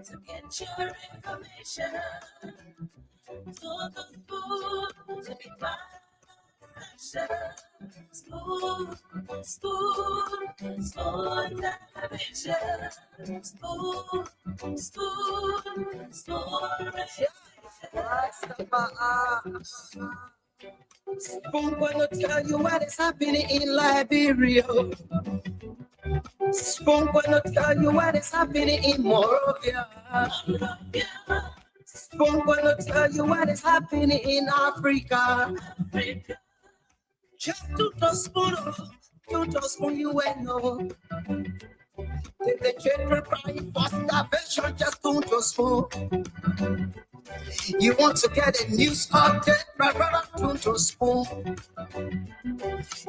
to get your information. So the food to be fine. Spoon, spoon, spoon television. Spoon, spoon, spoon. Spoon gonna tell you what is happening in Liberia. Spoon gonna tell you what is happening in Morovia. Spoon gonna tell you what is happening in Africa. Just to the spoon you ain't know. The children crying for starvation, just to the spoon. You want to get a news update, my brother, to the spoon.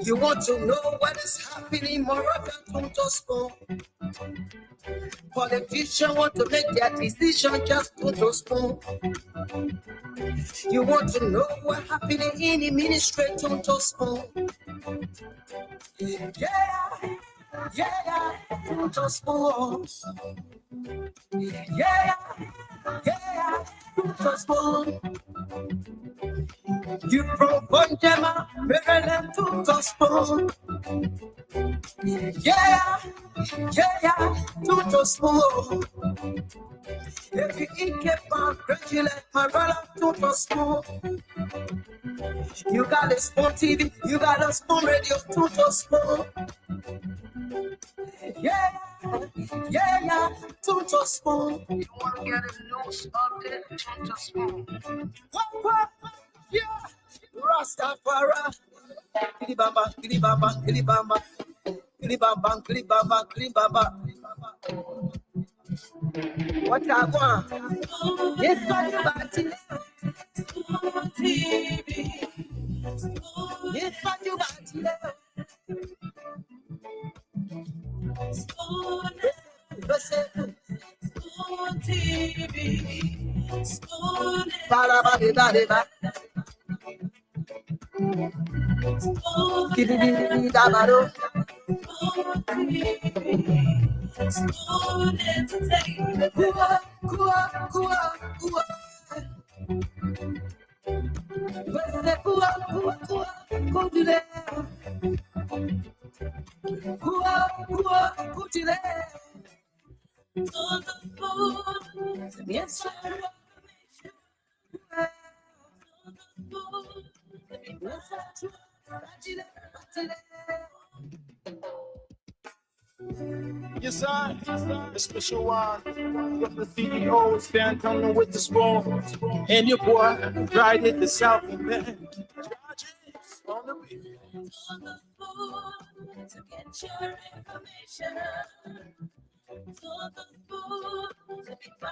You want to know what is happening, Morocco, to the spoon. Politicians want to make their decision, just to the spoon. You want to know what happening in the ministry, to the spoon. Yeah, to the spoon. Yeah, to the spoon. You from Bonjama, Maryland, to the spoon. Yeah, to the spoon. If you eat kebab, congratulate my brother, to the spoon. You got a spoon TV, you got a spoon radio, to the spoon. Yeah, to the spoon. You want to get a news update, to the spoon. What? Yeah, Rastafari. Kilibamba, kilibamba, kilibamba. Kilibamba, kilibamba, kilibamba. What I want? Yes, what you got to TV. Yes, what you got to TV. Ba. Spoon entertainment. Yes, I, a special one from the CEO, stand coming with the spoon. And your boy, right at the South Bend. On the beat. To get your information. So the spoon to be fine.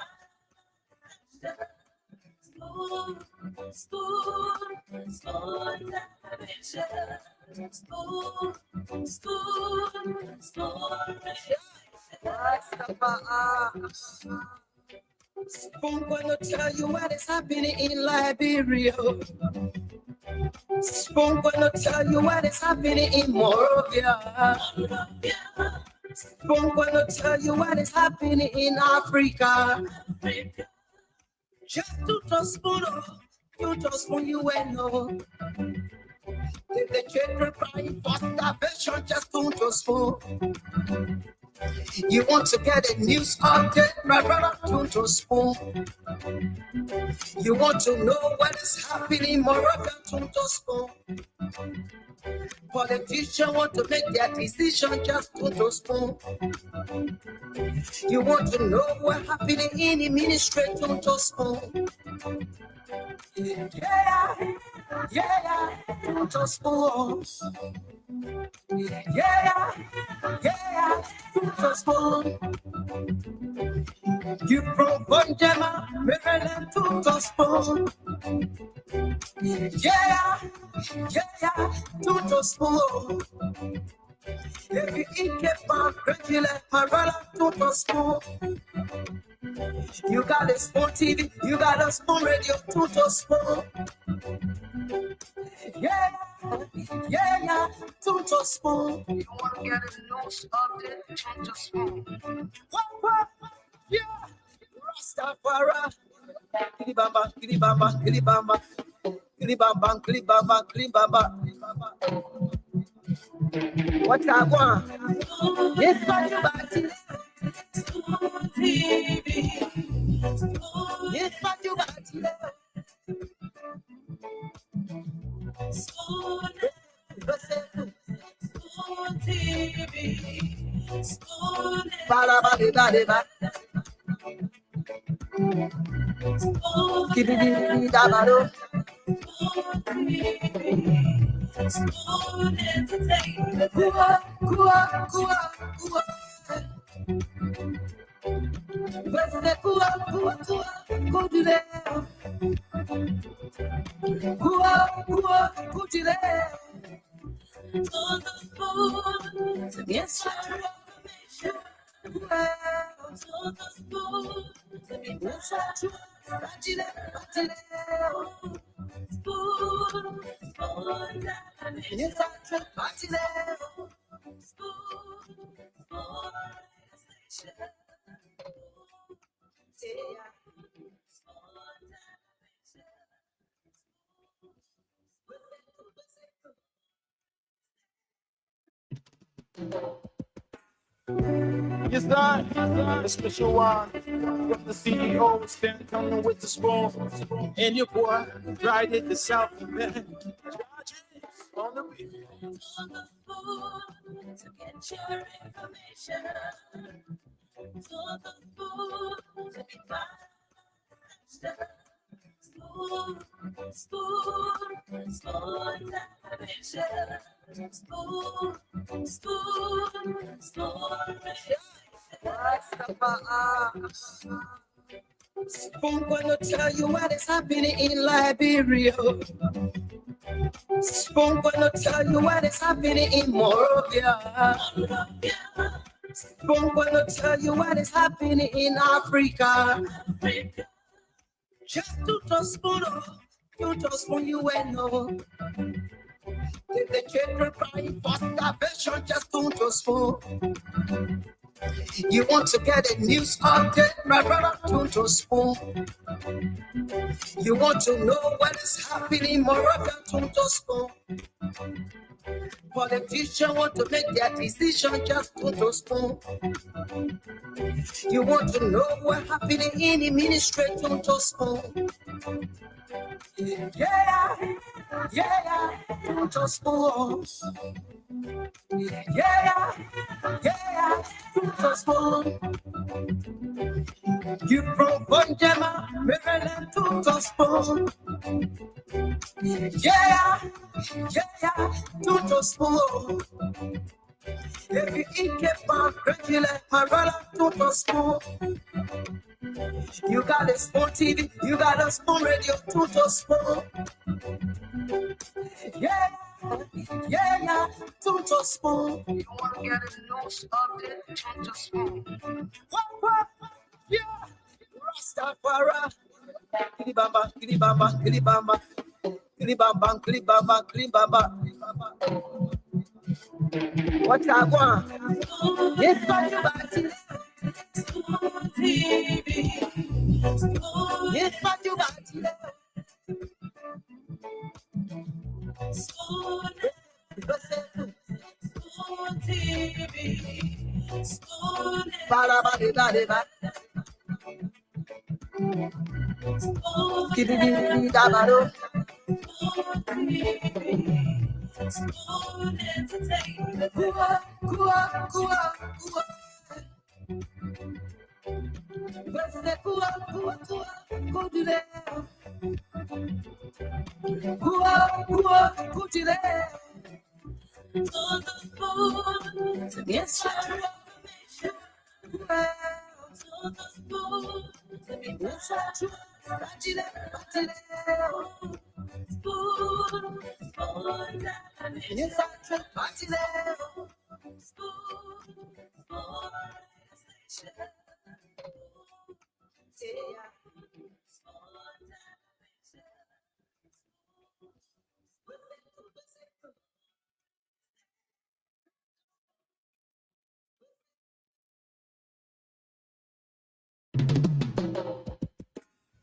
Spoon, television. Spoon gonna tell you what is happening in Liberia. Spoon gonna tell you what is happening in Morovia. Spoon gonna tell you what is happening in Africa. Just to the spoon you ain't know. The children crying for starvation, just to the spoon. You want to get a news update, my brother, to the spoon. You want to know what is happening, Morocco, to the spoon. Politicians want to make their decision, just to the spoon. You want to know what happening in the ministry, to the spoon. Yeah, to the spoon. Yeah, to the spoon. You from Bonjama, Maryland, to the spoon. Yeah, to the spoon. If you eat kebab, congratulate my brother, to the spoon. You got a spoon TV, you got a spoon radio, to the spoon. Yeah, to the spoon. You want to get a news update, to the spoon. What? Yeah, Rastafari. Kilibamba, kilibamba, kilibamba. Kilibamba, kilibamba, kilibamba. What I want? Yes, but you back to yes, but you back to yes, Yes, sir. A special one from the CEO, stand coming with the spoon. And your boy, right at the South Bend. On the beat. to get your information. To be Spoon gonna tell you what is happening in Liberia. Spoon gonna tell you what is happening in Morovia. Spoon gonna tell you what is happening in Africa. Just to spoon, you just spoon you and know. If the children crying for starvation, just to spoon. You want to get a news update, my brother, to spoon. You want to know what is happening, Morovia, to spoon. Politicians want to make their decision, just to spoon. You want to know what happening in the ministry, to spoon. Yeah, yeah, to spoon. Yeah, to spoon. You from Bonjama, Maryland, to spoon. Yeah, to spoon. If you eat a pan, regular, my brother, to spoon. You got a spoon TV, you got a spoon radio, to spoon. Yeah, to spoon. You want to get a news update, to spoon. What? Yeah, Rastafari. Kilibamba, kilibamba, kilibamba. Kilibamba, kilibamba, kilibamba. What I want? Yes, but you back to yes, but you back to yes,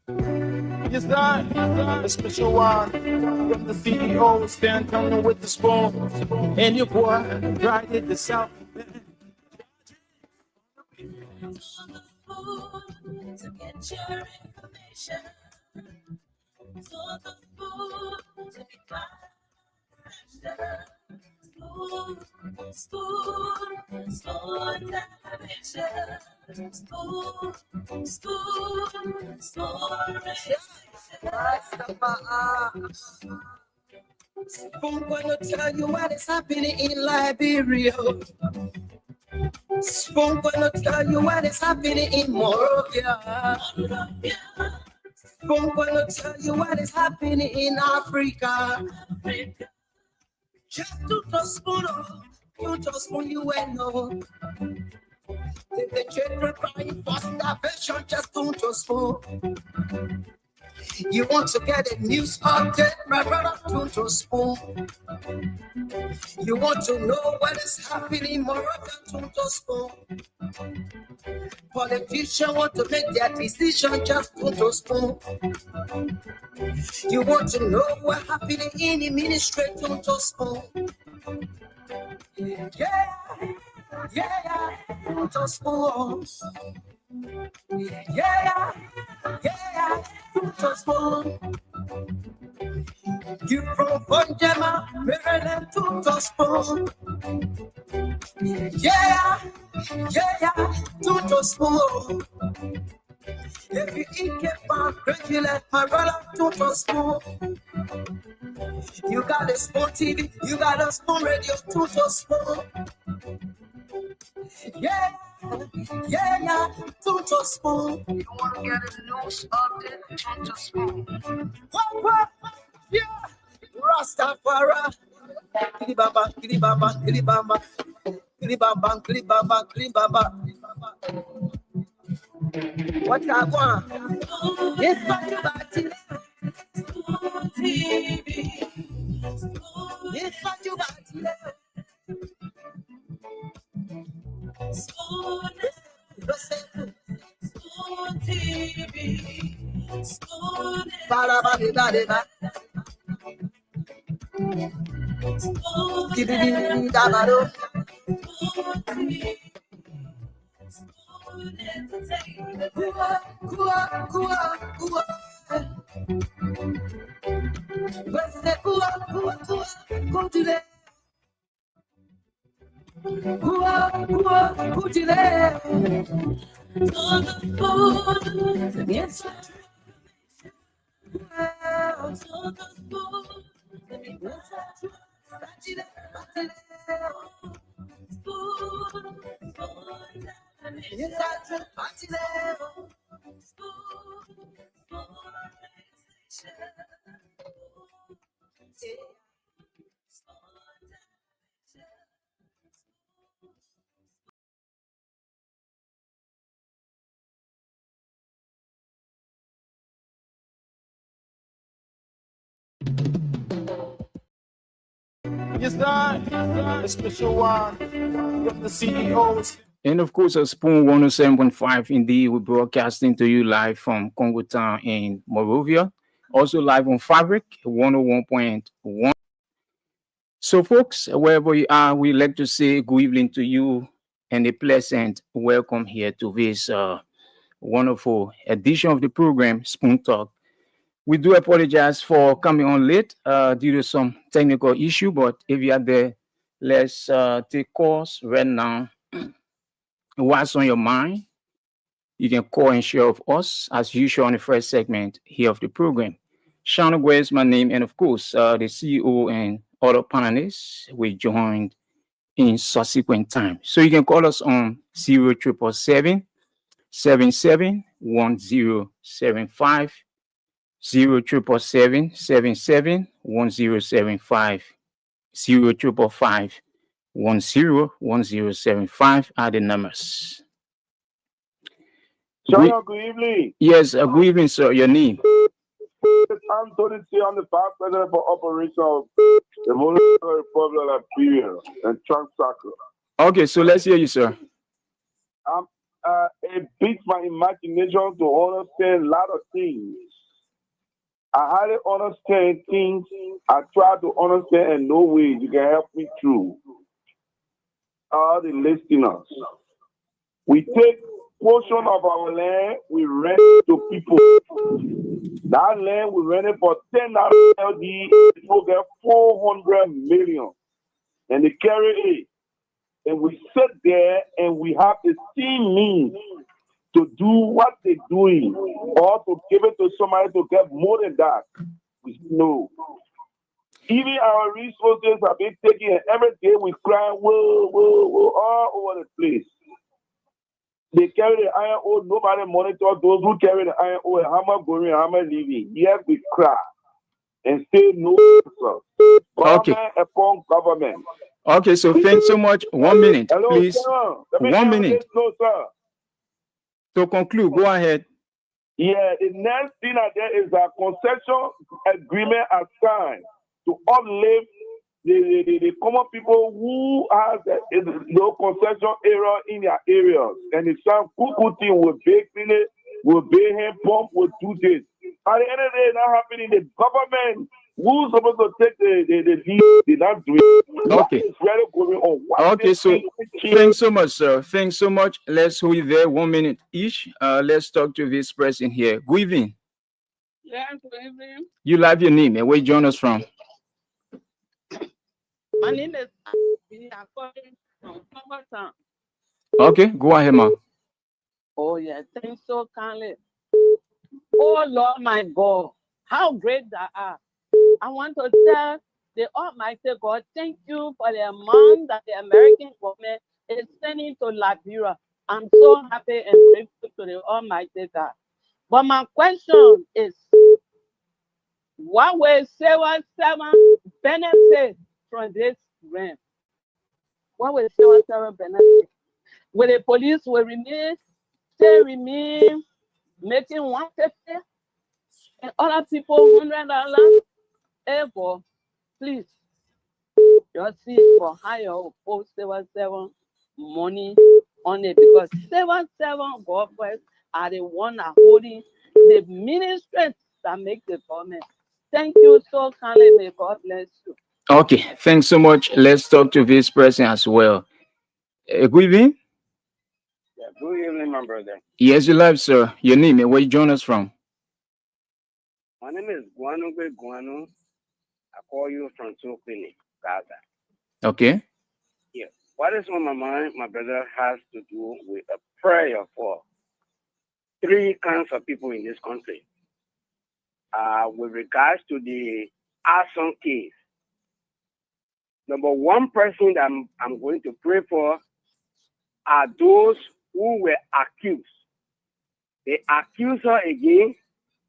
Yes, I, a special one from the CEO, Stan Tony with the spoon, and your boy, right at the South. To get your information, for the food to be faster. Spoon, spoon, spoon television. Spoon, spoon, spoon. Spoon gonna tell you what is happening in Liberia. Spoon gonna tell you what is happening in Morovia. Spoon gonna tell you what is happening in Africa. Just to spoon, you just spoon you will know. If the children crying for starvation, just don't spoon. You want to get a news update, my brother, don't spoon. You want to know what is happening more than to spoon. Politicians want to make their decision, just to spoon. You want to know what happening in the ministry, to spoon. Yeah, to spoon. Yeah, to spoon. You from Bonjama, Maryland to spoon. Yeah, to spoon. If you eat keep crazy like my brother to spoon. You got a spoon TV, you got a spoon radio to spoon. Yeah, to spoon. You want to get a news update, to spoon. What? Yeah, Rastafari. Kilibamba, kilibamba, kilibamba, kilibamba, kilibamba, kilibamba. What I want? It's what you got to TV. It's what you got to Spoon TV. Spoon. Yes, I, a special one from the CEOs. And of course, a Spoon 107.5. Indeed, we're broadcasting to you live from Congo Town in Morovia. Also live on Fabric 101.1. So, folks, wherever you are, we'd like to say good evening to you and a pleasant welcome here to this wonderful edition of the program, Spoon Talk. We do apologize for coming on late due to some technical issue, but if you are there, let's take calls right now. What's on your mind? You can call and share with us as usual on the first segment here of the program. Sean Ogwe is my name, and of course, the CEO and other panelists will join in subsequent time. So you can call us on 0777 771075. 0777 771075, 0555 101075 are the numbers. Sean, good evening. Yes, good evening, sir. Your name? I'm Tony T. I'm the Vice President for Operations, the Monetary Republic of Liberia and Trans Sacra. Okay, so let's hear you, sir. it beats my imagination to understand a lot of things. I hardly understand things. I try to understand in no way you can help me through. All the listeners. We take portion of our land, we rent to people. That land we rent it for $10 LD, people get 400 million. And they carry it. And we sit there and we have the same means to do what they're doing or to give it to somebody to get more than that. We know. Even our resources have been taken, and every day we cry, whoa, whoa, whoa, all over the place. They carry the iron ore, nobody monitors those who carry the iron ore, how much going, how much leaving. Yes, we cry and say no answer. Government upon government. Okay, so thanks so much. 1 minute, Hello, please. sir. 1 minute. No, sir. To conclude, go ahead. Yeah, the next thing that there is a concession agreement assigned to uplift the common people who has no concession area in their areas. And it's some cuckoo thing with big clinic, with big hand pump, with do this. At the end of the day, not happening. The government who's supposed to take the lead, they're not doing it. Okay. What is really going on? Okay, so thanks so much, sir. Thanks so much. Let's hold it there 1 minute each. Let's talk to this person here. Good evening. Yeah, good evening. You have your name and where you join us from? My name is according from Palmertown. Okay, go ahead, ma'am. Oh, yeah, thanks so kindly. Oh, Lord, my God, how great thou art. I want to tell the Almighty God, thank you for the amount that the American government is sending to Liberia. I'm so happy and grateful to the Almighty God. But my question is, what will 7 benefit from this grant? What will 7 benefit? Will the police will still remain making 150 and other people $100? Ever, please, just see for higher post 7 money on it, because 7 governments are the one that holding the ministry that make the government. Thank you so kindly. May God bless you. Okay, thanks so much. Let's talk to this person as well. Good evening. Yeah, good evening, my brother. Yes, you live, sir. Your name and where you join us from? My name is Guanugwe Guanu. I call you from Tokyo, Gaza. Okay. Yeah. What is on my mind, my brother, has to do with a prayer for 3 kinds of people in this country. With regards to the arson case, number 1 person that I'm going to pray for are those who were accused. The accuser again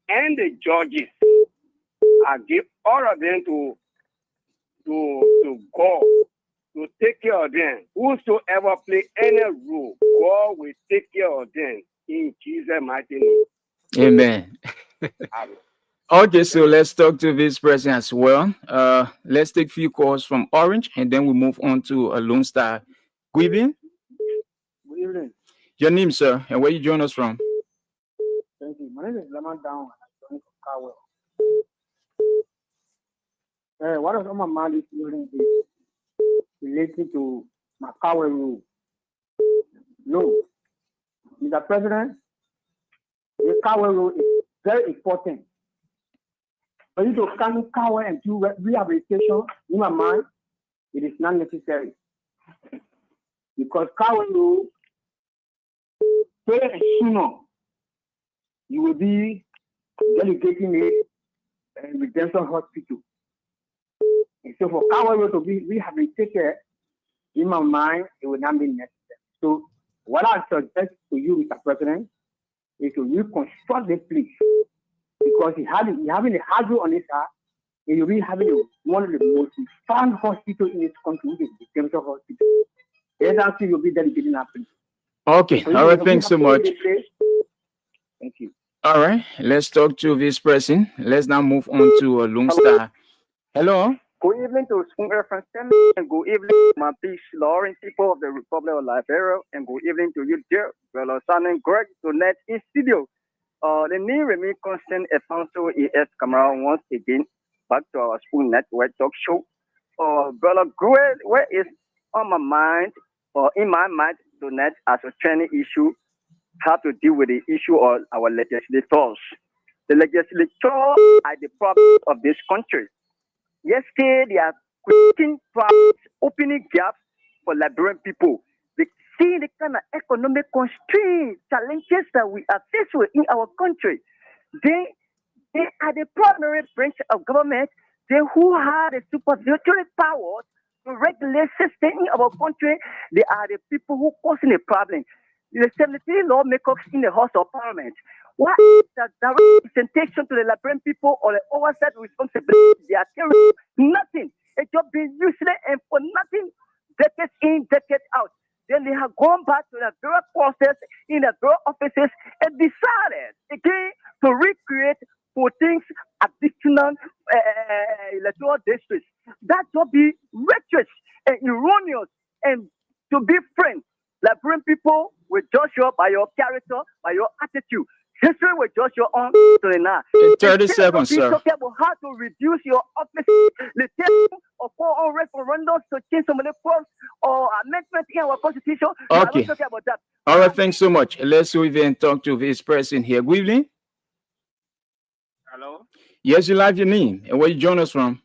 and the judges. I give all of them to God to take care of them. Whosoever play any role, God will take care of them in Jesus' mighty name. Amen. Okay, so let's talk to this person as well. Let's take a few calls from Orange and then we move on to a Lone Star. Good evening. Good evening. Your name, sir, and where you join us from? Thank you. My name is Lamont Down. I'm joining from Carwell. What is on my mind this evening is related to my Carwell rule. No, Mr. President, the Carwell rule is very important. For you to come to Carwell and do rehabilitation, in my mind, it is not necessary. Because Carwell rule, sooner, you will be delegating it in Redemption Hospital. And so for Carwell to be rehabilitated, in my mind, it will not be necessary. So what I suggest to you, Mr. President, is to reconstruct the place, because you're having a hazard on this side, and you'll be having one of the most fun hospitals in this country, which is the Redemption Hospital. Then you'll be dedicating that place. Okay, So all right, thanks so much. Thank you. All right, let's talk to this person. Let's now move on to a Lone Star. Hello. Good evening to Spoon Reference Family, and good evening to my peace, Lauren, people of the Republic of Liberia, and good evening to you, dear brother Simon Greg, to Net in studio. The name remains constant as also ES Cameron once again back to our Spoon Network talk show. Brother Greg, what is on my mind or in my mind tonight as a training issue, how to deal with the issue of our legislators. The legislators are the problem of this country. Yesterday, they are creating problems, opening gaps for Liberian people. They see the kind of economic constraints, challenges that we are faced with in our country. They are the primary branch of government. They who have the supervisory powers to regulate system in our country. They are the people who causing the problem. The 73 lawmakers in the House of Parliament. What is the direct representation to the Liberian people or the oversight responsibility they are carrying? Nothing. It's just been useless and for nothing, decades in, decades out. Then they have gone back to the bureau process in the bureau offices and decided again to recreate 14 additional electoral districts. That will be wretched and erroneous and to be friends. Liberian people will judge you by your character, by your attitude. History will judge your own story now. 30 seconds, sir. Talking about how to reduce your office, the term or call on referendums to change some of the forms or amendments in our constitution. Okay. Talking about that. All right, thanks so much. Let's even talk to this person here. Good evening. Hello, Yes, you like your name and where you join us from?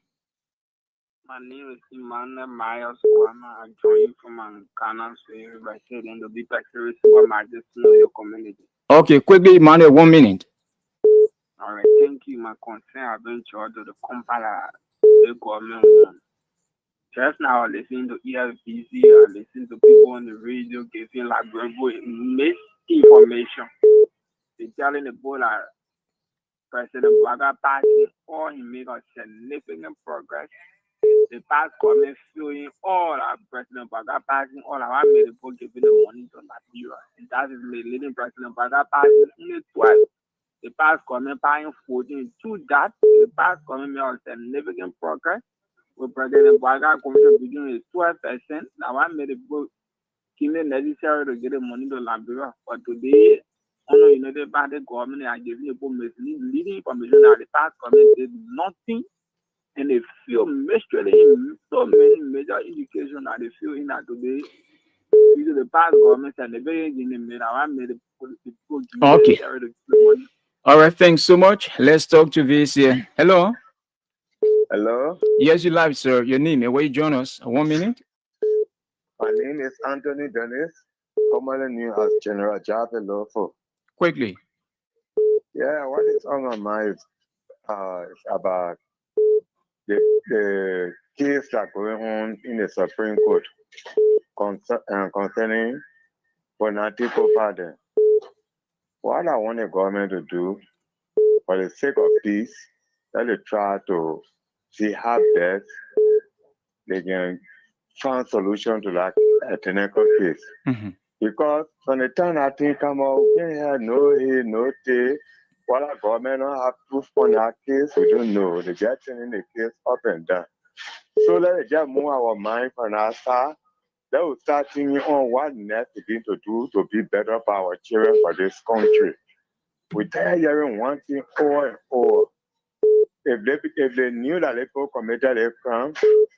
my name is Emmanuel Myers. I join you from Ghana, so everybody said in the big factory supermarket to know your community. Okay, quickly, Emmanuel, 1 minute. All right, thank you. My concern have been charged to the Kampala the government one. Just now, I listen to ELPC, I listen to people on the radio giving like misinformation. They telling the boy that President Baga passing all he make a significant progress. The past government feeling all our President Baga passing all our made the book giving the money to Nigeria. And that is the leading President Baga passing only 12. The past government paying 14. To that, the past government made a significant progress. With President Baga commission beginning is 12%. Now I made the book giving necessary to get the money to Liberia. But today, only United by the government are giving the misleading information that the past government did nothing. And they feel misleading so many major indications that they feel in that today. These are the past governments and the very in the middle. I made the people Okay. All right, thanks so much. Let's talk to this here. Hello. Hello, Yes, you live, sir. Your name and where you join us? 1 minute. my name is Anthony Dennis, commonly known as General Jabba Lofo. Quickly. Yeah, what is on my mind is about the case that going on in the Supreme Court concerning political pardon. What I want the government to do, for the sake of peace, let it try to see how best they can find solution to that technical case. Mm-hmm. Because from the time that thing come out, we have no hear, no take. What our government don't have proof on that case, we don't know. They just turning the case up and down. So let us just move our mind from our side. Let us start thinking on what next begin to do to be better for our children for this country. We tired hearing one thing over and over. If they knew that people committed a crime,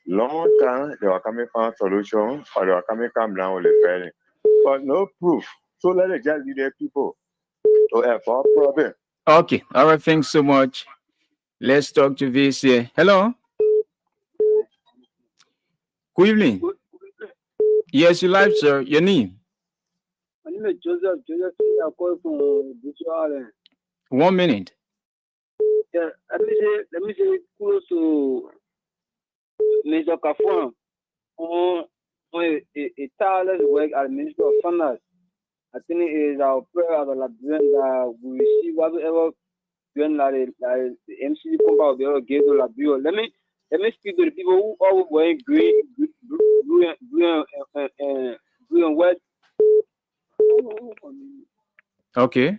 long time they were coming for a solution or they were coming come down with a felony. But no proof. So let us just lead the people to have our problem. Okay. All right, thanks so much. Let's talk to this here. Hello. Good evening. Yes, you live, sir. Your name? My name is Joseph. I call from Bushara. 1 minute. Yeah, let me say close to Major Kafwan on a tireless work as Minister of Finance. I think it is our prayer as a Liberian that we receive whatever when the MCC compound will give to Liberia. Let me speak to the people who are wearing green and white. Okay.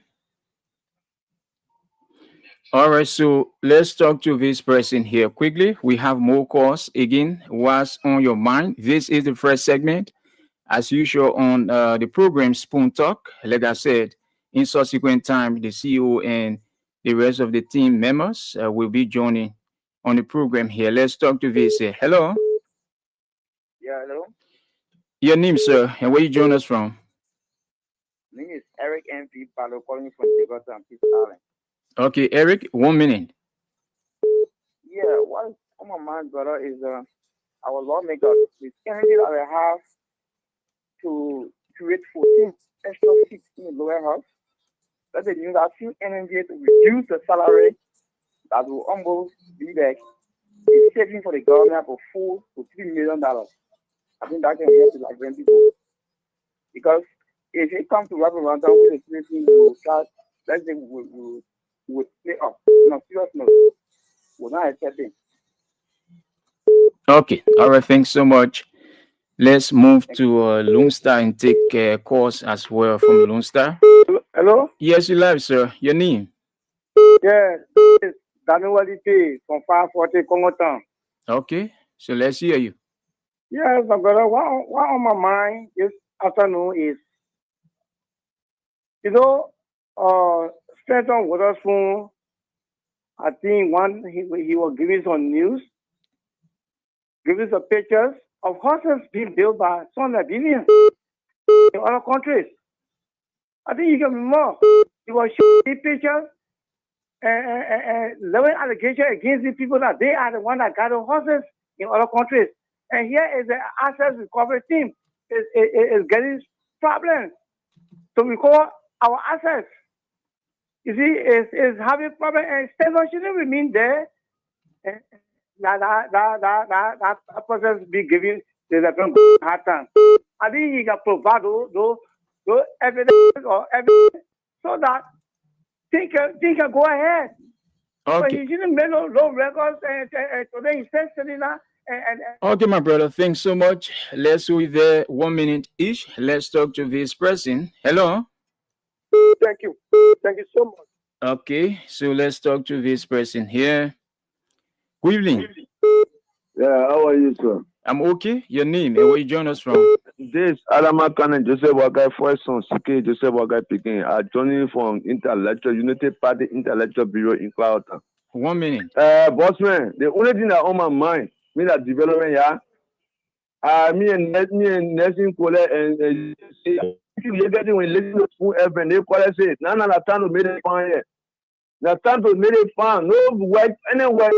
All right, so let's talk to this person here quickly. We have more calls. Again, what's on your mind? This is the first segment. As usual on the program Spoon Talk, like I said, in subsequent time, the CEO and the rest of the team members will be joining on the program here. Let's talk to this. Hello. Yeah, hello. Your name, sir, and where you join us from? My name is Eric MP Palo calling from Lagos and Peace Island. Okay, Eric, 1 minute. Yeah, what is on my mind, brother, is our lawmakers, the energy that they have to create 14 extra seats in the lower house, that they use that same energy to reduce the salary that will almost be like a saving for the government for $4 to $3 million. I think that can help the Liberian people. Because if it comes to rapid rundown with the same thing, we will start, let's say we will play up. No, serious note. We're not accepting. Okay, all right, thanks so much. Let's move to Lone Star and take calls as well from Lone Star. Hello? Yes, you live, sir. Your name? Yeah, it's Daniel Walite from 540 Congo Town. Okay, so let's hear you. Yes, my brother, what on my mind this afternoon is, Stanton Witherspoon, I think he was giving some news, giving some pictures of houses being built by some Liberians in other countries. I think you can be more. He was showing pictures and levying allegations against the people that they are the one that got the horses in other countries. And here is the assets recovery team is getting problems to recover our assets. You see, is having problems, and Stanton shouldn't remain there. That process be giving the hard time. I think he can provide those evidence or evidence so that things can go ahead. Okay. But he shouldn't make no records and today he says something now. Okay, my brother, thanks so much. Let's do it there 1 minute each. Let's talk to this person. Hello. Thank you so much. Okay, so let's talk to this person here. Good evening. Yeah, how are you, sir? I'm okay. Your name and where you join us from? This Adama Khan Joseph Wagai, first son, CK Joseph Wagai Peking. I joining from Intellectual United Party Intellectual Bureau in Clouton. 1 minute. Bossman, the only thing that on my mind, me that development, yeah. Me and nursing college and you getting when listen to school every they call us it. Now time to make it fun here. Now time to make it fun. No work anywhere.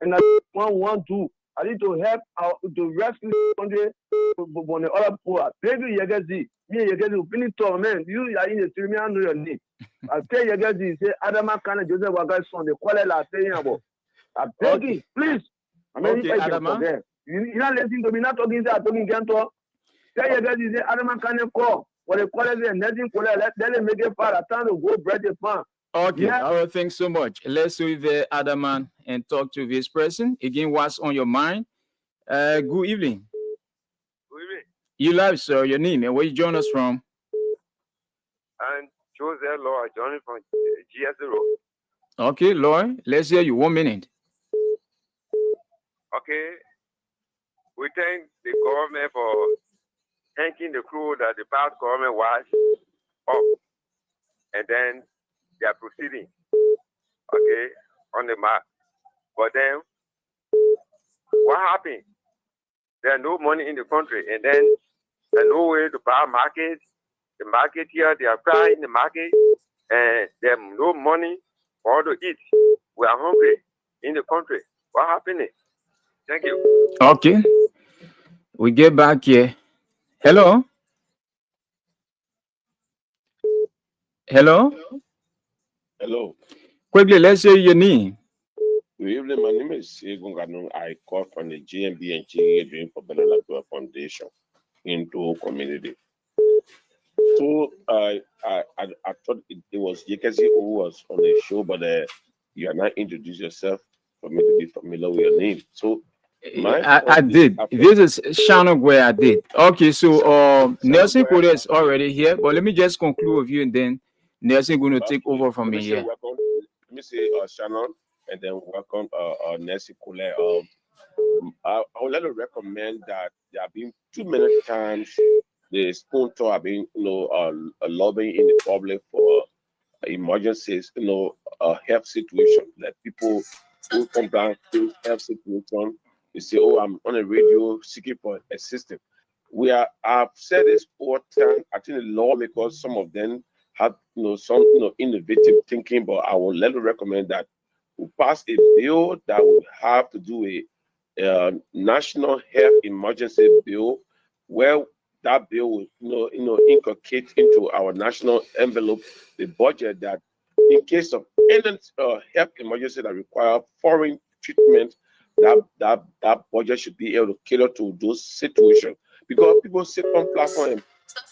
And I want to. I need to help out to rescue country on the other poor. Maybe you get the me you get the opinion to man. You are in the stream, I know your name. I tell you guys, say Adama Khan Joseph Wagai son, the call la saying about. I beg you, please. I mean, Okay, Adama. You're not listening to me, not talking, talking, can't talk. Tell you guys, say Adama Khan call. What they call it, nothing call it, let them make it far. I time to go bread the farm. Okay, Yeah. all right, thanks so much. Let's do the other man and talk to this person. Again, what's on your mind? Good evening. Good evening. You live, sir. Your name and where you join us from? And Joseph Law, joining from GS0. Okay, Lloyd, let's hear you 1 minute. Okay. We thank the government for thanking the crew that the past government was up. And then they are proceeding, okay, on the map. But then, what happened? There's no money in the country, and then there's no way to buy market. The market here, they are crying the market, and there's no money for all to eat. We are hungry in the country. What happened? Thank you. Okay, we get back here. Hello? Hello? Hello. Quickly, let's hear your name. Good evening. My name is Segun Ganu. I call from the GMB and GA doing for Benelacqua Foundation into community. So I thought it was Yekesi who was on the show, but you are not introduced yourself for me to be familiar with your name. So I did. This is Shannon where I did. Okay, so Nelson Koda is already here, but let me just conclude with you and then Nelson going to take over from me here. Let me say Shannon, and then welcome Nancy Kule. I would like to recommend that there have been too many times the Spoon Talk have been, lobbying in the public for emergencies, health situation. Like people who come down to health situation, they say, "Oh, I'm on a radio seeking for assistance." I've said this all time. I think the lawmakers, some of them have, some, innovative thinking, but I would like to recommend that we pass a bill that will have to do a national health emergency bill, where that bill will inculcate into our national envelope the budget that in case of any health emergency that require foreign treatment, that budget should be able to cater to those situations. Because people sit on platform and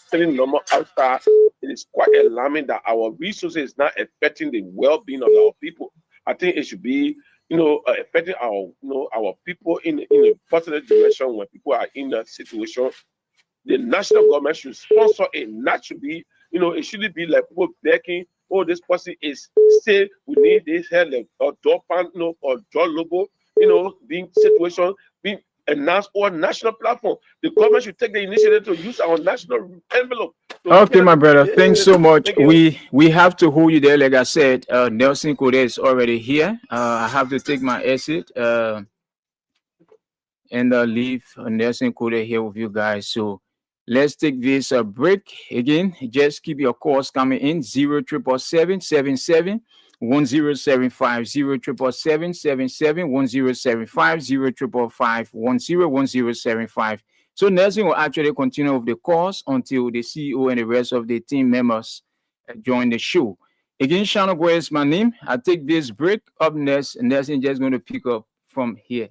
telling normal outside, it is quite alarming that our resources is not affecting the well-being of our people. I think it should be affecting our people in a positive direction. When people are in that situation, the national government should sponsor it. Not should be, it shouldn't be like people begging, "Oh, this person is say we need this help," or Dorpan, or John Lobo, being situation being announced on national platform. The government should take the initiative to use our national envelope. Okay, my brother. Thanks so much. We have to hold you there. Like I said, Nelson Kode is already here. I have to take my exit and leave Nelson Kode here with you guys. So let's take this break again. Just keep your calls coming in 07777 1075 07777 1075 055 1075. So Nelson will actually continue with the course until the CEO and the rest of the team members join the show. Again, Shannon Gwe is my name. I take this break. Up next, Nelson just going to pick up from here.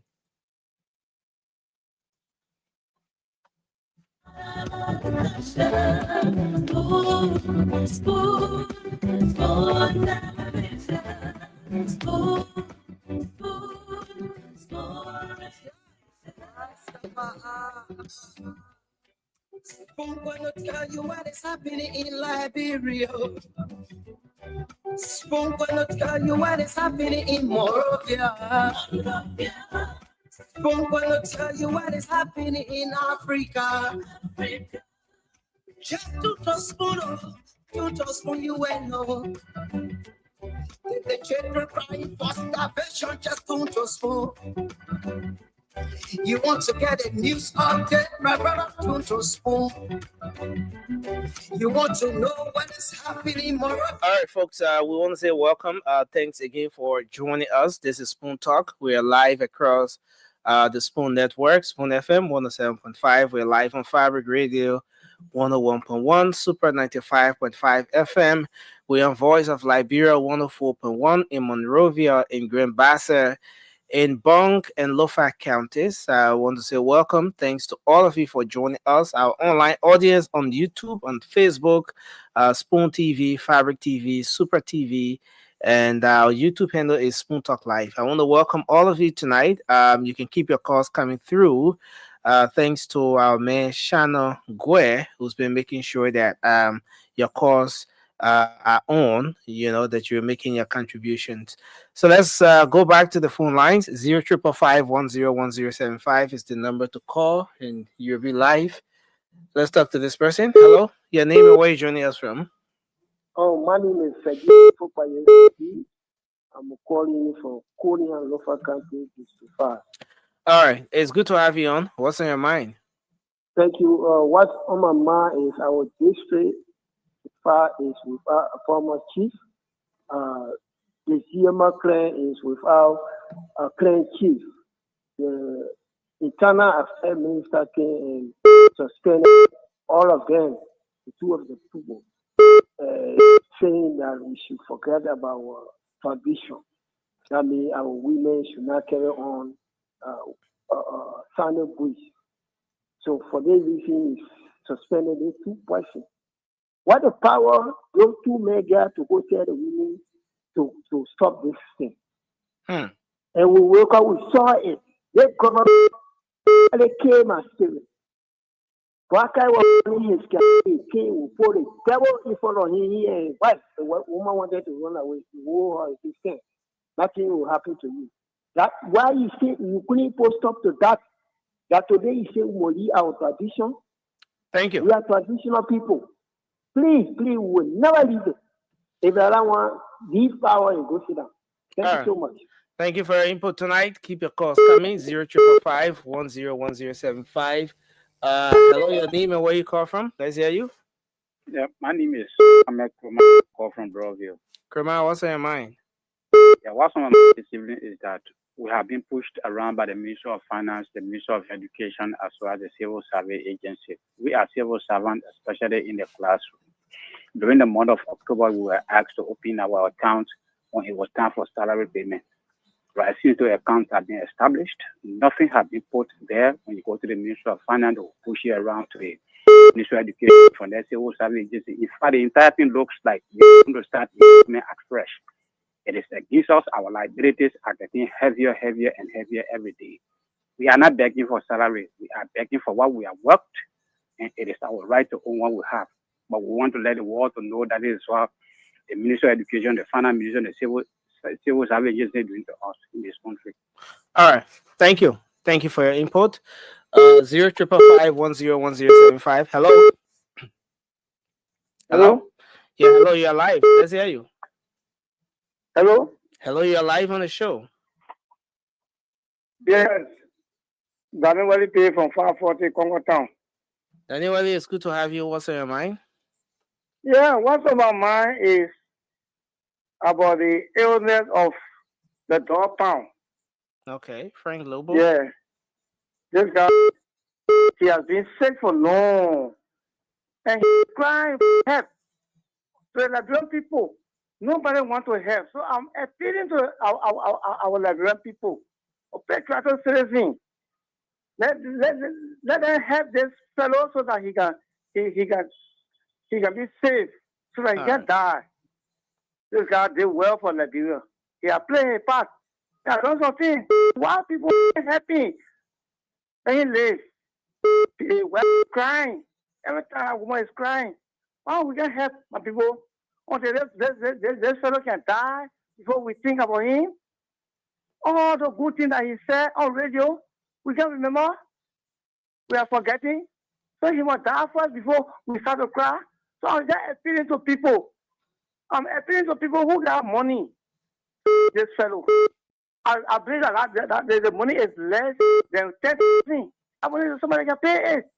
Spoon gonna tell you what is happening in Liberia. Spoon gonna tell you what is happening in Morovia. Spoon gonna tell you what is happening in Africa. Just to spoon you will know. The children crying for starvation, just to spoon. You want to get a news update, my brother, to spoon. You want to know what is happening more. All right, folks, we want to say welcome. Thanks again for joining us. This is Spoon Talk. We are live across the Spoon Network, Spoon FM 107.5. We're live on Fabric Radio 101.1, Super 95.5 FM. We're on Voice of Liberia 104.1 in Monrovia, in Grand Bassa, in Bong and Lofa counties. I want to say welcome. Thanks to all of you for joining us. Our online audience on YouTube, on Facebook, Spoon TV, Fabric TV, Super TV, and our YouTube handle is Spoon Talk Live. I want to welcome all of you tonight. You can keep your calls coming through. Thanks to our man Shannon Gwe, who's been making sure that your calls are on, that you're making your contributions. So let's go back to the phone lines. 0555-101075 is the number to call, and you'll be live. Let's talk to this person. Hello, your name and where you're joining us from? Oh, my name is Fegi Fopaye. I'm calling you from Kony and Lofa County, District. All right, it's good to have you on. What's on your mind? Thank you. What's on my mind is our district is without a former chief. The GMA clan is without a clan chief. The internal affairs minister came and suspended all of them, the two of the people, saying that we should forget about our tradition. That means our women should not carry on sandal boots. So for this reason, he suspended these two persons. What the power those two men get to go tell the women to stop this thing? And we woke up, we saw it. They come up and they came and said it. Waka was running his campaign, came with put the devil in front of him and wife. The woman wanted to run away. He wore her his skin. Nothing will happen to you. That's why you say you couldn't post up to that. That today you say we leave our tradition. Thank you. We are traditional people. Please, we will never leave it. If I don't want, leave power and go sit down. Thank you so much. Thank you for your input tonight. Keep your calls coming. 0555-101075. Hello, your name and where you call from? Let's hear you. Yeah, my name is Ahmed Kurma. Call from Broadview. Kurma, what's on your mind? Yeah, what's on my mind this evening is that we have been pushed around by the Ministry of Finance, the Ministry of Education, as well as the Civil Service Agency. We are civil servants, especially in the classroom. During the month of October, we were asked to open our accounts when it was time for salary payment. Right, since the accounts have been established, nothing has been put there. When you go to the Ministry of Finance, they will push you around to the Ministry of Education from the Civil Service Agency. In fact, the entire thing looks like we're going to start at fresh. It is against us. Our liabilities are getting heavier and heavier every day. We are not begging for salary. We are begging for what we have worked, and it is our right to own what we have. But we want to let the world to know that it is what the Ministry of Education, the Finance Ministry, and the Civil Service Agency doing to us in this country. All right. Thank you. Thank you for your input. 0555-101075. Hello. Hello? Yeah, hello, you're live. Let's hear you. Hello? Hello, you're live on the show. Yes. Daniel Wally Pay from 540 Congo Town. Daniel Wally, it's good to have you. What's on your mind? Yeah, what's on my mind is about the illness of the dog pound. Okay, Frank Lobo. Yeah. This guy, he has been sick for long. And he's crying for help. So the Liberian people, nobody wants to help. So I'm appealing to our Liberian people, patriotic citizens. Let them help this fellow so that he can be safe, so that he can die. This guy did well for Liberia. He has played a part. He has done something. Why people are happy? And he lives. He was crying. Every time a woman is crying. Oh, we can help my people. Until this fellow can die before we think about him. All the good things that he said on radio, we can remember. We are forgetting. So he must die first before we start to cry. So I'm just appealing to people. I'm appealing to people who got money. This fellow. I believe that the money is less than 10,000. I believe somebody can pay it.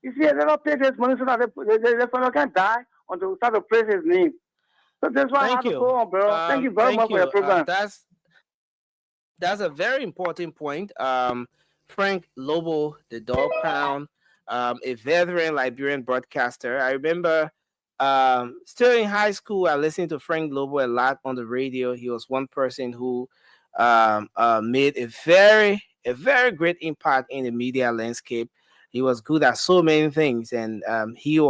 You see, they don't pay this money so that the fellow can die until we start to praise his name. So that's why I have to go on, bro. Thank you very much for your program. That's a very important point. Frank Lobo, the dog pound, a veteran Liberian broadcaster. I remember still in high school, I listened to Frank Lobo a lot on the radio. He was one person who made a very great impact in the media landscape. He was good at so many things, and he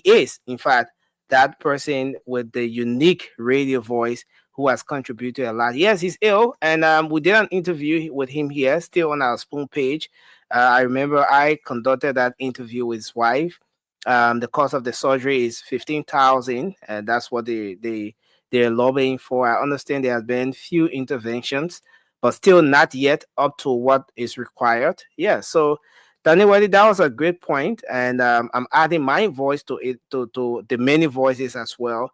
is, in fact, that person with the unique radio voice who has contributed a lot. Yes, he's ill, and we did an interview with him here, still on our Spoon page. I remember I conducted that interview with his wife. The cost of the surgery is $15,000, and that's what they're lobbying for. I understand there have been few interventions, but still not yet up to what is required. Yeah, so Daniel, that was a great point, and I'm adding my voice to it, to the many voices as well,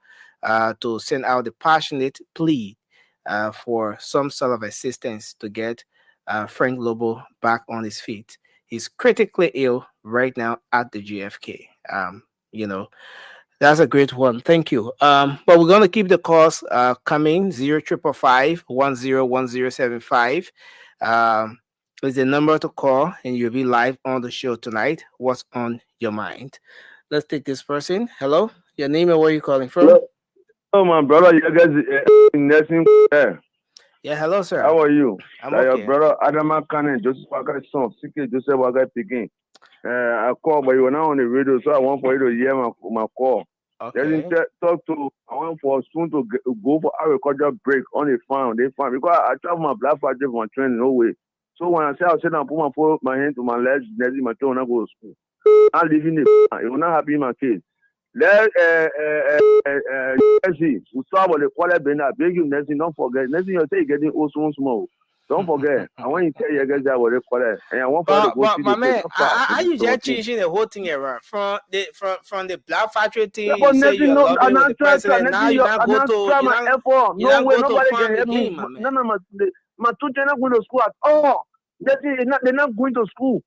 to send out the passionate plea for some sort of assistance to get Frank Lobo back on his feet. He's critically ill right now at the GFK. That's a great one. Thank you. But we're going to keep the calls coming. 0555-101075 is the number to call, and you'll be live on the show tonight. What's on your mind? Let's take this person. Hello, your name and where you calling from? Hello, my brother. You guys nursing there. Yeah, hello, sir. How are you? I'm okay. Your brother Adama Kane, Joseph Waga's son, CK Joseph Waga Picking. I called, but you were not on the radio, so I want for you to hear my call. Okay. I want for Spoon to go for agricultural break on the farm. Because I travel my black father from training, no way. So when I say I sit down, put my hand to my legs, my toe, and I go to school. I'm leaving it. It will not happen in my case. Let see. We saw what the quality been. I beg you, Nessie, don't forget. Nessie, you say you're getting also small. Don't forget. I want you to tell you guys that what they call it. And I want for you to go see my the man, place. are you just changing the whole thing around from the Black Factory thing? Yeah, You but say Nessie, you're no, lobbying with the president. Now you not go to try my effort. you No not way, go to nobody farm can help me. again, my man. None of my two children are going to school at all. Nessie, they're not going to school.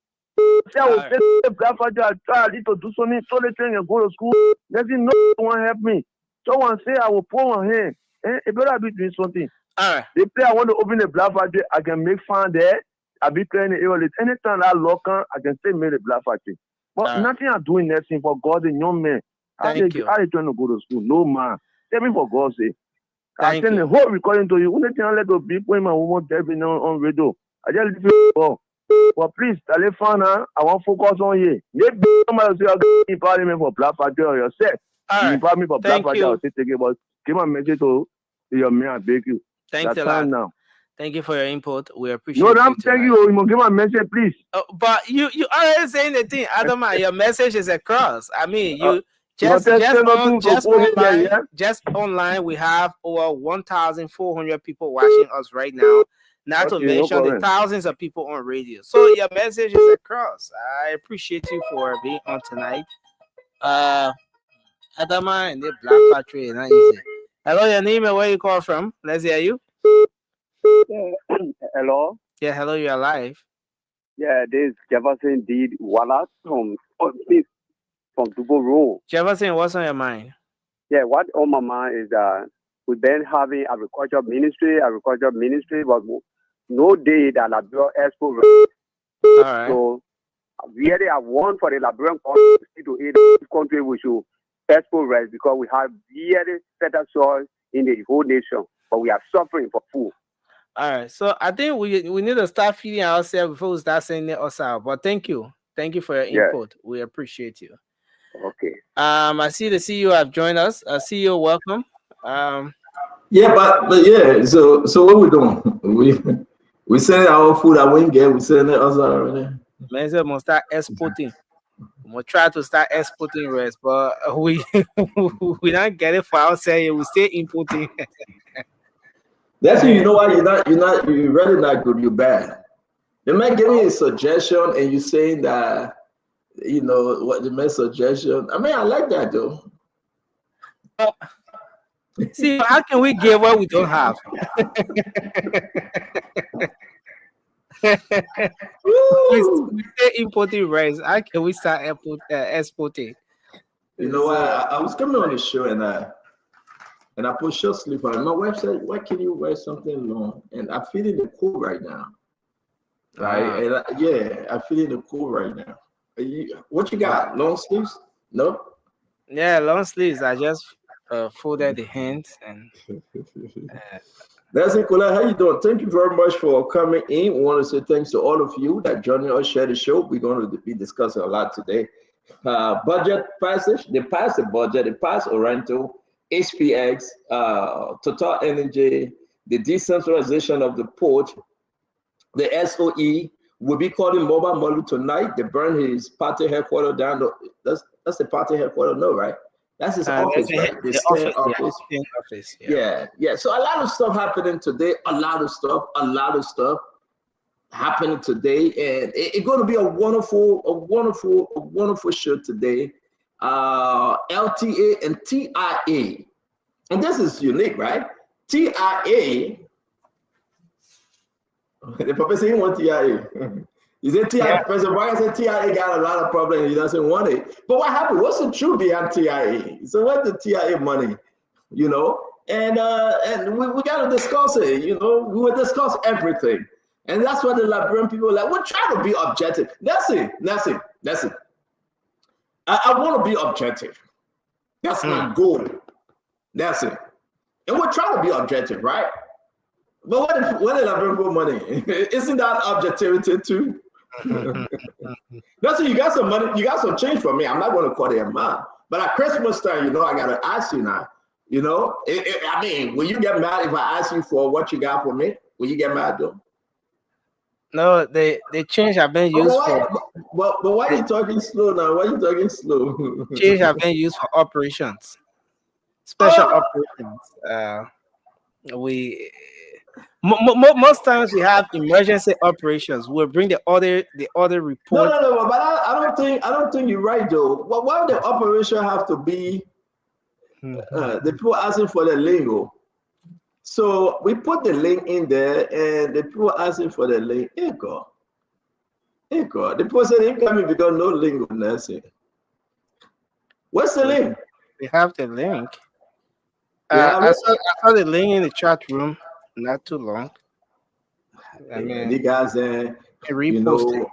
See, I will say Black Factory. I try to do something so they can go to school. Nessie, no one help me. Someone say I will pour my hand. It better be doing something. All right. They play. I want to open the Black Factory. I can make fun there. I be playing the air. Anytime I lock on, I can still make the Black Factory. But nothing I'm doing nothing for God and young man. Thank you. I trying to go to school. No man. Tell me for God's sake. I send you. the whole recording to you. Only thing I let the people in my woman tell me on radio. I just leave it for. But please, telephone. I want focus on you. Maybe somebody say you parliament for Black Factory or yourself. You invite me for Black Factory. I'll say take it. But give my message to your man. I beg you. Thanks a lot. Now. Thank you for your input. We appreciate No, it. thank you. You must give my message, please. But you already saying the thing, Adama. Your message is across. I mean, you just online. We have over 1,400 people watching us right now. Not to mention the thousands of people on radio. So your message is across. I appreciate you for being on tonight. Adama and the Black Factory, not easy. Hello, your name and where you call from? Let's hear you. Hello. Yeah, hello. You're alive. Yeah, this is Jefferson Deed Wallace from Dubo Road. Jefferson, what's on your mind? Yeah, what on my mind is that we've been having agriculture ministry, but no day that Liberia Expo. All right. So we already have one for the Liberian country to aid the country we should Expo rest because we have very better soil in the whole nation, but we are suffering for food. All right, so I think we need to start feeding ourselves before we start sending us out. But thank you for your input. We appreciate you. Okay. I see the CEO have joined us. CEO, welcome. Yeah, but yeah. So what we doing? We sending our food that we didn't get. We sending it us already. Man, we must start exporting. We must try to start exporting rest, but we don't get it for ourselves. We stay importing. That's you know why you're really not good, you're bad. The man gave me a suggestion and you're saying that you know what the man's suggestion. I mean, I like that though. See, how can we give what we don't have? We stay importing rice. How can we start exporting? You know what? I was coming on the show and I put short sleeve on my wife said, why can you wear something long? And I'm feeling the cold right now. Right? And I'm feeling the cold right now. What you got? Long sleeves? No? Yeah, long sleeves. I just folded the hands and that's it, Kola. How you doing? Thank you very much for coming in. We want to say thanks to all of you that joining us, share the show. We're going to be discussing a lot today. Budget passage. They passed the budget. They passed Oranto, HPX, Total Energy, the decentralization of the port, the SOE. Will be calling Mobile Molu tonight. They burned his party headquarters down. That's the party headquarters, no, right? That's his office, right? The office. Yeah. So a lot of stuff happening today. A lot of stuff happening today, and it's going to be a wonderful show today. LTA and TIA, and this is unique, right? TIA. The papa saying he want TIA. He said TIA. President Biden said TIA got a lot of problems. He doesn't want it. But what happened? What's the truth behind TIA? So what's the TIA money? You know, and we got to discuss it. You know, we will discuss everything, and that's what the Liberian people are like. We're trying to be objective. That's it. I want to be objective. That's my goal. That's it. And we're trying to be objective, right? But what did I bring more money? Isn't that objectivity too? That's it. You got some money. You got some change for me. I'm not going to call it a man. But at Christmas time, you know, I got to ask you now. You know, I mean, will you get mad if I ask you for what you got for me? Will you get mad though? No, the change have been Oh, used but for but why are you talking slow now? Why are you talking slow? change have been used for operations, special Oh, operations. We most times we have emergency operations. We'll bring the other no, report. no, no. But I don't think you're right though. Well, why would the operation have to be the people asking for the lingo? So we put the link in there, and the people asking for the link. Echo. The person ain't coming because no link on that. What's the link? We have the link. You have I it? saw the link in the chat room not too long. I mean, The guys, you know,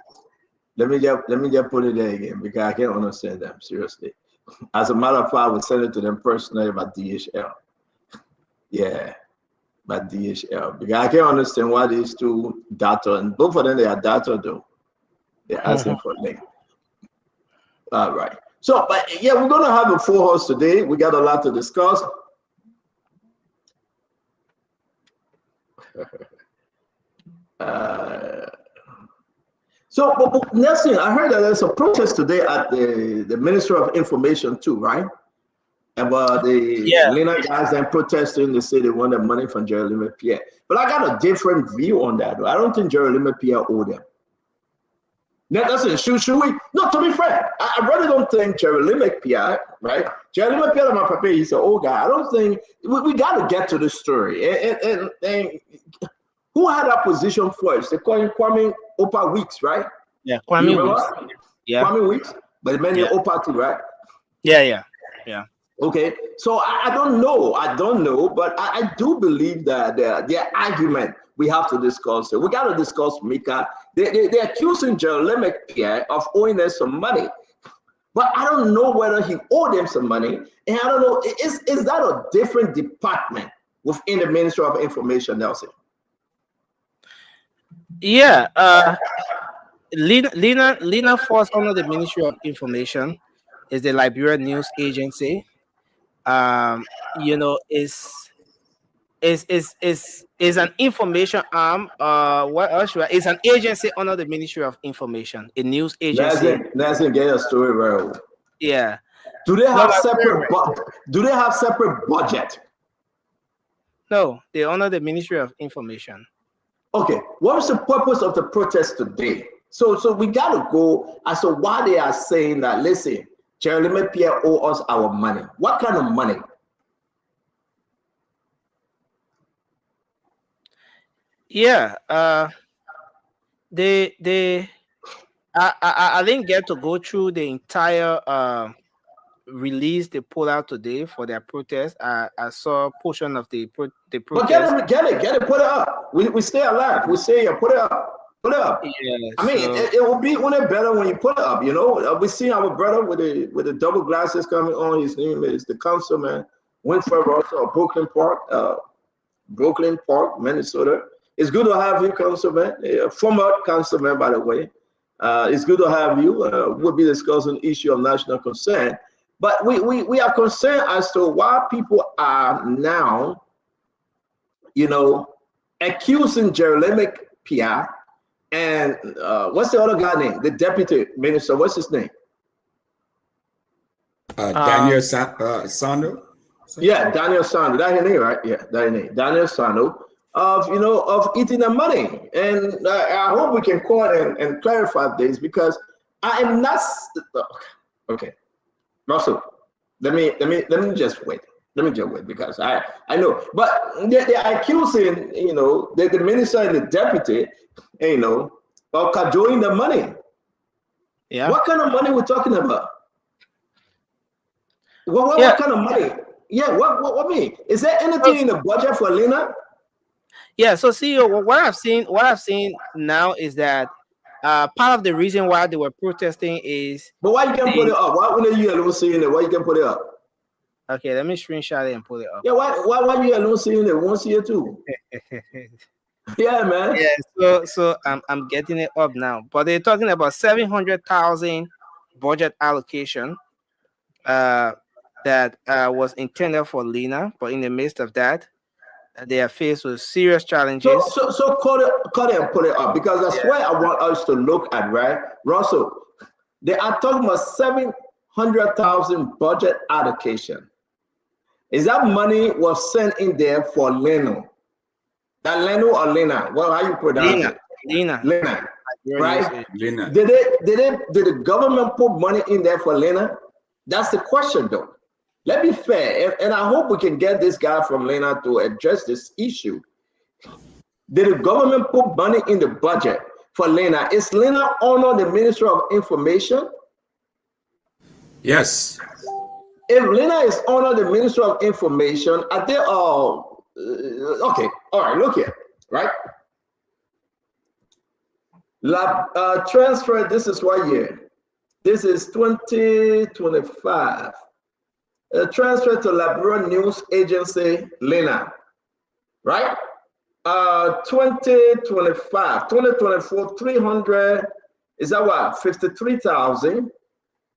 let me just put it there again because I can't understand them seriously. As a matter of fact, I will send it to them personally by DHL. Yeah, by DHL because I can't understand why these two data and both of them they are data though. They're asking for link. All right. So, but yeah, we're gonna have a full house today. We got a lot to discuss. But next thing, I heard that there's a protest today at the Ministry of Information too, right? About the Lena guys and protesting. They say they want the money from Jerry Lemaitre. But I got a different view on that. I don't think Jerry Lemaitre owe them. Now, that's it. Should we? No, to be fair, I really don't think Jerry Lemaitre, right? Jerry Lemaitre, my papa, he's an old guy. I don't think we got to get to the story. And who had that position first? They call him Kwame Opa Weeks, right? Yeah, Kwame Weeks. Yeah, Kwame Weeks, but many Opa too, right? Yeah. Okay, so I don't know, but I do believe that their argument we have to discuss it. We got to discuss Mika. They're accusing Jerry Lemaitre of owing them some money, but I don't know whether he owed them some money, and I don't know is that a different department within the Ministry of Information, Nelson? Yeah, Lena falls under the Ministry of Information, is the Liberia News Agency. You know, is an information arm. What else? It's an agency under the Ministry of Information, a news agency. Nelson, get your story right. Yeah. Do they have separate? Do they have separate budget? No, they honor the Ministry of Information. Okay, what was the purpose of the protest today? So we got to go as to why they are saying that. Listen, Jerry Lemaitre owe us our money. What kind of money? Yeah, I didn't get to go through the entire release they put out today for their protest. I saw a portion of the protest. But get it, put it up. We stay alive. We stay here. Put it up. Yeah, I mean, it will be better when you put it up. You know, we see our brother with the double glasses coming on. His name is the councilman Winfred Russell of Brooklyn Park, Minnesota. It's good to have you, councilman, a former councilman, by the way. It's good to have you. We'll be discussing issue of national concern, but we are concerned as to why people are now, you know, accusing Jerry Lemaitre and what's the other guy name? The deputy minister. What's his name? Daniel Sando. Yeah, Daniel Sando. That's his name, right? Yeah, that's his name. Daniel Sando. Of eating the money, and I hope we can call it and clarify this because I am not. Okay, Russell, let me just wait. Let me just wait because I know, but they're accusing the minister and the deputy, of cajoling the money. Yeah. What kind of money we're talking about? What kind of money? Yeah. What mean? Is there anything in the budget for Lena? Yeah, so CEO, what I've seen now is that part of the reason why they were protesting is. But why you can put it up? Why wouldn't you alone seeing it? Why you can put it up? Okay, let me screenshot it and put it up. Yeah, why you alone seeing it? Won't see it too. Yeah, man. Yeah, so I'm getting it up now. But they're talking about 700,000 budget allocation that was intended for Lena, but in the midst of that, They are faced with serious challenges. So cut it and put it up, because that's where I want us to look at, right? Russell, they are talking about 700,000 budget allocation. Is that money was sent in there for Leno? That Leno or Lena? Well, how you pronounce it? Lena. Right? Lena. Did the government put money in there for Lena? That's the question, though. Let me be fair, and I hope we can get this guy from Lena to address this issue. Did the government put money in the budget for Lena? Is Lena honor the Ministry of Information? Yes. If Lena is under the Ministry of Information, are they all okay? All right, look here, right? Transfer. This is what year? This is 2025. Transfer to Liberia News Agency, Lena, right? 2025, 2024, 300. Is that what? 53,000.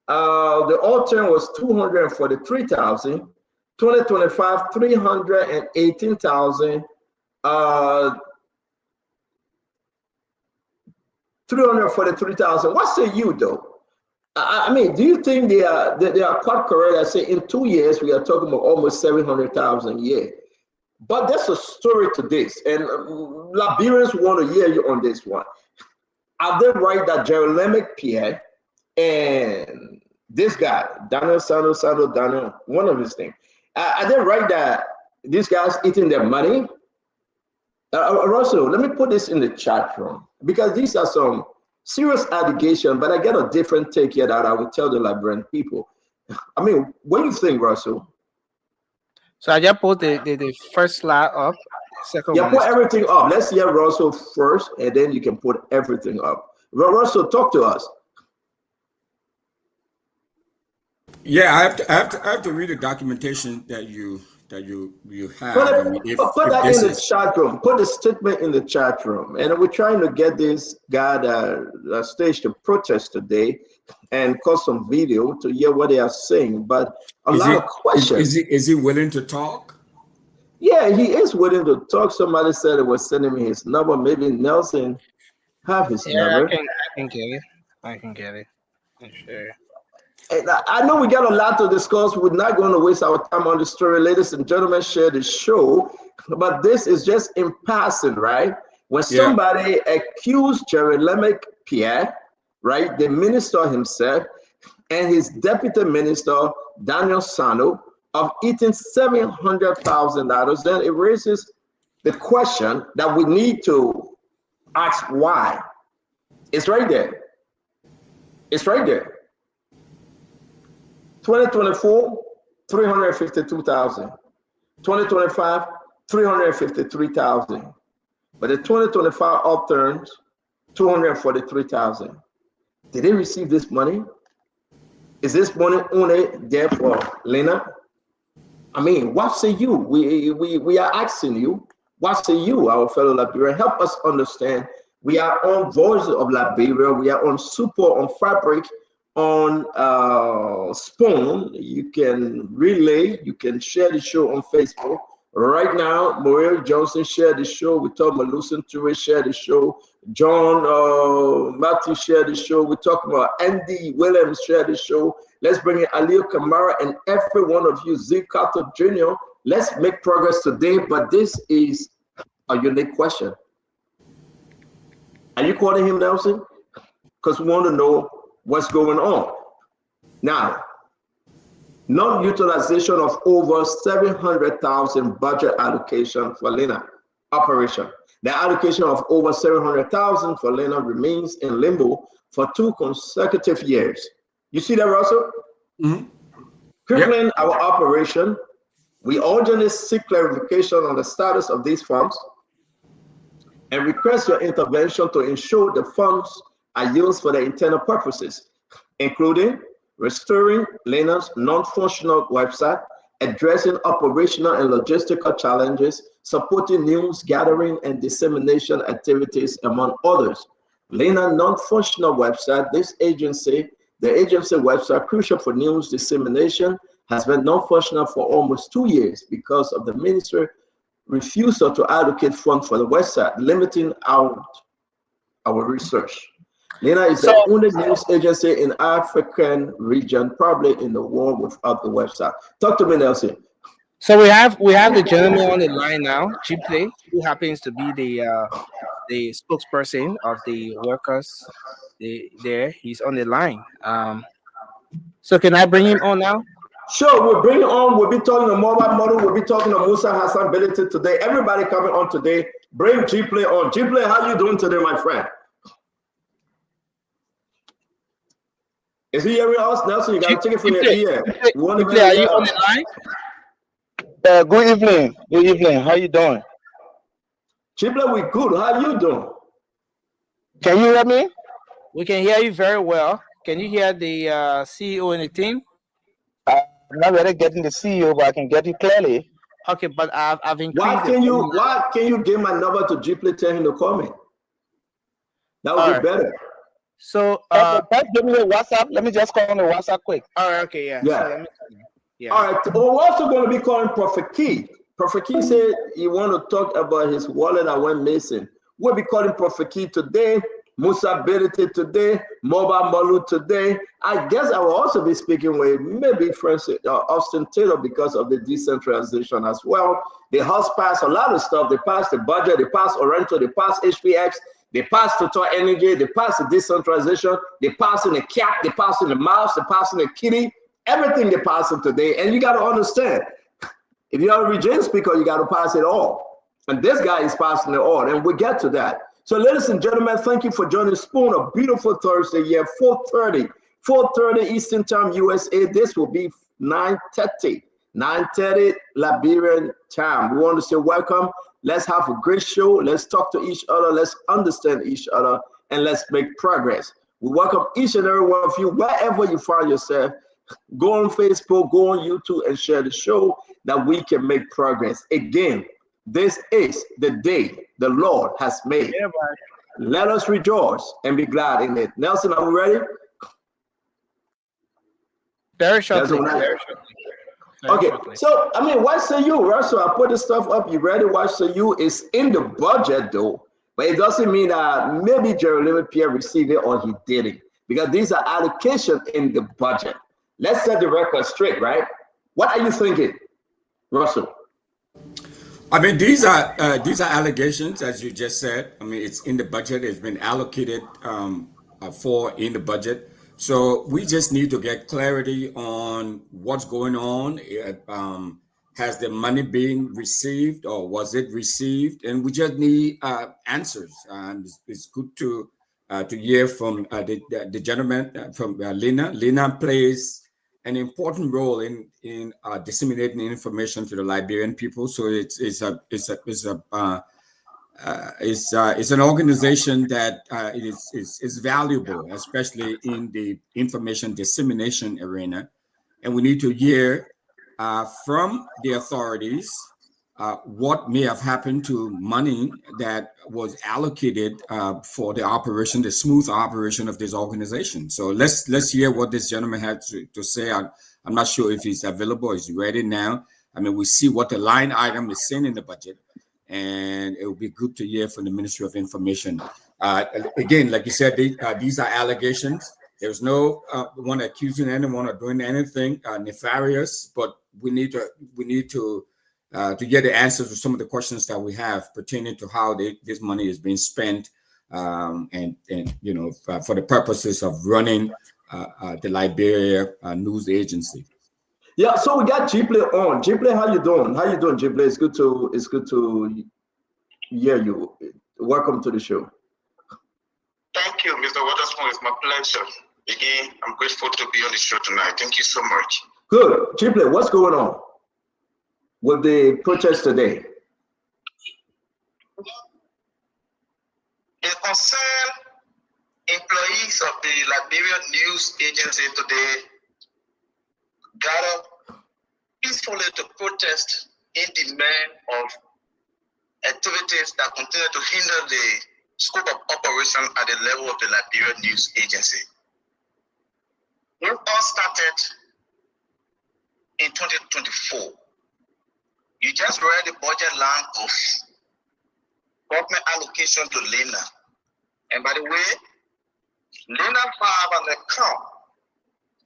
The old term was 243,000. 2025, 318,000. 343,000. What say you, though? I mean, do you think they are quite correct? I say in 2 years we are talking about almost 700,000 a year. But there's a story to this, and Liberians want to hear you on this one. Are they right that Jeremy Pierre and this guy, Daniel Santos, Daniel, one of his things, are they right that these guys eating their money? Russell, let me put this in the chat room, because these are some serious allegations, but I get a different take here that I will tell the Liberian people. I mean, what do you think, Russell? So I just put the first slide up. Second one. Put everything up. Let's hear Russell first, and then you can put everything up. Russell, talk to us. Yeah, I have to read the documentation that you have. Put that in the chat room. Put the statement in the chat room. And we're trying to get this guy that staged a protest today and cut some video to hear what they are saying. But a lot of questions. Is he willing to talk? Yeah, he is willing to talk. Somebody said it was sending me his number. Maybe Nelson have his number. I can get it. I can get it. Sure. I know we got a lot to discuss. We're not going to waste our time on the story. Ladies and gentlemen, share the show. But this is just in passing, right? When somebody accused Jeremy Pierre, right, the minister himself, and his deputy minister, Daniel Sano, of eating $700,000, then it raises the question that we need to ask why. It's right there. It's right there. 2024, 352,000. 2025, 353,000. But the 2025 upturns, 243,000. Did they receive this money? Is this money only there for Lena? I mean, what say you? We are asking you. What say you, our fellow Liberian? Help us understand. We are on Voice of Liberia. We are on Super, on Fabric, on Spoon. You can relay, you can share the show on Facebook. Right now, Maria Johnson shared the show. We talk about Lucien Toure share the show. John Matthew share the show. We talk about Andy Williams share the show. Let's bring in Alio Kamara and every one of you, Zeke Carter Jr. Let's make progress today, but this is a unique question. Are you calling him, Nelson? Because we want to know what's going on. Now, non-utilization of over 700,000 budget allocation for Lena operation. The allocation of over 700,000 for Lena remains in limbo for 2 consecutive years. You see that, Russell? Mm-hmm. Crippling our operation. We urgently seek clarification on the status of these funds and request your intervention to ensure the funds are used for their internal purposes, including restoring Lena's non-functional website, addressing operational and logistical challenges, supporting news gathering and dissemination activities, among others. Lena non-functional website, the agency website, crucial for news dissemination, has been non-functional for almost 2 years because of the ministry refusal to allocate funds for the West Side, limiting out our research. Lena is the only news agency in African region, probably in the world, without the website. Talk to me, Nelson. So we have the gentleman on the line now, Jipley, who happens to be the spokesperson of the workers. There, he's on the line. So can I bring him on now? Sure, we'll bring him on. We'll be talking to Mobile Model. We'll be talking to Musa Hassan Bility today. Everybody coming on today. Bring Jipley on. Jipley, how you doing today, my friend? Is he hearing us, Nelson? You got to take it from your ear. Jipley, are you on the line? Good evening. Good evening. How you doing? Jipley, we good. How you doing? Can you hear me? We can hear you very well. Can you hear the CEO and the team? I'm not really getting the CEO, but I can get you clearly. Okay, but I've increased. Why can you give my number to Jipley? Tell him to call me. That would be better. So give me a WhatsApp. Let me just call on the WhatsApp quick. All right. Okay. Yeah. Yeah. So All right. We're also going to be calling Prophet Key. Prophet Key said he want to talk about his wallet that went missing. We'll be calling Prophet Key today. Musa Bility today, Mobile Malu today. I guess I will also be speaking with maybe Francis Austin Taylor because of the decentralization as well. The House passed a lot of stuff. They passed the budget, they passed Orento, they passed HPX, they passed Total Energy, they passed the decentralization, they passed in the cat, they passed in the mouse, they passed in the kitty, everything they passed in today. And you got to understand, if you're a region speaker, you got to pass it all. And this guy is passing it all, and we'll get to that. So ladies and gentlemen, thank you for joining Spoon. A beautiful Thursday here, 4:30 Eastern Time, USA. This will be 9:30 Liberian time. We want to say welcome. Let's have a great show. Let's talk to each other. Let's understand each other, and let's make progress. We welcome each and every one of you, wherever you find yourself. Go on Facebook, go on YouTube, and share the show that we can make progress. Again, this is the day the Lord has made. Yeah, let us rejoice and be glad in it. Nelson, are we ready? Very shortly. Okay, so I mean, what say you, Russell? I put the stuff up. You ready? What say you? It's in the budget though, but it doesn't mean that maybe Jeremy Pierre received it or he didn't, because these are allocations in the budget. Let's set the record straight, right? What are you thinking, Russell? I mean, these are allegations, as you just said. I mean, it's in the budget. It's been allocated for in the budget. So we just need to get clarity on what's going on. Has the money been received or was it received? And we just need answers. And it's good to hear from the gentleman from Lena. Lena plays an important role in disseminating information to the Liberian people. So it's an organization that is valuable, especially in the information dissemination arena. And we need to hear from the authorities what may have happened to money that was allocated for the operation, the smooth operation of this organization. So let's hear what this gentleman had to say. I'm not sure if he's available. He's ready now. I mean, we see what the line item is saying in the budget, and it would be good to hear from the Ministry of Information. Again, like you said, these are allegations. There's no one accusing anyone of doing anything nefarious, but we need to get the answers to some of the questions that we have pertaining to how this money is being spent, and you know, for the purposes of running the Liberia news agency. Yeah, so we got Jipley on. Jipley, how you doing? How you doing, Jipley? It's good to hear you. Welcome to the show. Thank you, Mr. Waterspoon. It's my pleasure. Again, I'm grateful to be on the show tonight. Thank you so much. Good. Jipley, what's going on with the protest today? The concerned employees of the Liberian News Agency today gathered peacefully to protest in demand of activities that continue to hinder the scope of operation at the level of the Liberian News Agency. It all started in 2024 You just read the budget line of government allocation to Lena. And by the way, Lena have an account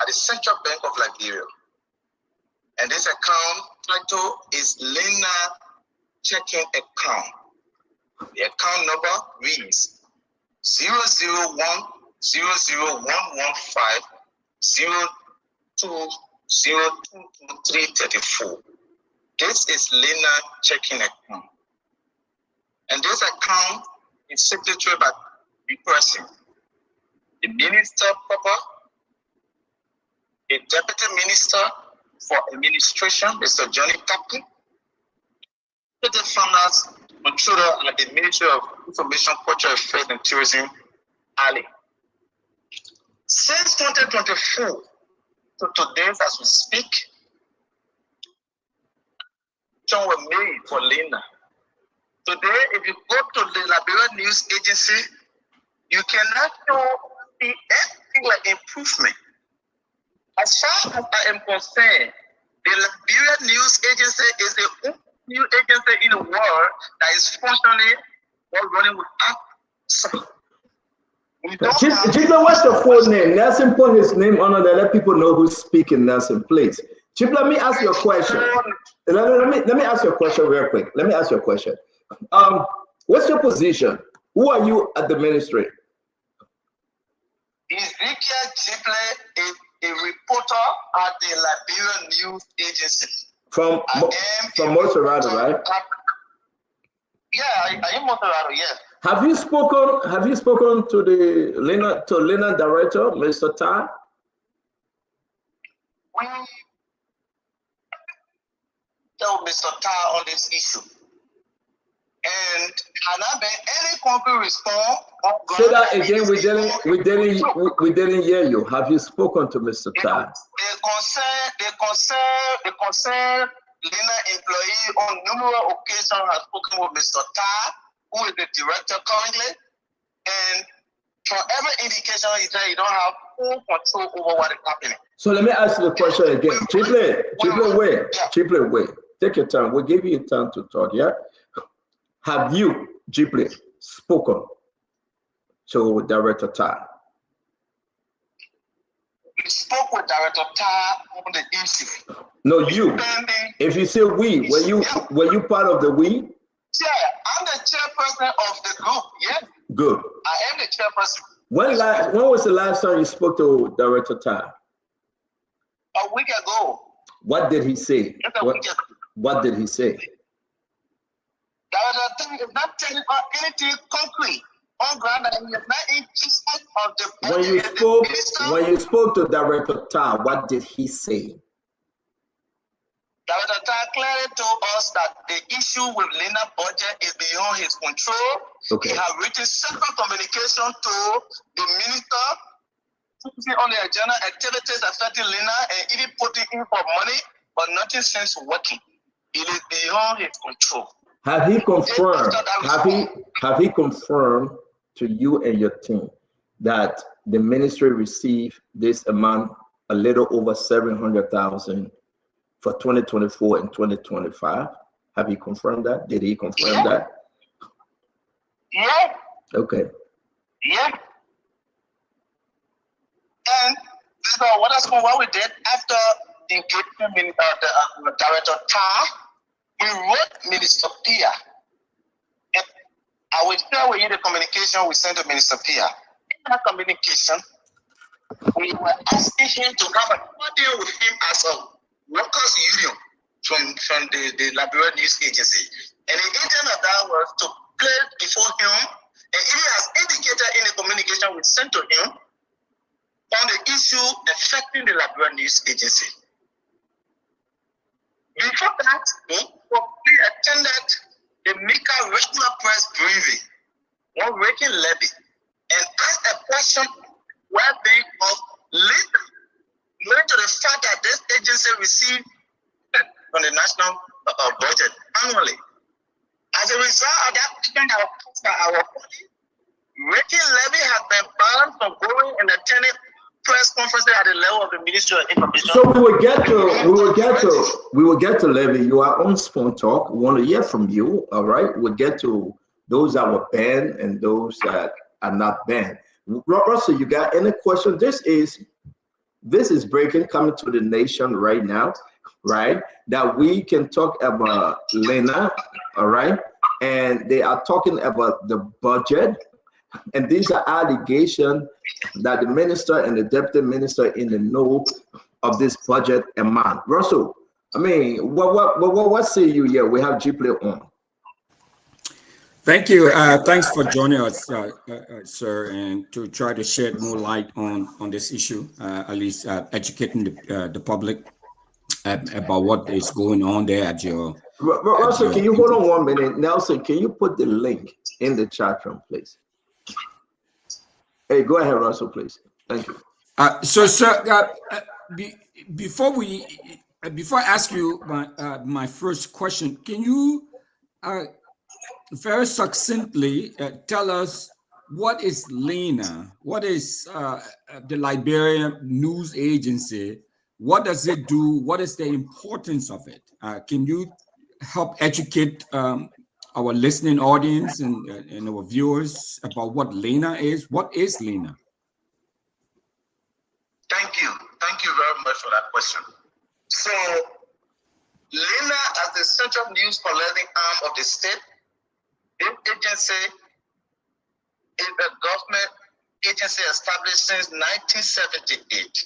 at the Central Bank of Liberia. And this account title is Lena Checking Account. The account number reads 001-00115-02022334. This is Lena Checking Account. And this account is secretary by the person, the Minister Papa, the Deputy Minister for Administration, Mr. Johnny Captain, the Finance Controller at the Ministry of Information, Culture Affairs and Tourism, Ali. Since 2024 to today, as we speak, were made for Lena. Today, if you go to the Liberia News Agency, you cannot see anything like improvement. As far as I am concerned, the Liberia News Agency is the only new agency in the world that is functioning or running without. Chipler, what's the full name? Nelson put his name on it. Let people know who's speaking. Nelson, please. Chip, let me ask you a question. Let me ask you a question real quick. Let me ask you a question. What's your position? Who are you at the ministry? Ezekiel Chipley is a reporter at the Liberia News Agency. From Montserrat, right? Yeah, I am Montserrat, yeah. Have you spoken to the Lena director, Mr. Tai? We tell Mr. Tai on this issue. And has been any concrete response? Say that again. We didn't hear you. Have you spoken to Mr. Tai? The concern Lena employee on numerous occasions has spoken with Mr. Tai, who is the director currently, and for every indication he said he don't have full control over what is happening. So let me ask you the question again. Chipley, wait. Take your time. We'll give you time to talk, yeah? Have you, Chipley, spoken to Director Tai? We spoke with Director Tai on the issue. No, you. If you say we, were you part of the we? Yeah, I'm the chairperson of the group, yeah? Good. I am the chairperson. When was the last time you spoke to Director Tai? A week ago. What did he say? What did he say? Director Tai is not telling us anything concrete on ground, and he is not interested of the When you spoke to Director Tai, what did he say? Director Tai clearly told us that the issue with Lena budget is beyond his control. Okay. He has written several communication to the minister on the agenda activities affecting Lena and even putting in for money, but nothing seems working. It is beyond his control. Have he confirmed? Have he confirmed to you and your team that the ministry received this amount, a little over 700,000 for 2024 and 2025? Have he confirmed that? Did he confirm that? Yeah. Okay. Yeah. And so what we did after the engagement the Director Tai, we wrote Minister Pia. And I will share with you the communication we sent to Minister Pia. In that communication, we were asking him to have a meeting with him as a workers' union from the Liberia News Agency. And the intent of that was to play before him, and he has indicated in the communication we sent to him on the issue affecting the Liberia News Agency. Before that, we attended the Mika regular press briefing on Raking Levy and asked a question well-being of linked to the fact that this agency received from the national budget annually. As a result of that payment of our body, Raking Levy has been banned from going and attending press conferences at the level of the Ministry of Information. So we will get to Levy. You are on Spoon Talk. We want to hear from you. All right. We'll get to those that were banned and those that are not banned. Russell, you got any question? This is breaking coming to the nation right now, right? That we can talk about Lena, all right? And they are talking about the budget. And these are allegations that the minister and the deputy minister in the know of this budget amount. Russell, I mean, what say you here? We have G-Play on. Thank you. Thanks for joining us, sir, and to try to shed more light on this issue, at least educating the public about what is going on there at your. Russell, can you hold on 1 minute? Nelson, can you put the link in the chat room, please? Hey, go ahead, Russell, please. Thank you. So, sir, before I ask you my first question, can you very succinctly tell us what is LENA? What is the Liberian News Agency? What does it do? What is the importance of it? Can you help educate our listening audience and our viewers about what LENA is? What is LENA? Thank you very much for that question. So, LENA, as the central news collecting arm of the state, this agency is a government agency established since 1978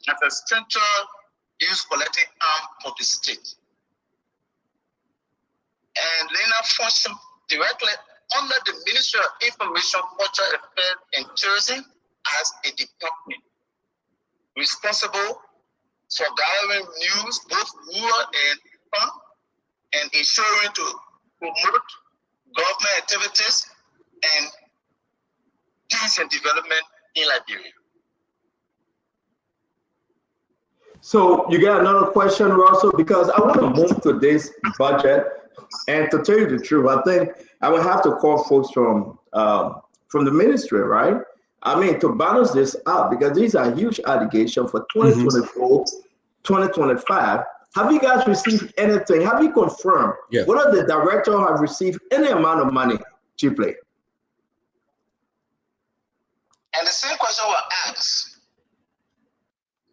as a central news collecting arm of the state. And LENA functions directly under the Ministry of Information, Culture Affairs, and Tourism as a department responsible for gathering news, both rural and urban, and ensuring to promote government activities and peace and development in Liberia. So you got another question, Russell? Because I want to move to this budget. And to tell you the truth, I think I will have to call folks from the ministry, right? I mean, to balance this out, because these are huge allegations for 2024, 2025. Have you guys received anything? Have you confirmed whether the director have received any amount of money, G-Play? And the same question was asked,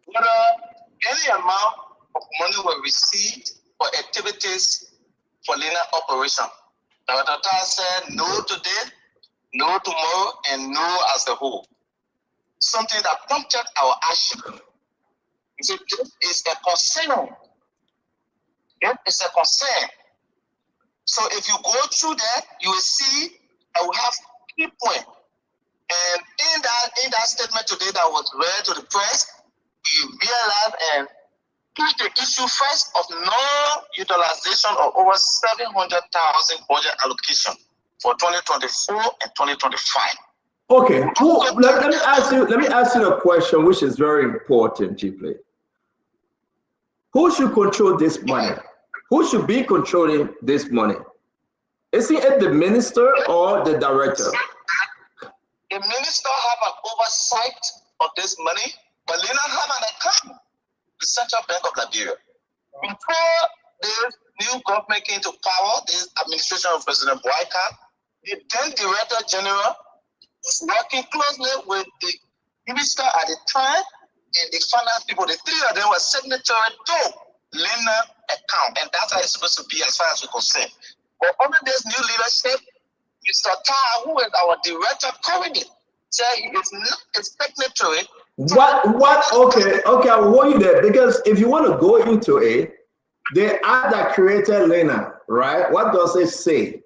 whether any amount of money were received for activities for LENA operation. Dr. Tal said no today, no tomorrow, and no as a whole. Something that prompted our action. So this is a concern. It is a concern. So if you go through that, you will see I will have key points. And in that statement today that was read to the press, we realized and took the issue first of non-utilization of over 700,000 budget allocation for 2024 and 2025. Okay, let me ask you a question which is very important, G-Play. Who should control this money? Who should be controlling this money? Is it the minister or the director? The minister have an oversight of this money, but LENA have an account, the Central Bank of Liberia. Before the new government came to power, this administration of President Boyka, the then Director General was working closely with the minister at the time and the finance people. The three of them were signatory to LENA account, and that's how it's supposed to be as far as we're concerned. But under this new leadership, Mr. Tal, who is our director currently, said he is not a signatory. Okay, I will hold you there, because if you want to go into it, the act that created LENA, right? What does it say?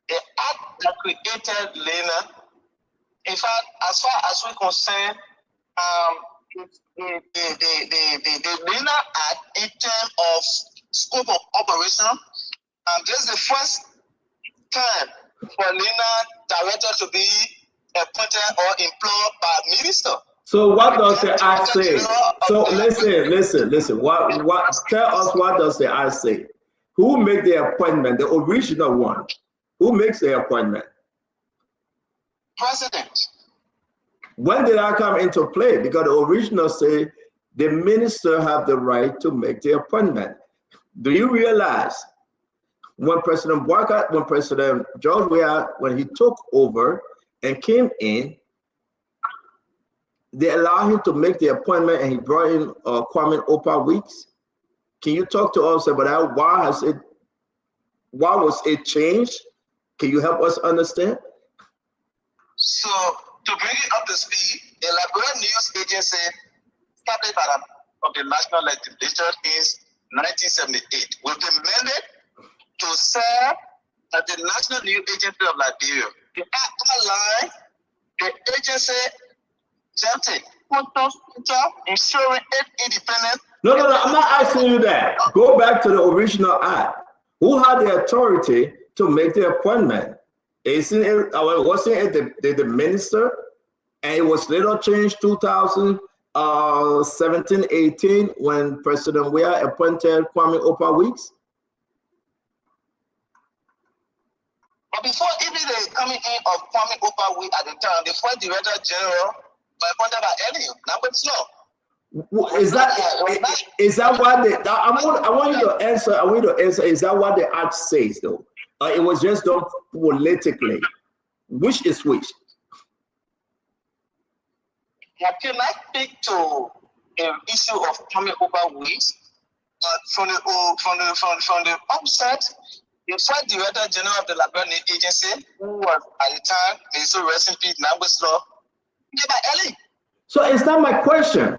The act that created LENA, in fact, as far as we're concerned, the LENA Act in terms of scope of operation, this is the first time for LENA director to be appointed or employed by minister. So what does the act say? So listen. What? Tell us, what does the act say? Who makes the appointment? The original one. Who makes the appointment? President. When did that come into play? Because the original say the minister have the right to make the appointment. Do you realize when President Boakai, when President George Weah, when he took over and came in, they allowed him to make the appointment and he brought in Kwame Opa Weeks? Can you talk to us about that? Why was it changed? Can you help us understand? So, to bring it up to speed, the Liberian News Agency, started by the National Legislature in 1978, with the mandate to serve as the National News Agency of Liberia. The outline, the agency jumped ensuring its independence. No, I'm not asking you that. Go back to the original act. Who had the authority to make the appointment? Wasn't it the minister? And it was later changed 2017-18 when President Weah appointed Kwame Opa Weeks? But before even the coming in of Kwame Opa Weeks at the time, the first Director General was appointed by Elliot. Now it's law. Is that why I want you to answer? I want you to answer. Is that what the act says though? It was just done politically. Which is which? Can I speak to the issue of Kwame Opa Weeks? From the outset, the first Director General of the Liberian Agency, who was at the time, may so rest in peace, Nambis Law, by Ellie. So it's not my question.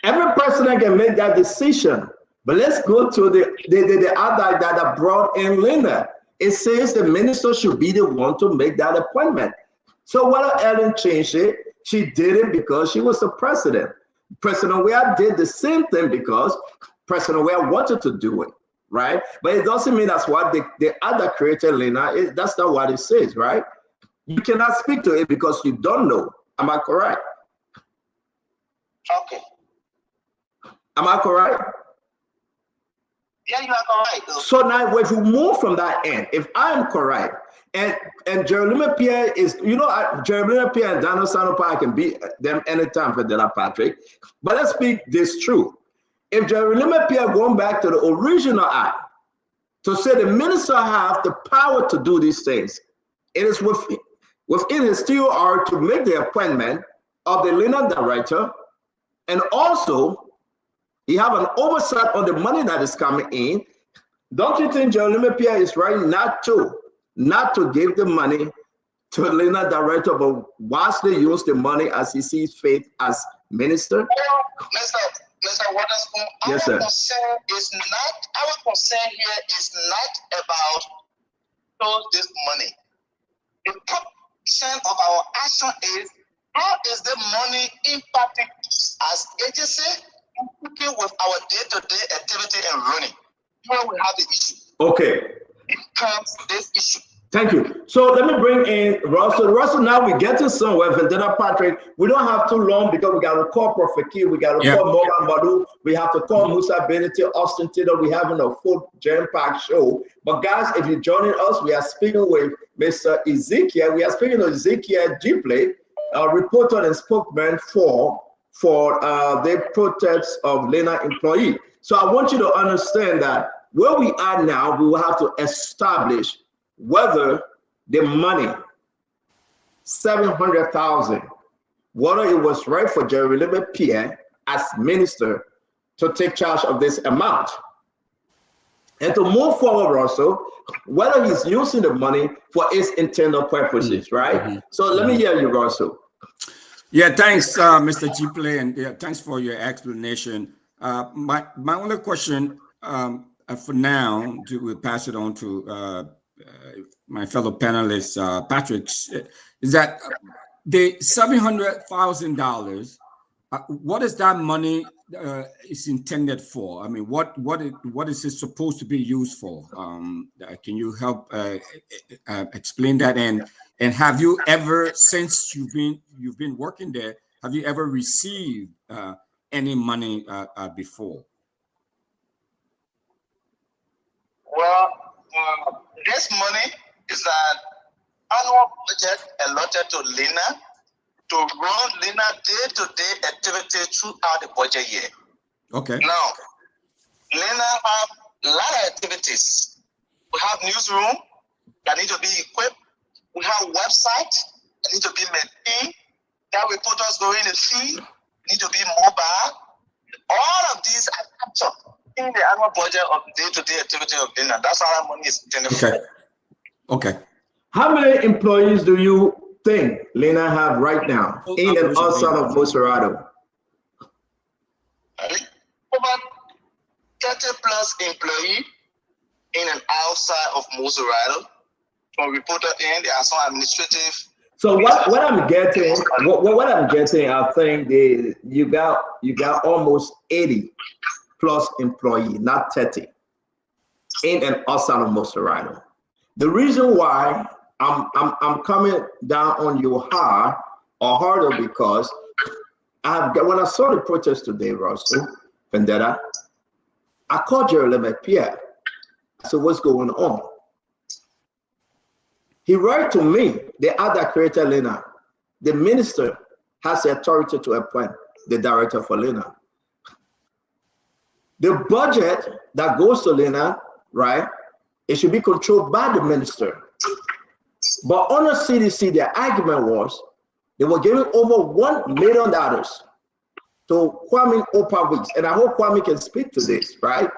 Every president can make that decision, but let's go to the other that brought in Linda. It says the minister should be the one to make that appointment. So whether Ellen changed it, she did it because she was the president. President Weah did the same thing because President Weah wanted to do it, right? But it doesn't mean that's what the other created Lena. That's not what it says, right? You cannot speak to it because you don't know. Am I correct? Okay. Am I correct? Yeah, you are correct. So now if we move from that end, if I am correct, and Jeremy Pierre is, Jeremy Pierre and Daniel Sanopa, I can beat them anytime for Dela Patrick. But let's speak this true. If Jeremy Pierre going back to the original act to say the minister have the power to do these things, it is within his TOR to make the appointment of the Lena director, and also he have an oversight on the money that is coming in. Don't you think Jeremy Pierre is right not to give the money to the Lena director, but wisely use the money as he sees fit as minister? Mr. Waterspoon, yes, our concern here is not about this money. The concern of our action is how is the money impacting us as agency, working with our day-to-day activity and running? Here we have the issue. Okay. It comes this issue. Thank you. So let me bring in Russell. Russell, now we get to somewhere. Vendetta Patrick, we don't have too long because we got to call Prophet Key, we got to call Morgan Badu, we have to call Musa Benete, Austin Taylor. We're having a full jam-packed show. But guys, if you're joining us, we are speaking with Mr. Ezekiel. We are speaking to Ezekiel Gipley, reporter and spokesman for the protests of Lena employee. So I want you to understand that where we are now, we will have to establish whether the money, 700,000, whether it was right for Jeremy Pierre as minister to take charge of this amount. And to move forward also, whether he's using the money for its intended purposes, right? So let me hear you, Russell. Yeah, thanks, Mr. Gipley, and thanks for your explanation. My only question for now, we'll pass it on to my fellow panelist, Patrick, is that the $700,000, what is that money is intended for? I mean, what is it supposed to be used for? Can you help explain that? And have you ever, since you've been working there, have you ever received any money before? Well, this money is an annual budget allotted to Lena to run Lena day-to-day activities throughout the budget year. Okay. Now, Lena have a lot of activities. We have newsroom that need to be equipped. We have website that need to be maintained. That reporters go in the feed need to be mobile. All of these are captured in the annual budget of day-to-day activity of Lena. That's how that money is generated. Okay. Okay. How many employees do you think Lena have right now in and outside of Moserado? Over 30 plus employees in and outside of Moserado. From reporter in, there are some administrative. So what I'm getting, what I'm getting, I think you got almost 80 plus employee, not 30, in and outside of Moserado. The reason why I'm coming down on you hard or harder because when I saw the protest today, Russell Vendetta, I called Jerry McPierre. I said, what's going on? He wrote to me, the other creator, Lena, the minister has the authority to appoint the director for Lena. The budget that goes to Lena, right, it should be controlled by the minister. But on the CDC, their argument was they were giving over $1 million to Kwame Opa Weeks. And I hope Kwame can speak to this, right?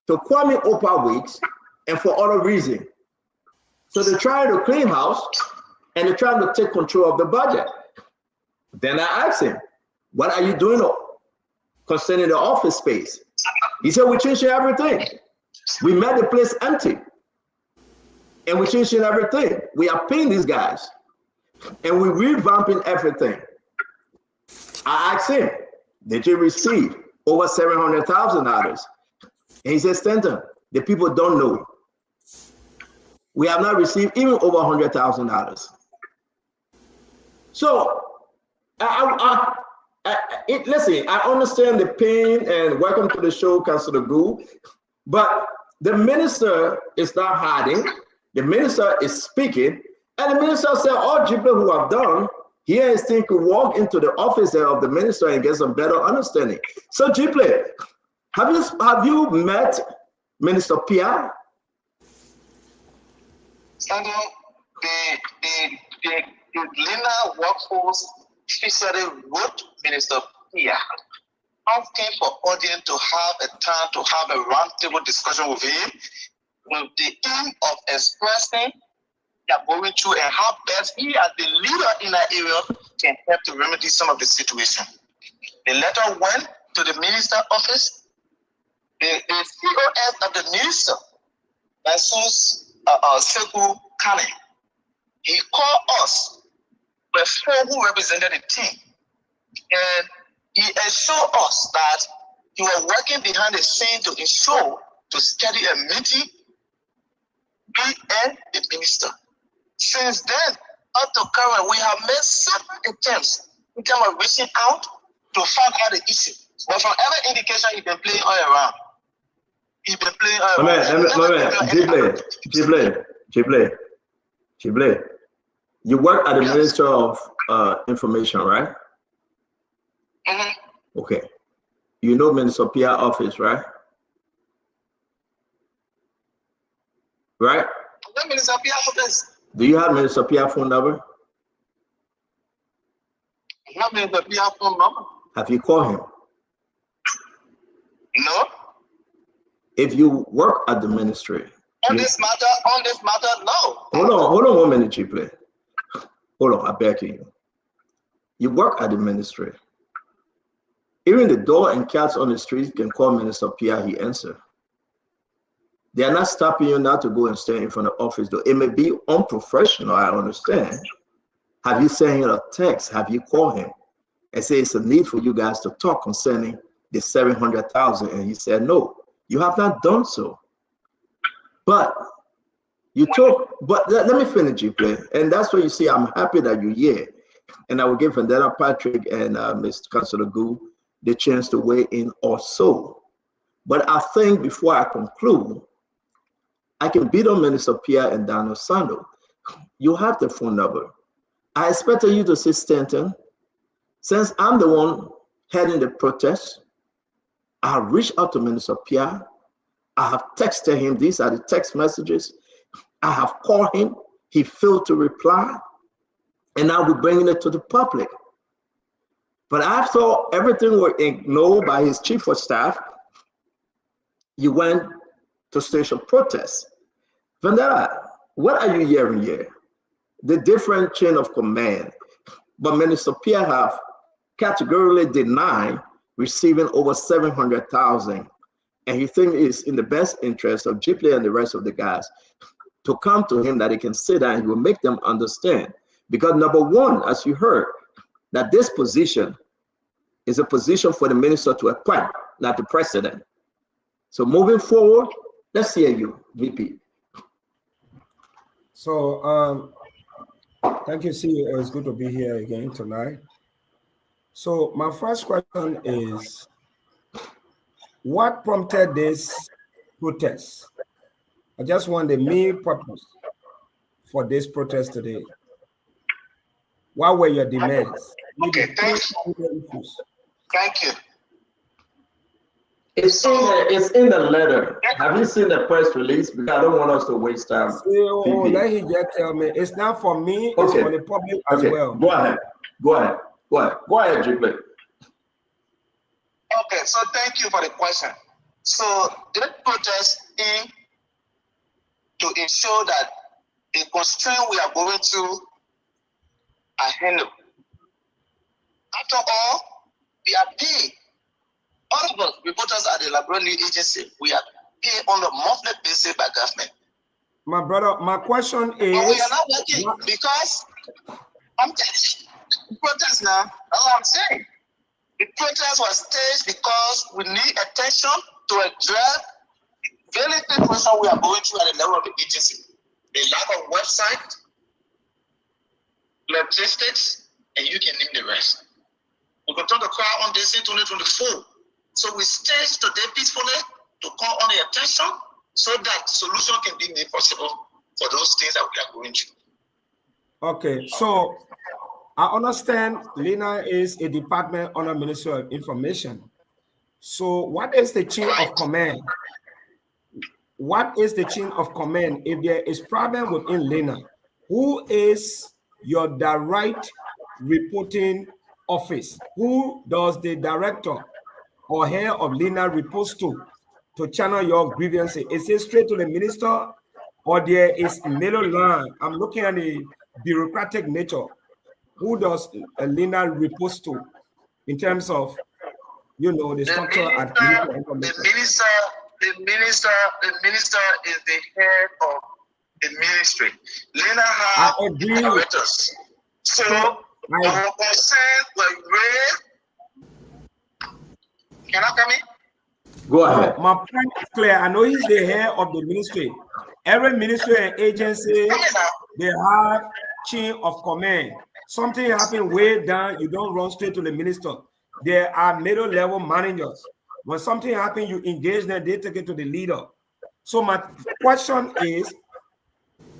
To Kwame Opa Weeks and for other reasons. So they're trying to clean house and they're trying to take control of the budget. Then I asked him, what are you doing concerning the office space? He said, we're changing everything. We made the place empty. And we're changing everything. We are paying these guys. And we're revamping everything. I asked him, did you receive over $700,000? And he said, Stanton, the people don't know. We have not received even over $100,000. So, listen, I understand the pain and welcome to the show, Councilor Gould, but the minister is not hiding. The minister is speaking, and the minister said all people who have done, he and his team could walk into the office of the minister and get some better understanding. So, Jipley, have you met Minister Pierre? Standing the Lena workforce officially wrote Minister Pierre asking for audience to have a time to have a roundtable discussion with him with the aim of expressing their going through and how best he as the leader in that area can help to remedy some of the situation. The letter went to the minister office. The COS of the minister, Jesus Sekou Kane, he called us, the four who represented the team, and he assured us that he was working behind the scene to ensure to schedule a meeting with the minister. Since then, up to current, we have made several attempts in terms of reaching out to find out the issue. But from every indication, he's been playing all around. He's been playing all around. Jible, you work at the Ministry of Information, right? Mm-hmm. Okay. You know Minister Pierre office, right? Right? Minister Pierre office. Do you have Minister Pierre phone number? I have Minister Pierre phone number. Have you called him? No. If you work at the ministry. On this matter, no. Hold on 1 minute, Jiple. Hold on, I beg you. You work at the ministry. Even the dog and cats on the streets can call Minister Pierre, he answer. They are not stopping you now to go and stand in front of the office, though. It may be unprofessional, I understand. Have you sent him a text? Have you called him and say it's a need for you guys to talk concerning the 700,000? And he said, no, you have not done so. But you talk, but let me finish, Jiple. And that's why you see, I'm happy that you're here. And I will give Vendetta Patrick and Mr. Councilor Gould the chance to weigh in also. But I think before I conclude, I can beat on Minister Pierre and Daniel Sando. You have the phone number. I expected you to say, Stanton, Since I'm the one heading the protest, I have reached out to Minister Pierre. I have texted him. These are the text messages. I have called him. He failed to reply. And now we're bringing it to the public. But after everything was ignored by his chief of staff, he went to station protest. Vandera, what are you hearing here? The different chain of command. But Minister Pierre have categorically denied receiving over 700,000. And he thinks it's in the best interest of Jipley and the rest of the guys to come to him that he can sit down and he will make them understand. Because number one, as you heard, that this position is a position for the minister to appoint, not the president. So moving forward, let's hear you, VP. So thank you, CEO. It's good to be here again tonight. So my first question is, what prompted this protest? I just want the main purpose for this protest today. What were your demands? Okay, thanks. Thank you. It's in the letter. Have you seen the press release? Because I don't want us to waste time. Oh, let him just tell me. It's not for me, it's for the public as well. Go ahead, Jipley. Okay, so thank you for the question. So this protest is to ensure that the constraint we are going to are handled. After all, we are paid. All of us, reporters at the Labrador News Agency, we are paid on a monthly basis by government. My brother, my question is... But we are not working because I'm telling you, protest now, that's what I'm saying. The protest was staged because we need attention to address very situation we are going through at the level of the agency. The lack of website, logistics, and you can name the rest. We can turn the crowd on this in 2024. So we staged today peacefully to call on the attention so that solution can be made possible for those things that we are going through. Okay, so I understand Lena is a department under Ministry of Information. So what is the chain of command? What is the chain of command? If there is problem within Lena, who is your direct reporting office? Who does the director or head of Lena reports to channel your grievances? Is it straight to the minister or there is a middle line? I'm looking at the bureaucratic nature. Who does Lena reports to in terms of, you know, the structure at the minister is the head of the ministry. Lena has directors. So our concerns were raised. Can I come in? Go ahead. My point is clear. I know he's the head of the ministry. Every ministry and agency, they have chain of command. Something happened way down, you don't run straight to the minister. There are middle level managers. When something happens, you engage them, they take it to the leader. So my question is,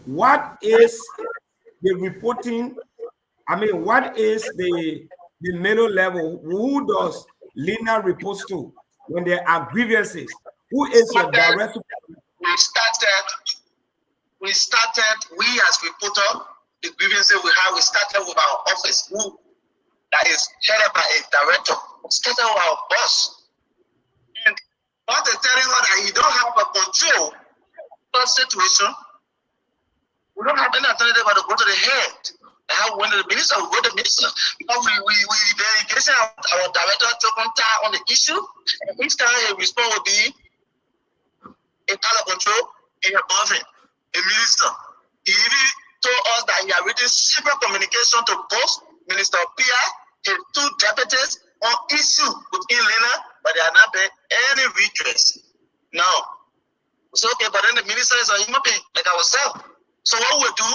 what is the reporting? I mean, what is the middle level? Who does Lena reports to when there are grievances? Who is your director? We as reporter, the grievances we have, we started with our office, who that is headed by a director. We started with our boss. And what they're telling us that you don't have a control of the situation, we don't have any alternative but to go to the head. And how when the minister will go to the minister. Because they're engaging our director to contact on the issue, and each time a response will be in out of control and above it. A minister. He even told us that he had written several communication to both Minister Pierre and two deputies on issue within Lena, but there are not been any redress. Now, it's okay, but then the minister is a human being like ourselves. So what we do,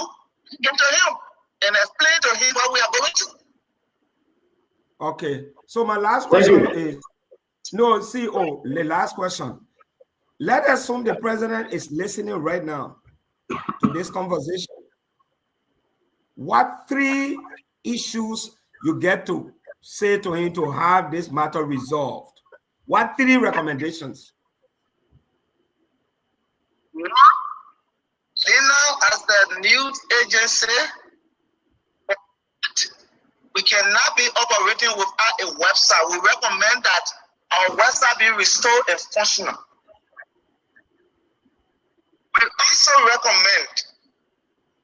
get to him and explain to him what we are going through. Okay, so my last question is, no, CEO, the last question. Let us assume the president is listening right now to this conversation. What three issues you get to say to him to have this matter resolved? What 3 recommendations? Lena, as the news agency, we cannot be operating without a website. We recommend that our website be restored and functional. We also recommend,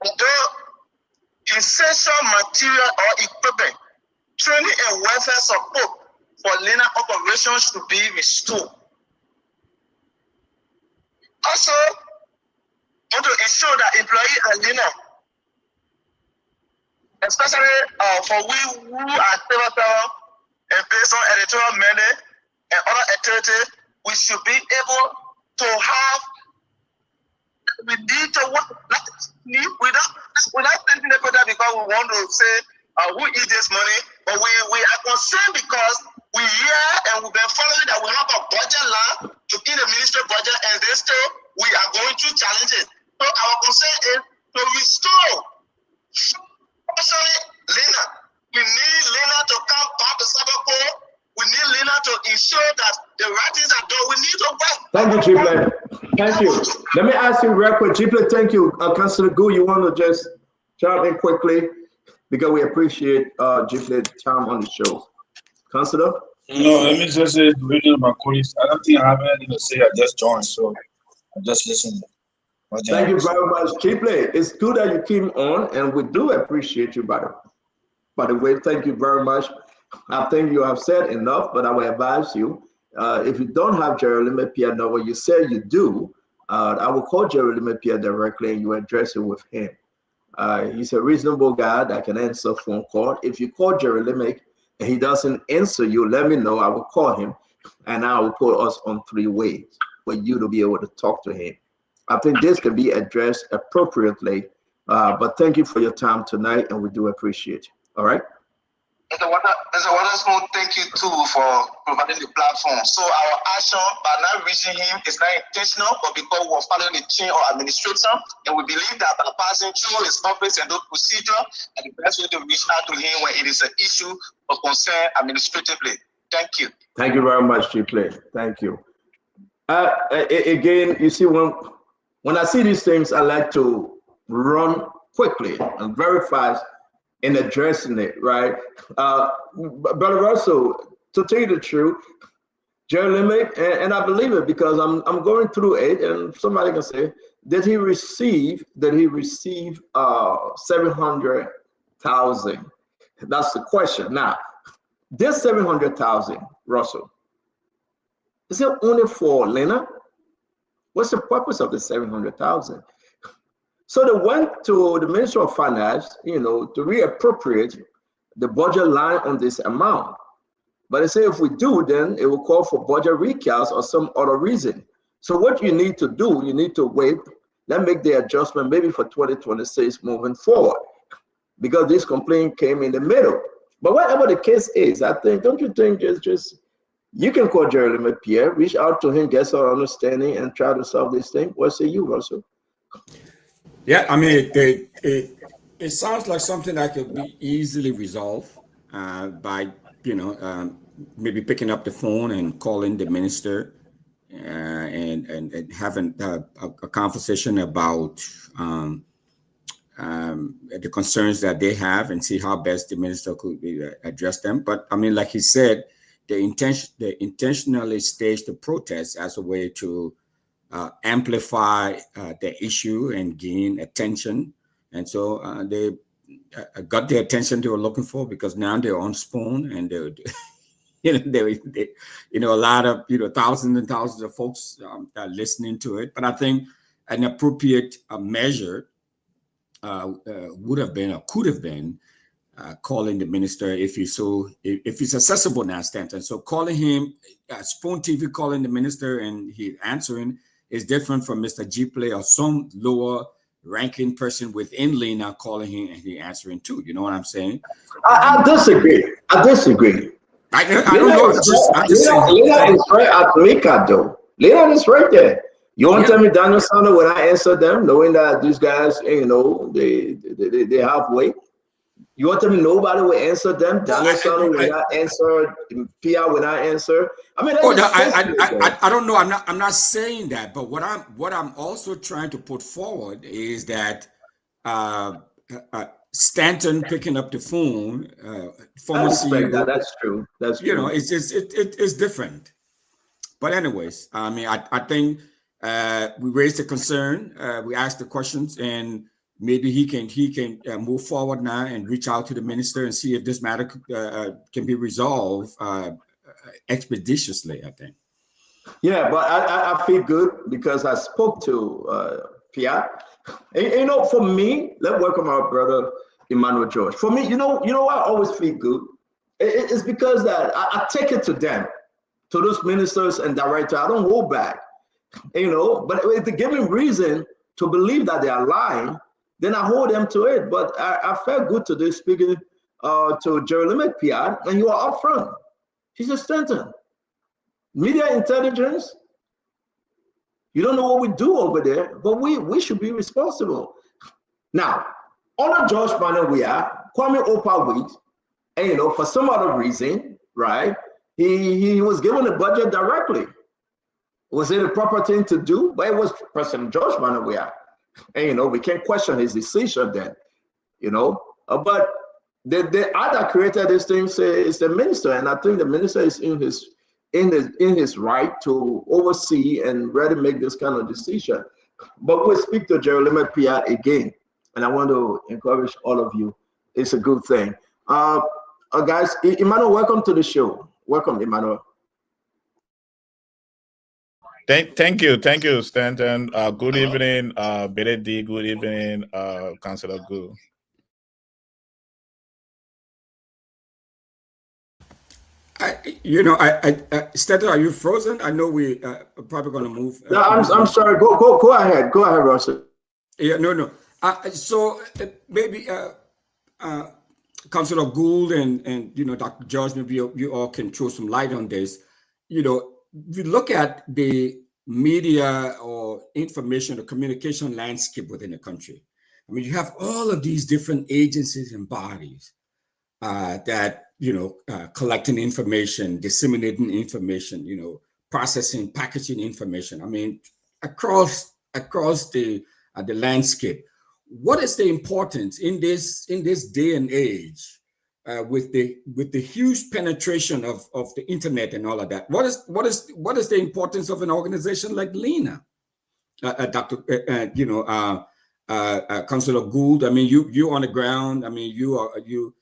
although essential material or equipment, training and welfare support for Lena operations should be restored. Also, want to ensure that employees at Lena, especially for we who are pivotal and based on editorial mandate and other activities, we should be able to have. We need to work without thinking about that because we want to say who eat this money, but we are concerned because we hear and we've been following that we have a budget line to in the ministry budget, and then still we are going through challenges. So our concern is to restore. Especially Lena. We need Lena to come back to Sabako. We need Lena to ensure that the right things are done. We need to work. Thank you, Chipley. Thank you. Let me ask you real quick, Chipley. Thank you, Councillor Gu. You want to just jump in quickly because we appreciate Chipley's time on the show. Councillor. No, let me just say, reading my colleagues. I don't think I have anything to say. I just joined, so I just listened. Thank you very much, Chipley. It's good that you came on, and we do appreciate you, by the way. Thank you very much. I think you have said enough, but I will advise you, if you don't have Jeremy Pierre number, you say you do, I will call Jeremy Pierre directly and you address it with him. He's a reasonable guy that can answer phone call. If you call Jeremy and he doesn't answer you, let me know. I will call him and I will put us on 3 ways for you to be able to talk to him. I think this can be addressed appropriately, but thank you for your time tonight, and we do appreciate you. All right? Mr. Waterspoon, thank you too for providing the platform. So our action by not reaching him is not intentional, but because we're following the chain of administration, and we believe that by passing through his office and those procedures, and the best way to reach out to him when it is an issue of concern administratively. Thank you. Thank you very much, Chipley. Thank you. Again, you see, when I see these things, I like to run quickly and very fast in addressing it, right? Brother Russell, to tell you the truth, Jeremy, and I believe it because I'm going through it, and somebody can say, did he receive 700,000? That's the question. Now, this 700,000, Russell, is it only for Lena? What's the purpose of the 700,000? So they went to the Ministry of Finance, to reappropriate the budget line on this amount. But they say if we do, then it will call for budget recast or some other reason. So what you need to do, you need to wait, then make the adjustment maybe for 2026 moving forward, because this complaint came in the middle. But whatever the case is, I think, don't you think just you can call Jeremy Pierre, reach out to him, get some understanding, and try to solve this thing? What say you, Russell? Yeah, I mean, it sounds like something that could be easily resolved by, maybe picking up the phone and calling the minister and having a conversation about the concerns that they have and see how best the minister could address them. But I mean, like he said, they intentionally staged the protest as a way to amplify the issue and gain attention. And so they got the attention they were looking for, because now they're on Spoon and a lot of, thousands and thousands of folks are listening to it. But I think an appropriate measure would have been or could have been calling the minister if he's accessible now, Stanton. So calling him, Spoon TV calling the minister and he answering is different from Mr. Chipley or some lower ranking person within Lena calling him and he answering too. You know what I'm saying? I disagree. I don't know. Lena is right at Mika though. Lena is right there. You want to tell me Daniel Sanders when I answer them, knowing that these guys, they have weight? You want to tell me nobody will answer them? Daniel Sano will not answer. Pia will not answer. I mean, I don't know. I'm not saying that. But what I'm also trying to put forward is that Stanton picking up the phone, former CEO. That's true. That's true. You know, it's different. But anyways, I mean, I think we raised the concern. We asked the questions, and maybe he can move forward now and reach out to the minister and see if this matter can be resolved expeditiously, I think. Yeah, but I feel good because I spoke to Pia. And, you know, for me, let's welcome our brother Emmanuel George. For me, you know, I always feel good. It's because that I take it to them, to those ministers and directors. I don't hold back, you know. But if they give me reason to believe that they are lying, then I hold them to it. But I felt good today speaking to Jeremy Pia, and you are upfront. He said, Stanton, media intelligence, you don't know what we do over there, but we should be responsible. Now, under George Barnett, we are Kwame Opawit, and you know, for some other reason, right? He was given a budget directly. Was it a proper thing to do? But it was President George Barnett, we are. And you know, we can't question his decision then, you know. But the other created this thing is the minister, and I think the minister is in his right to oversee and really make this kind of decision. But we'll speak to Jeremy Pia again, and I want to encourage all of you. It's a good thing. Guys, Emmanuel, welcome to the show. Welcome, Emmanuel. Thank you, Stanton. Good evening, Benedict. Good evening, Councillor Gu. Stanton, are you frozen? I know we are probably going to move. No, I'm sorry. Go ahead. Go ahead, Russell. Yeah, no. So maybe Councillor Gould and you know, Dr. George, maybe you all can throw some light on this. You know, if you look at the media or information or communication landscape within the country, I mean, you have all of these different agencies and bodies that, you know, collecting information, disseminating information, you know, processing, packaging information. I mean, across the landscape. What is the importance in this day and age with the huge penetration of the internet and all of that? What is the importance of an organization like Lena, Dr. Councillor Gould? I mean, you on the ground. I mean, you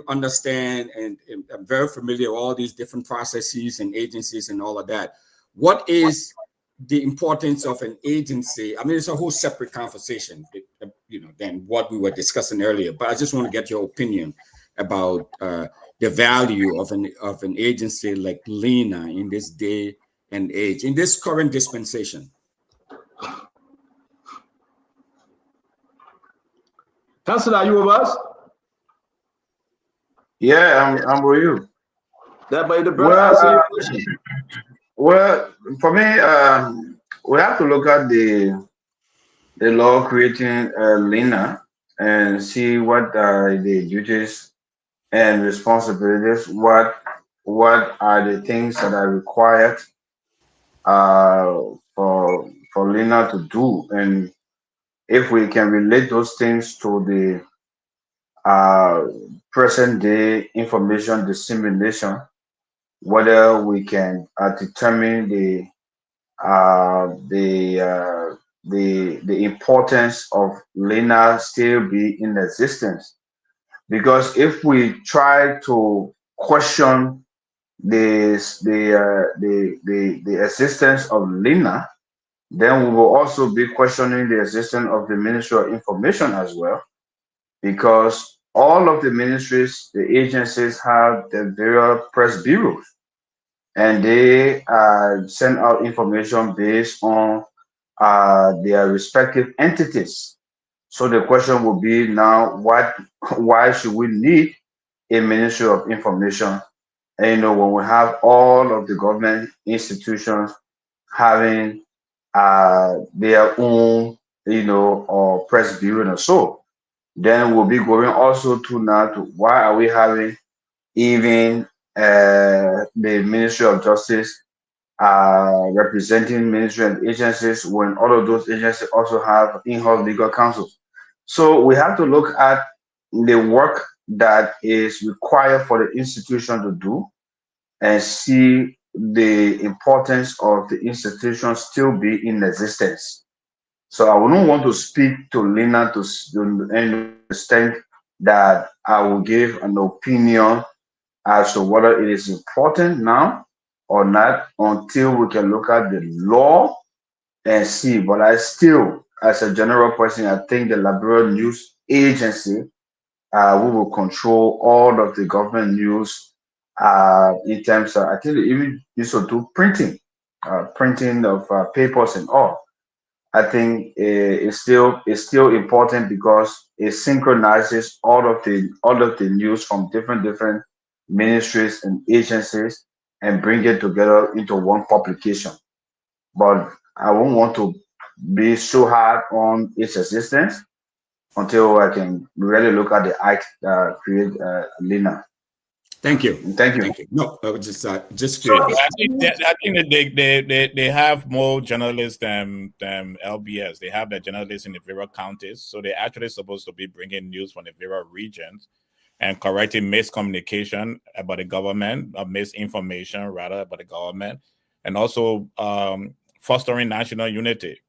understand and I'm very familiar with all these different processes and agencies and all of that. What is the importance of an agency? I mean, it's a whole separate conversation, you know, than what we were discussing earlier. But I just want to get your opinion about the value of an agency like Lena in this day and age, in this current dispensation. Councillor, are you with us? Yeah, I'm with you. That by the brother. Well, for me, we have to look at the law creating Lena and see what are the duties and responsibilities. What are the things that are required for Lena to do, and if we can relate those things to the present day information dissemination, whether we can determine the importance of Lena still be in existence. Because if we try to question the existence of Lena, then we will also be questioning the existence of the Ministry of Information as well, because all of the ministries, the agencies have the various press bureaus, and they send out information based on their respective entities. So the question will be now, why should we need a Ministry of Information? And you know, when we have all of the government institutions having their own, you know, or press bureau and so. Then we'll be going also to now to why are we having even the Ministry of Justice representing ministry and agencies when all of those agencies also have in-house legal counsel. So we have to look at the work that is required for the institution to do and see the importance of the institution still be in existence. So I wouldn't want to speak to Lena to the extent that I will give an opinion as to whether it is important now or not until we can look at the law and see. But I still, as a general person, I think the Liberia News Agency we will control all of the government news in terms of, I think they even used to do printing of papers and all. I think it's still important because it synchronizes all of the news from different ministries and agencies and bring it together into one publication. But I won't want to be so hard on its existence until I can really look at the act create Lena. Thank you. Thank you. Thank you. No, just So curious. I think that they have more journalists than LBS. They have the journalists in the various counties, so they're actually supposed to be bringing news from the various regions and correcting miscommunication about the government, or misinformation rather about the government, and also fostering national unity.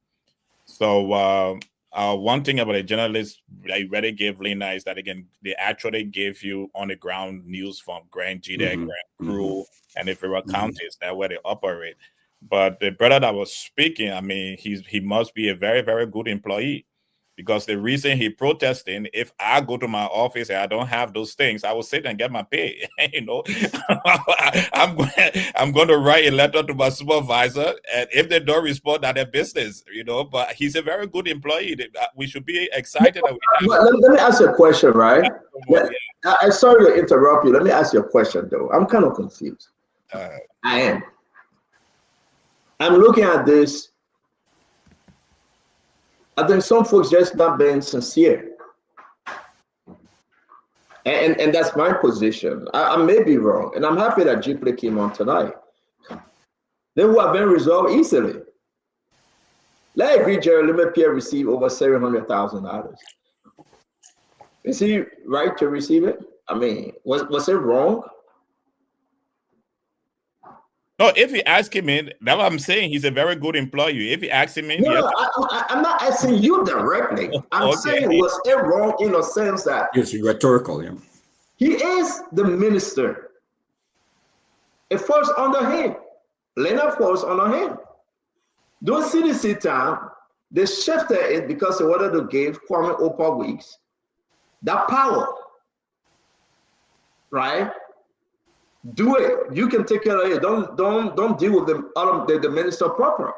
So one thing about a journalist I really give Lena is that again they actually give you on the ground news from Grand Jide, Grand Crew, and the various counties that where they operate. But the brother that was speaking, I mean, he must be a very, very good employee. Because the reason he protesting, if I go to my office and I don't have those things, I will sit and get my pay. You know, I'm going to write a letter to my supervisor, and if they don't respond, that's their business. You know, but he's a very good employee. We should be excited that we have. Let me ask you a question, right? I'm sorry to interrupt you. Let me ask you a question, though. I'm kind of confused. I am. I'm looking at this. I think some folks just not being sincere. And that's my position. I may be wrong. And I'm happy that Jipley came on tonight. They would have been resolved easily. Let agree Jerry Lemay-Pierre received over $700,000. Is he right to receive it? I mean, was it wrong? No, if you ask him in, that's what I'm saying. He's a very good employee. If you ask him in, no, I'm not asking you directly. I'm saying, was it wrong in a sense that it's rhetorical, yeah. He is the minister. It falls under him. Lena falls under him. Those CDC time, they shifted it because they wanted to give Kwame Opa Weeks that power, right? Do it. You can take care of it. Don't deal with the minister proper.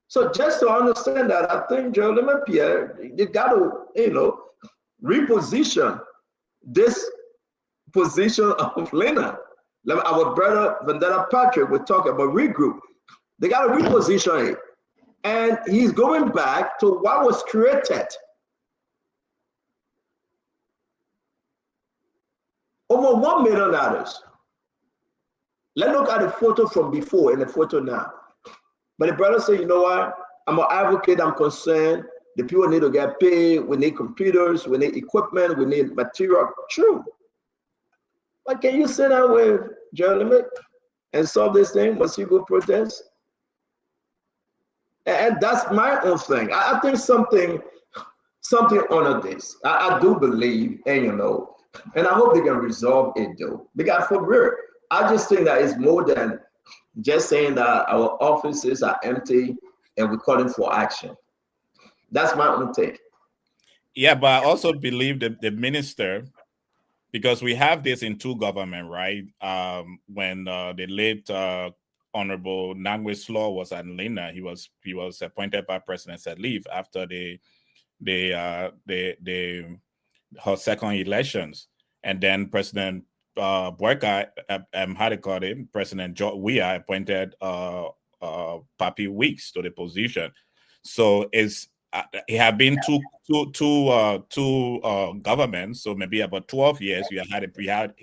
So just to understand that, I think Joe Lemay-Pierre, you got to, reposition this position of Lena. Our brother Vendetta Patrick would talk about regroup. They got to reposition it, and he's going back to what was created. Over $1 million. Let's look at the photo from before and the photo now. But the brother said, you know what? I'm an advocate, I'm concerned. The people need to get paid. We need computers, we need equipment, we need material. True. But can you sit down with Jeremy and solve this thing? Must you go protest? And that's my own thing. I think something on this. I do believe, and I hope they can resolve it though. Because for real, I just think that it's more than just saying that our offices are empty and we're calling for action. That's my own take. Yeah, but I also believe that the minister, because we have this in two government, right? When the late Honorable Nangwe Slaw was at Lena, he was appointed by President Sirleaf after her second elections, and then President Boyka, how they call it, President George Weah appointed Papi Weeks to the position. So it's It had been two governments, so maybe about 12 years. He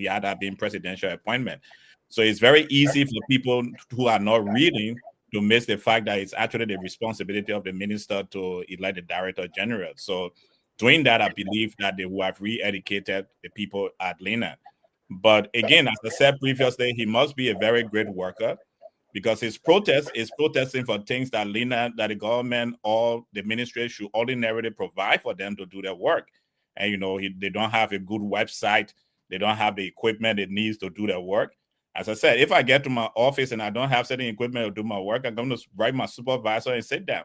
had been presidential appointment. So it's very easy for people who are not reading to miss the fact that it's actually the responsibility of the minister to elect the director general. So doing that, I believe that they will have re-educated the people at Lena. But again, as I said previously, he must be a very great worker, because his protest is protesting for things that the government or the ministry should ordinarily provide for them to do their work. And, they don't have a good website. They don't have the equipment it needs to do their work. As I said, if I get to my office and I don't have certain equipment to do my work, I'm going to write my supervisor and sit down.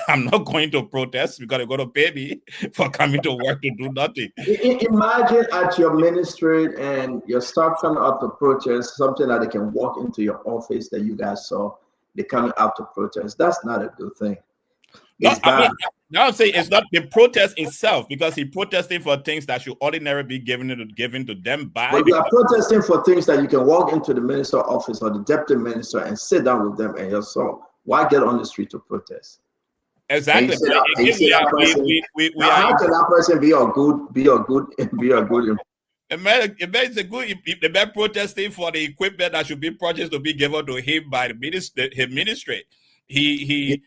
I'm not going to protest because they're going to pay me for coming to work to do nothing. Imagine at your ministry and your staff coming out to protest, something that they can walk into your office that you guys saw, they're coming out to protest. That's not a good thing. I'm saying it's not the protest itself, because he's protesting for things that should ordinarily be given to them by. But you are protesting for things that you can walk into the minister's office or the deputy minister and sit down with them and you saw. Why get on the street to protest? Exactly. How can that person be a good? The man is a good. The man protesting for the equipment that should be purchased to be given to him by his ministry. He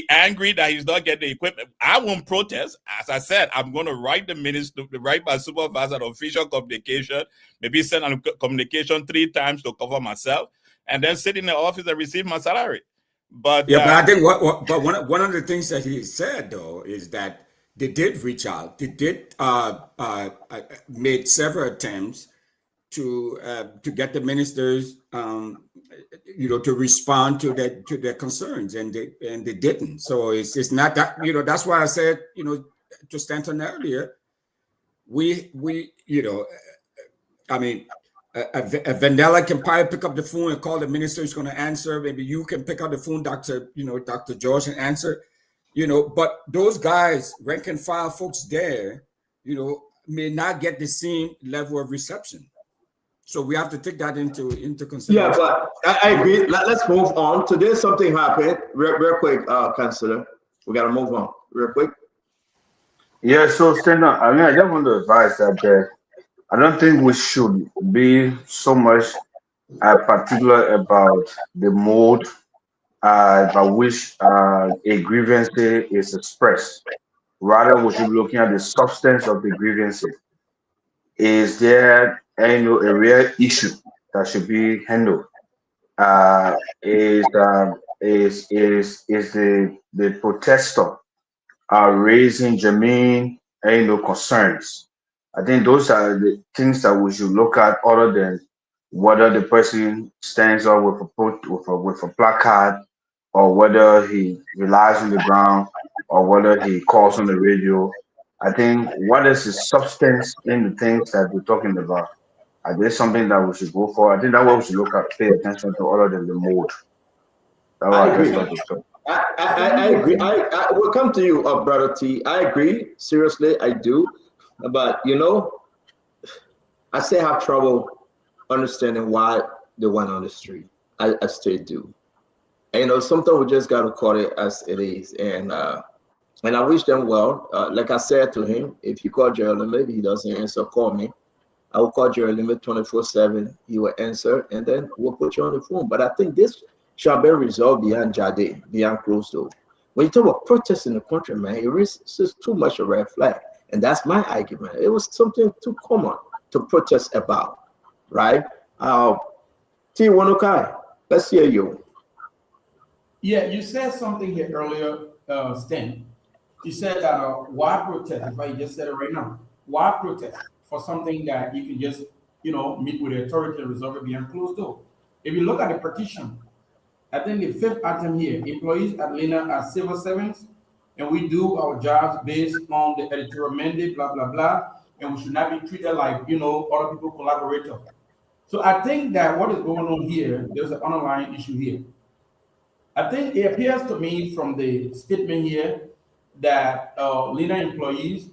angry that he's not getting the equipment. I won't protest. As I said, I'm going to write the minister, write my supervisor an official communication, maybe send a communication 3 times to cover myself, and then sit in the office and receive my salary. But I think one of the things that he said though is that they did reach out. They did made several attempts to get the ministers to respond to their concerns, and they didn't. So it's not that, that's why I said, to Stanton earlier, a Vanilla can probably pick up the phone and call the minister who's going to answer. Maybe you can pick up the phone, Dr. George, and answer. But those guys, rank and file folks there, may not get the same level of reception. So we have to take that into consideration. Yeah, but I agree. Let's move on. Today something happened. Real quick, Councillor. We got to move on real quick. Yeah, so stand up. I just want to advise that I don't think we should be so much particular about the mode by which a grievance is expressed. Rather, we should be looking at the substance of the grievance. Is there a real issue that should be handled? Is the protester raising germane concerns? I think those are the things that we should look at, other than whether the person stands up with a placard, or whether he relies on the ground, or whether he calls on the radio. I think what is the substance in the things that we're talking about? Are there something that we should go for? I think that's what we should look at, pay attention to, other than the mode. I agree. I agree. I will come to you, Brother T. I agree. Seriously, I do. But I still have trouble understanding why they went on the street. I still do. And sometimes we just gotta call it as it is. And I wish them well. Like I said to him, if you call Gerald, maybe he doesn't answer, call me. I will call Gerald 24/7. He will answer, and then we'll put you on the phone. But I think this shall be resolved beyond Jade, beyond closed door. When you talk about protests in the country, man, it is just too much a red flag. And that's my argument. It was something too common to protest about, right? T. Wanokai, let's hear you. Yeah, you said something here earlier, Stan. You said that why protest? If I just said it right now, why protest for something that you can just, meet with the authority and resolve it behind closed door? If you look at the petition, I think the 5th item here, employees at Lena are civil servants, and we do our jobs based on the editorial mandate, blah, blah, blah, and we should not be treated like, other people collaborator. So I think that what is going on here, there's an underlying issue here. I think it appears to me from the statement here that Lena employees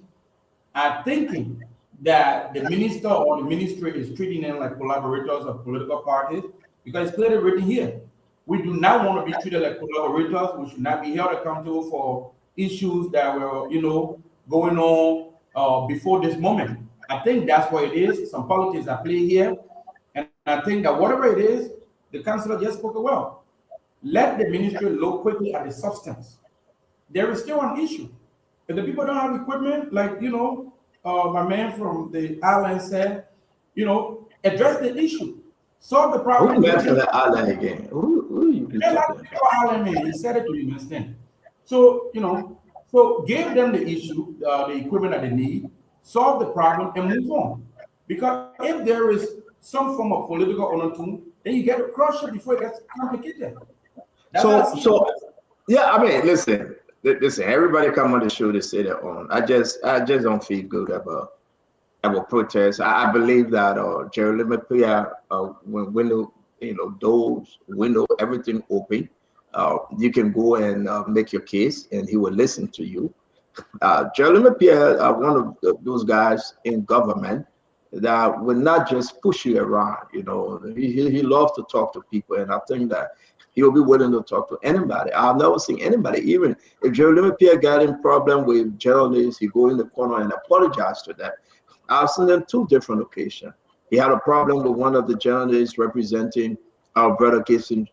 are thinking that the minister or the ministry is treating them like collaborators of political parties, because it's clearly written here. We do not want to be treated like collaborators. We should not be held accountable for, issues that were, going on before this moment. I think that's what it is. Some politics at play here. And I think that whatever it is, the councillor just spoke well. Let the ministry look quickly at the substance. There is still an issue. If the people don't have equipment, like, my man from the island said, address the issue. Solve the problem. Who mentioned the island again? Who you island man, he said it to you, understand? So, so give them the issue, the equipment that they need, solve the problem, and move on. Because if there is some form of political undertone, then you get to crush it before it gets complicated. So yeah, I mean, listen, everybody come on the show to say their own. I just don't feel good about protests. I believe that Jerry Lemapia, when window, everything open, you can go and make your case, and he will listen to you. Jerry Lemapia, one of those guys in government that will not just push you around. He loves to talk to people, and I think that he will be willing to talk to anybody. I've never seen anybody, even if Jerry Lemapia got in problem with journalists, he go in the corner and apologize to that. I've seen them 2 different occasions. He had a problem with one of the journalists representing our brother Gibson,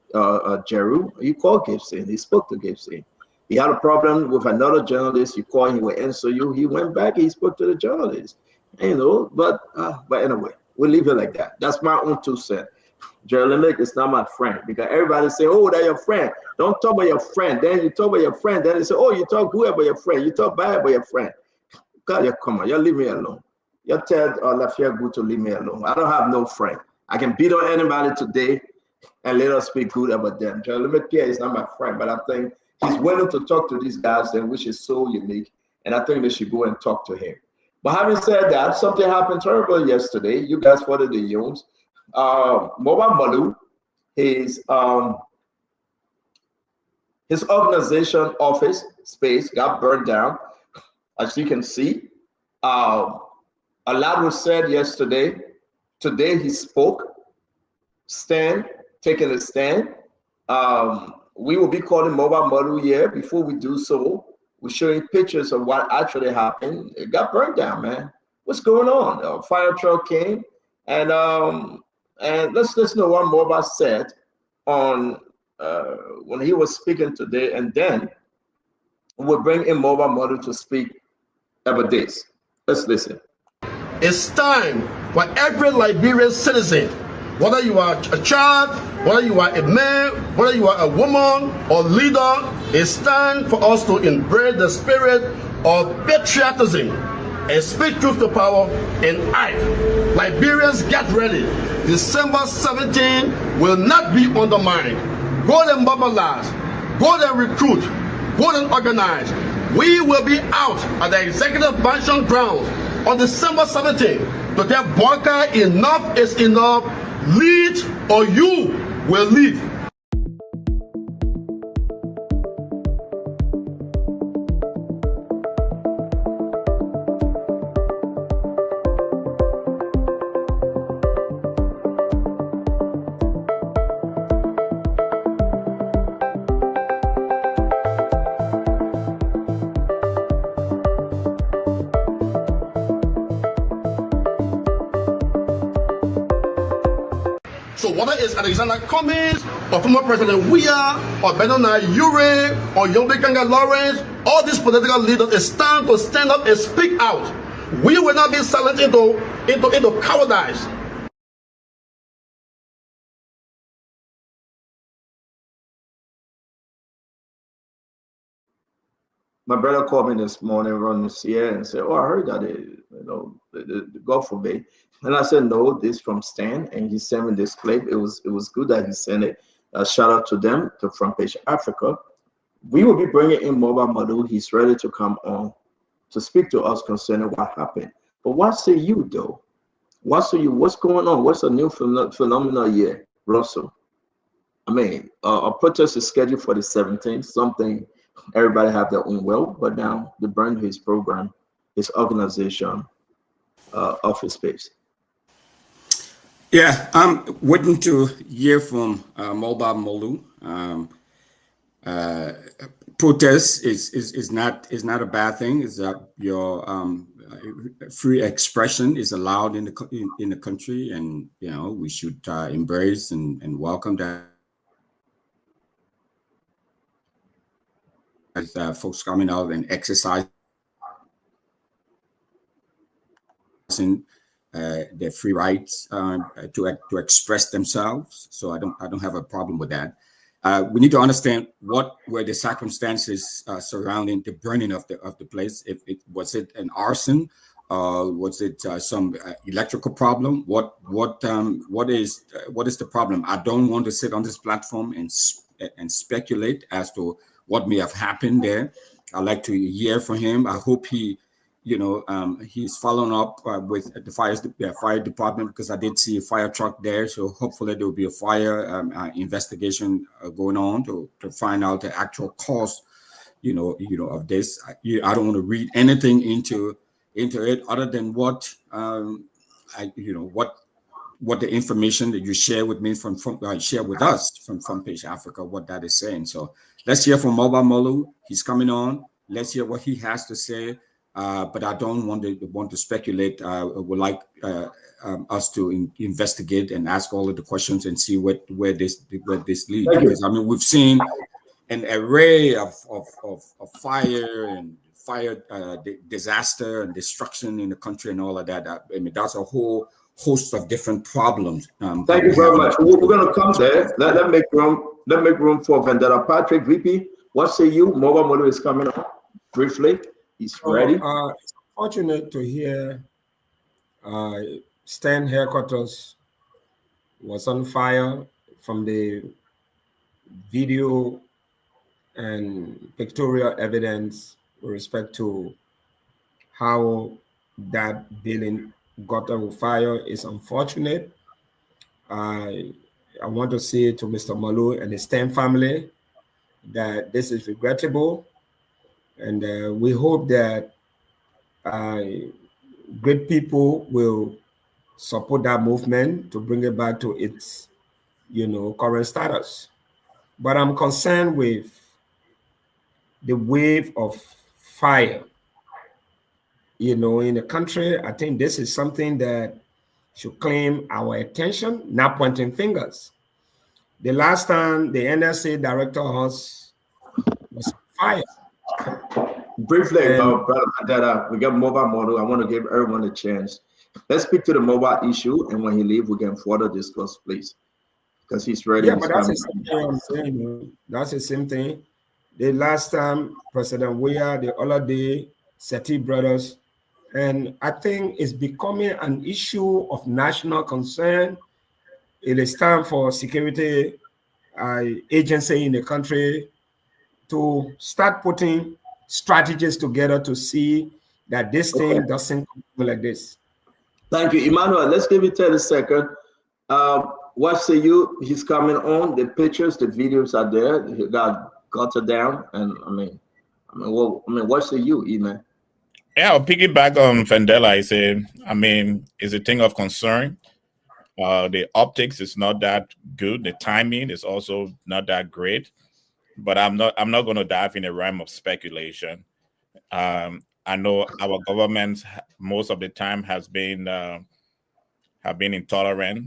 Jeru. He called Gibson. He spoke to Gibson. He had a problem with another journalist. You call him, he will answer you. He went back. He spoke to the journalist. But anyway, we'll leave it like that. That's my own 2 cents. Jerry Lemake is not my friend, because everybody say, "Oh, they're your friend." Don't talk about your friend. Then you talk about your friend. Then they say, "Oh, you talk good about your friend. You talk bad about your friend." God, come on, you leave me alone. You tell Lafayette good to leave me alone. I don't have no friend. I can beat on anybody today and let us speak good about them. Jerry Lemake is not my friend, but I think he's willing to talk to these guys, which is so unique, and I think they should go and talk to him. But having said that, something happened terrible yesterday. You guys followed the news. Mobile Malu, his organization office space got burned down, as you can see. A lot was said yesterday. Today he spoke, taking a stand. We will be calling Mobile Malu here. Before we do so, we're showing pictures of what actually happened. It got burned down, man. What's going on? A fire truck came, and let's listen to what Mobile said on when he was speaking today, and then we'll bring in Mobile Malu to speak about this. Let's listen. It's time for every Liberian citizen, whether you are a child, whether you are a man, whether you are a woman or leader, it's time for us to embrace the spirit of patriotism and speak truth to power and act. Liberians, get ready. December 17 will not be undermined. Go and mobilize, go and recruit, go and organize. We will be out at the Executive Mansion grounds on December 17th to tell Boyka enough is enough. Lead or you will lead. So whether it's Alexander Cummings or former President Weah or Benona Ure or Yomikanga Lawrence, all these political leaders, it's time to stand up and speak out. We will not be silent into cowardice. My brother called me this morning around this year and said, "Oh, I heard that the God forbid." And I said, "No, this from Stan," and he sent me this clip. It was good that he sent it. Shout out to them, to Front Page Africa. We will be bringing in Mobile Malu. He's ready to come on to speak to us concerning what happened. But what say you, though? What say you? What's going on? What's a new phenomenon here, Russell? I mean, a protest is scheduled for the 17th. Something everybody have their own will, but now they burned his program, his organization, office space. Yeah, I'm waiting to hear from Mobile Malu. protest is not a bad thing. Is that your free expression is allowed in the country, and we should embrace and welcome that. As folks coming out and exercising their free rights to express themselves, so I don't have a problem with that. We need to understand what were the circumstances surrounding the burning of the place. If it was it an arson, was it some electrical problem? What is the problem? I don't want to sit on this platform and speculate as to what may have happened there. I'd like to hear from him. I hope he, he's following up with the fire department, because I did see a fire truck there. So hopefully there will be a fire investigation going on to find out the actual cause, of this. I don't want to read anything into it other than what what the information that you share with me share with us from Front Page Africa, what that is saying. So let's hear from Moba Molu. He's coming on. Let's hear what he has to say. But I don't want to speculate. I would like us to investigate and ask all of the questions and see where this leads. Because we've seen an array of fire and disaster and destruction in the country and all of that. That's a whole host of different problems. Thank you very much. We're going to come there. Let make room for Vendetta. Patrick, VP, what say you? Moba Molu is coming up briefly. He's ready. It's fortunate to hear Stan headquarters was on fire from the video and pictorial evidence with respect to how that building got on fire is unfortunate. I want to say to Mr. Molu and the Stan family that this is regrettable. And we hope that great people will support that movement to bring it back to its, current status. But I'm concerned with the wave of fire, in the country. I think this is something that should claim our attention, not pointing fingers. The last time the NSA director was fired. Briefly, Brother Mandela, we got Moba Molu. I want to give everyone a chance. Let's speak to the mobile issue, and when he leaves, we can further discuss, please, because he's ready. Yeah, but that's the same thing I'm saying. That's the same thing. The last time, President Weah, the other day, Seti brothers, and I think it's becoming an issue of national concern. It is time for security agency in the country to start putting strategies together to see that this thing doesn't come like this. Thank you, Emmanuel. Let's give it 30 seconds. What say you? He's coming on. The pictures, the videos are there. He got it down, and what say you, Emmanuel? Yeah, I'll piggyback on Vendetta. It's a thing of concern. The optics is not that good. The timing is also not that great. But I'm not going to dive in a realm of speculation. I know our government most of the time have been intolerant,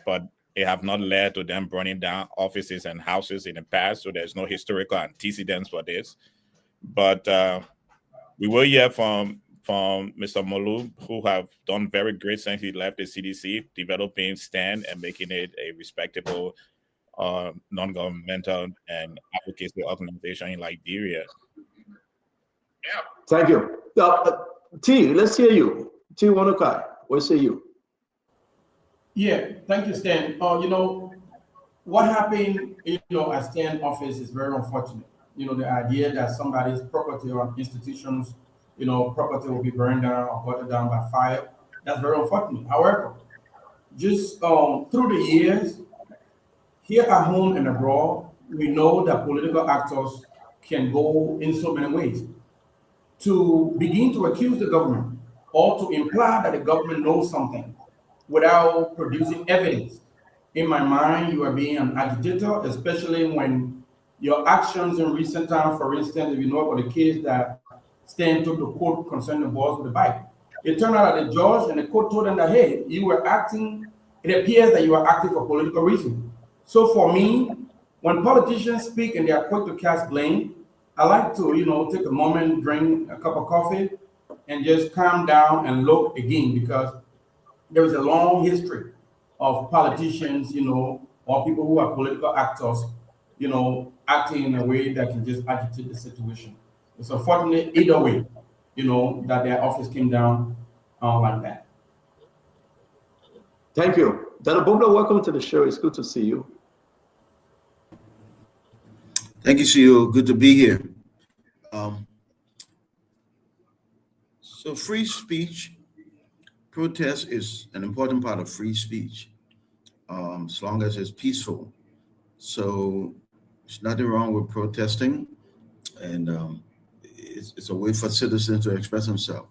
but it have not led to them burning down offices and houses in the past. So there's no historical antecedents for this. But we will hear from Mr. Molu, who have done very great since he left the CDC, developing STAN and making it a respectable non-governmental and advocacy organization in Liberia. Yeah. Thank you. T, let's hear you. T Wanukai, what say you? Yeah, thank you, Stan. What happened, at Stan office is very unfortunate. The idea that somebody's property or institutions, property will be burned down or burned down by fire, that's very unfortunate. However, just through the years, here at home and abroad, we know that political actors can go in so many ways. To begin to accuse the government or to imply that the government knows something without producing evidence. In my mind, you are being an agitator, especially when your actions in recent times, for instance, if you know about the case that Stan took to court concerning the boss with the bike, it turned out that the judge and the court told them that, hey, you were acting, it appears that you were acting for political reasons. So for me, when politicians speak and they are quick to cast blame, I like to, take a moment, drink a cup of coffee, and just calm down and look again, because there is a long history of politicians, or people who are political actors, acting in a way that can just agitate the situation. It's unfortunate either way, that their office came down like that. Thank you. Dr. Bobla, welcome to the show. It's good to see you. Thank you, CEO. Good to be here. So free speech, protest is an important part of free speech, as long as it's peaceful. So there's nothing wrong with protesting, and it's a way for citizens to express themselves.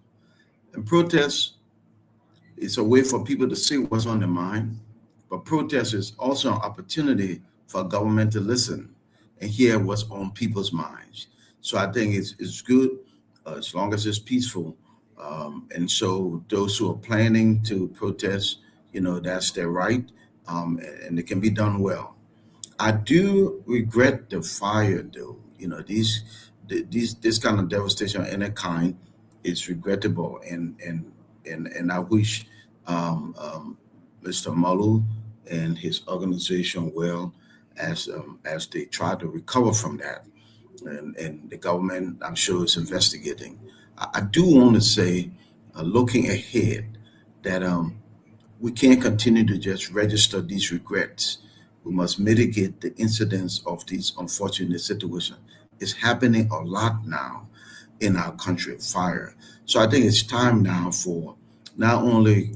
And protest is a way for people to see what's on their mind, but protest is also an opportunity for government to listen and hear what's on people's minds. So I think it's good as long as it's peaceful. And so those who are planning to protest, that's their right, and it can be done well. I do regret the fire, though. This kind of devastation of any kind is regrettable, and I wish Mr. Malu and his organization well as they try to recover from that, and the government, I'm sure, is investigating. I do want to say, looking ahead, that we can't continue to just register these regrets. We must mitigate the incidence of these unfortunate situations. It's happening a lot now in our country, fire. So I think it's time now for not only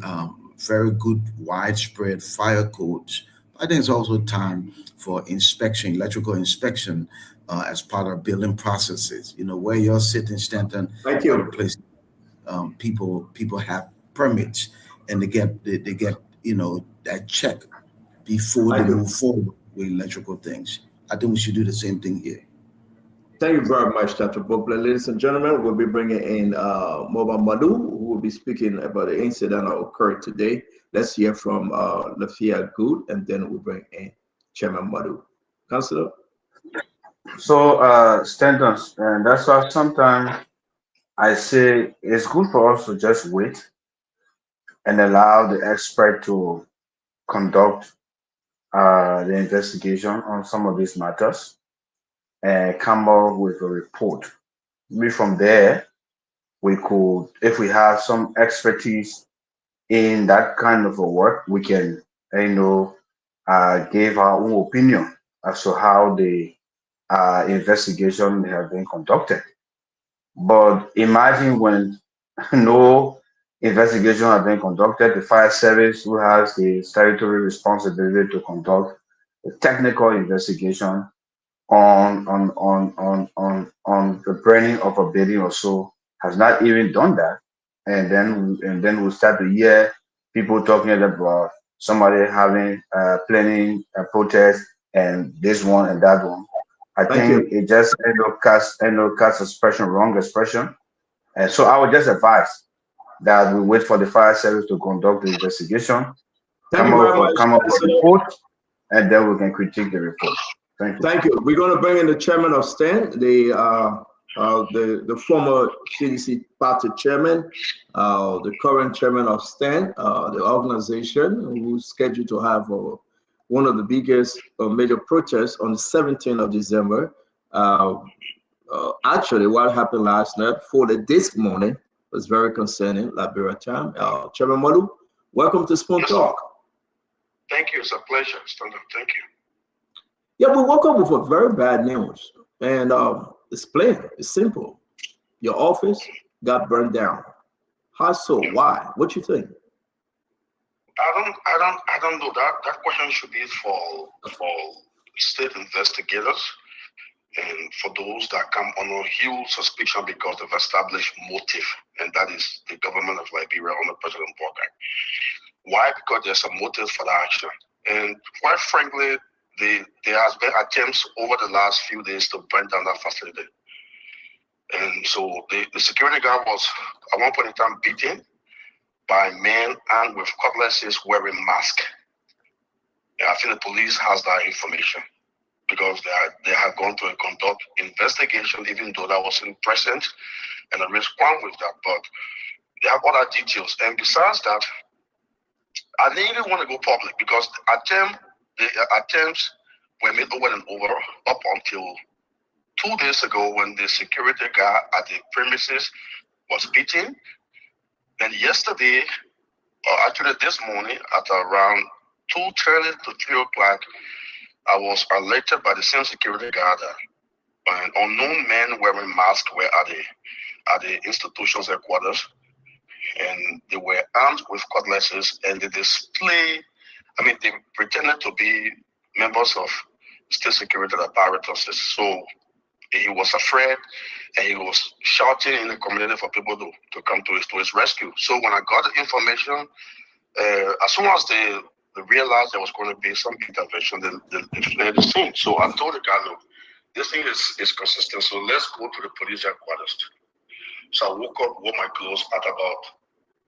very good widespread fire codes, I think it's also time for inspection, electrical inspection, as part of building processes. Where you're sitting, Stanton, thank you. Place, people have permits, and they get that check before they move forward with electrical things. I think we should do the same thing here. Thank you very much, Dr. Bobla. Ladies and gentlemen, we'll be bringing in Moba Madu, who will be speaking about the incident that occurred today. Let's hear from Lafia Good, and then we'll bring in Chairman Madu. Councillor? So, Stanton, and that's why sometimes I say it's good for us to just wait and allow the expert to conduct the investigation on some of these matters and come up with a report. Maybe from there, we could, if we have some expertise in that kind of a work, we can, give our own opinion as to how the investigation have been conducted. But imagine when no investigation has been conducted, the fire service, who has the statutory responsibility to conduct a technical investigation on the burning of a building or so, has not even done that, and then we'll start to hear people talking about somebody having planning a protest and this one and that one. I think it just casts expression, wrong expression, and so I would just advise that we wait for the fire service to conduct the investigation, come up with a report, and then we can critique the report. Thank you. Thank you. We're going to bring in the chairman of STAN, the former CDC party chairman, the current chairman of STAN, the organization who's scheduled to have one of the biggest major protests on the 17th of December. Actually, what happened last night, this morning, was very concerning, Liberia time. Chairman Malu, welcome to Spoon Talk. Thank you. It's a pleasure, Stanton. Thank you. Yeah, we woke up with a very bad news, and it's plain, it's simple. Your office got burned down. How so? Why? What you think? I don't know. That question should be for state investigators and for those that come on a huge suspicion because of established motive, and that is the government of Liberia under President Boakai. Why? Because there's a motive for the action. And quite frankly, there has been attempts over the last few days to burn down that facility. And so the security guard was at one point in time beaten by men armed with cutlasses wearing masks. And I think the police has that information because they have gone to conduct investigation, even though that wasn't present, and I respond with that. But they have other details. And besides that, I didn't even want to go public because the attempts were made over and over up until 2 days ago when the security guard at the premises was beaten. Then yesterday, or actually this morning at around 2:30 to 3 o'clock, I was alerted by the same security guard that an unknown men wearing masks were at the institution's headquarters, and they were armed with cutlasses, and they pretended to be members of state security apparatuses. So he was afraid, and he was shouting in the community for people to come to his rescue. So when I got the information, as soon as they realized there was going to be some intervention, they fled the scene. So I told the guy, look, this thing is consistent, so let's go to the police headquarters. So I woke up, wore my clothes at about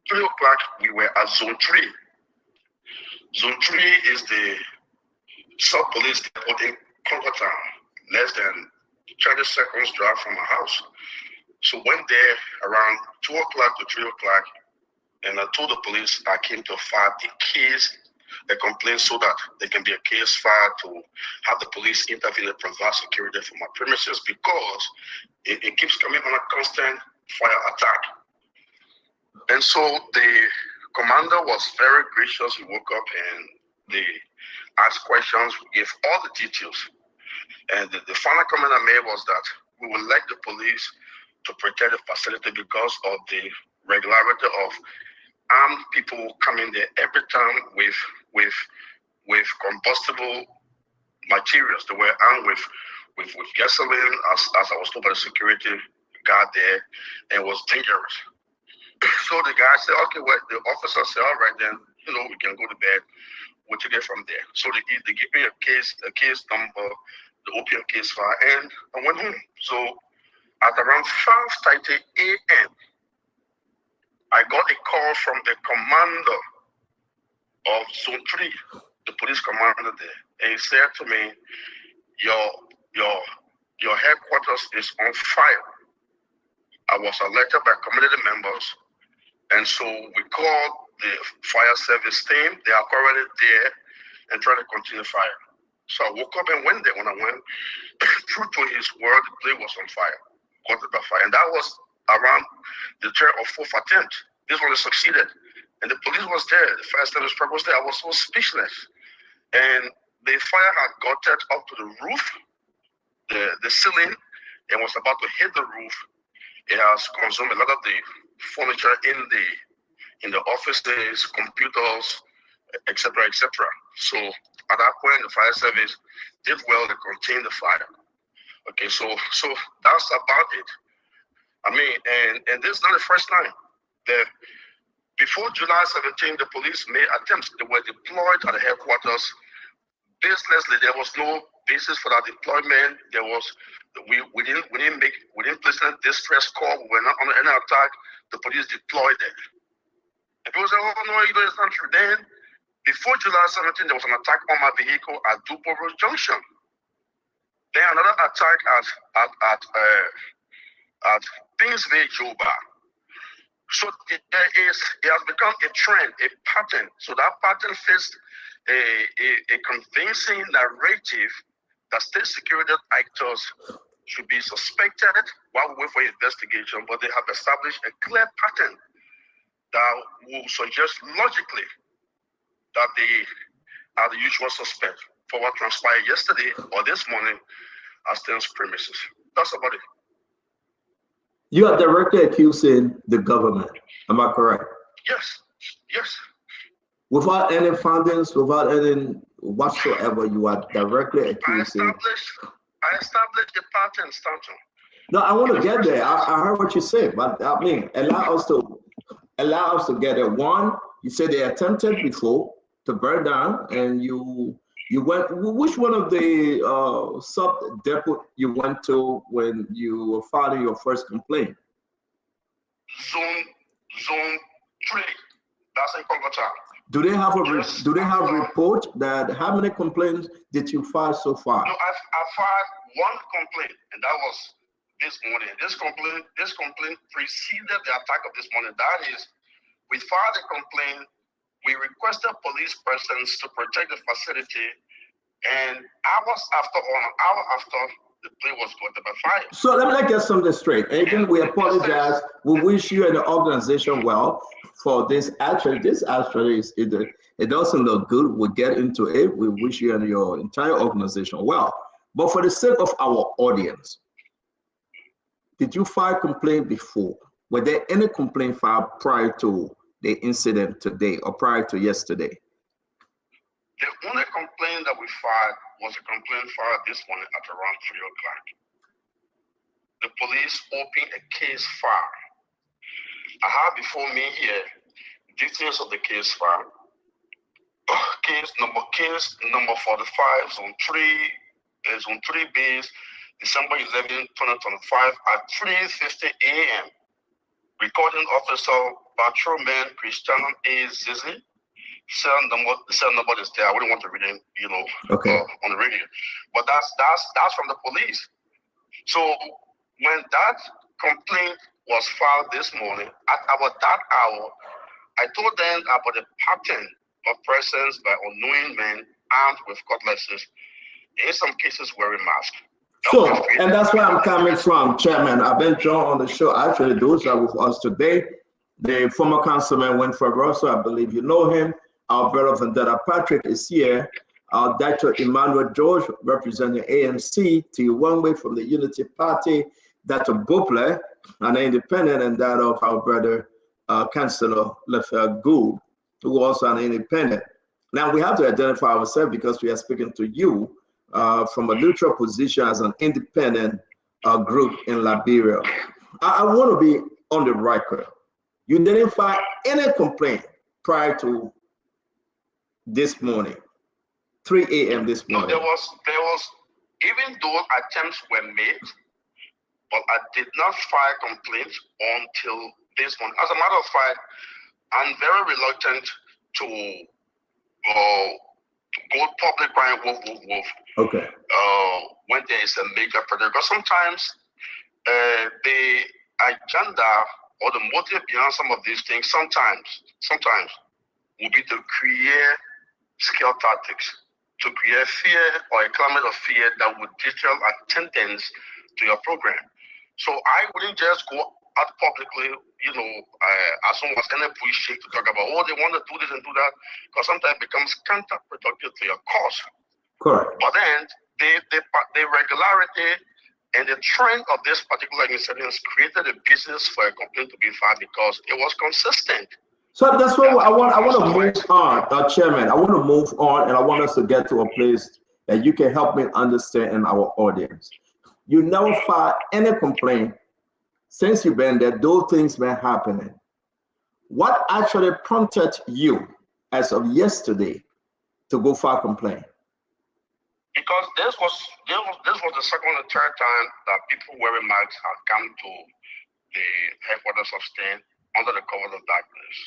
3 o'clock. We were at Zone 3. Zone 3 is the sub-police depot in Congo Town, less than 30 seconds drive from my house. So went there around 2 o'clock to 3 o'clock, and I told the police I came to file a complaint so that there can be a case filed to have the police intervene and provide security for my premises because it keeps coming on a constant fire attack. And so the commander was very gracious. He woke up and they asked questions, gave all the details. And the final comment I made was that we would like the police to protect the facility because of the regularity of armed people coming there every time with combustible materials. They were armed with gasoline, as I was told by the security guard there, and it was dangerous. So the guy said, okay, well, the officer said, all right, then, we can go to bed. We'll take it from there. So they gave me a case number, the opium case file, and I went home. So at around 5:30 a.m., I got a call from the commander of Zone 3, the police commander there, and he said to me, your headquarters is on fire. I was alerted by community members, and so we called the fire service team. They are currently there and trying to continue fire. So I woke up and went there. When I went, true to his word, the place was on fire, caught by fire. And that was around the third or fourth attempt. This one succeeded. And the police was there, the fire service truck was there. I was so speechless. And the fire had gotten up to the roof, the ceiling, and was about to hit the roof. It has consumed a lot of the furniture in the offices, computers, etc., etc. So at that point, the fire service did well to contain the fire. Okay, so that's about it. I mean, and this is not the first time. Before July 17, the police made attempts. They were deployed at the headquarters. Baselessly, there was no basis for that deployment. There was we didn't place a distress call. We were not under any attack. The police deployed it. And people say, oh no, it's not true. Then before July 17, there was an attack on my vehicle at Duboro Junction. Then another attack at Pinsville, Juba. So it has become a trend, a pattern. So that pattern fits a convincing narrative that state security actors should be suspected while we wait for investigation, but they have established a clear pattern that will suggest logically that they are the usual suspect for what transpired yesterday or this morning at Sten's premises. That's about it. You are directly accusing the government. Am I correct? Yes. Without any findings, without any whatsoever, you are directly accusing. I established the pattern, Stanton. No, I want to get there. I heard what you said, but I mean, allow us to get it. One, you said they attempted before to burn down, and you You went, which one of the sub-depot you went to when you were filing your first complaint? Zone 3. That's in Kongota. Do they have a report that how many complaints did you file so far? No, I filed one complaint, and that was this morning. This complaint preceded the attack of this morning. That is, we filed a complaint. We requested police persons to protect the facility, and hour after, the place was caught by fire. So let me get something straight. Again, we apologize. We wish you and the organization well for this. Actually, it doesn't look good. We'll get into it. We wish you and your entire organization well. But for the sake of our audience, did you file a complaint before? Were there any complaint filed prior to the incident today or prior to yesterday? The only complaint that we filed was a complaint filed this morning at around 3 o'clock. The police opened a case file. I have before me here details of the case file. Case number 45, zone 3 base, December 11, 2025 at 3:50 a.m. Recording officer Patrolman Cristiano A. Zizi. Cell number is there. I wouldn't want to read it, on the radio. But that's from the police. So when that complaint was filed this morning, at about that hour, I told them about the pattern of persons by unknowing men armed with cutlasses, in some cases wearing masks. So, and that's where I'm coming from, Chairman. I've been joined on the show. Actually, those are with us today. The former councilman Winfred Russell, I believe you know him. Our brother Vendetta Patrick is here. Our Dr. Emmanuel George, representing ANC, T1 from the Unity Party. Dr. Buple, an independent, and that of our brother Councillor Lefebvre Gould, who also an independent. Now we have to identify ourselves because we are speaking to you from a neutral position as an independent group in Liberia. I want to be on the record. You didn't file any complaint prior to this morning, 3 a.m. this morning. No, there was, even though attempts were made, but I did not file complaints until this morning. As a matter of fact, I'm very reluctant to go public crying wolf. Okay. When there is a major project, because sometimes the agenda or the motive behind some of these things sometimes will be to create scale tactics, to create fear or a climate of fear that would deter attendance to your program. So I wouldn't just go out publicly, as soon as any push to talk about, they want to do this and do that, because sometimes it becomes counterproductive to your cause. Correct. But then the regularity and the trend of this particular incident created a business for a complaint to be filed because it was consistent. So that's what I want to move on, Chairman. I want to move on, and I want us to get to a place that you can help me understand in our audience. You never filed any complaint since you've been there. Those things been happening. What actually prompted you, as of yesterday, to go file a complaint? Because this was the second or third time that people wearing masks had come to the headquarters of STEM under the cover of darkness.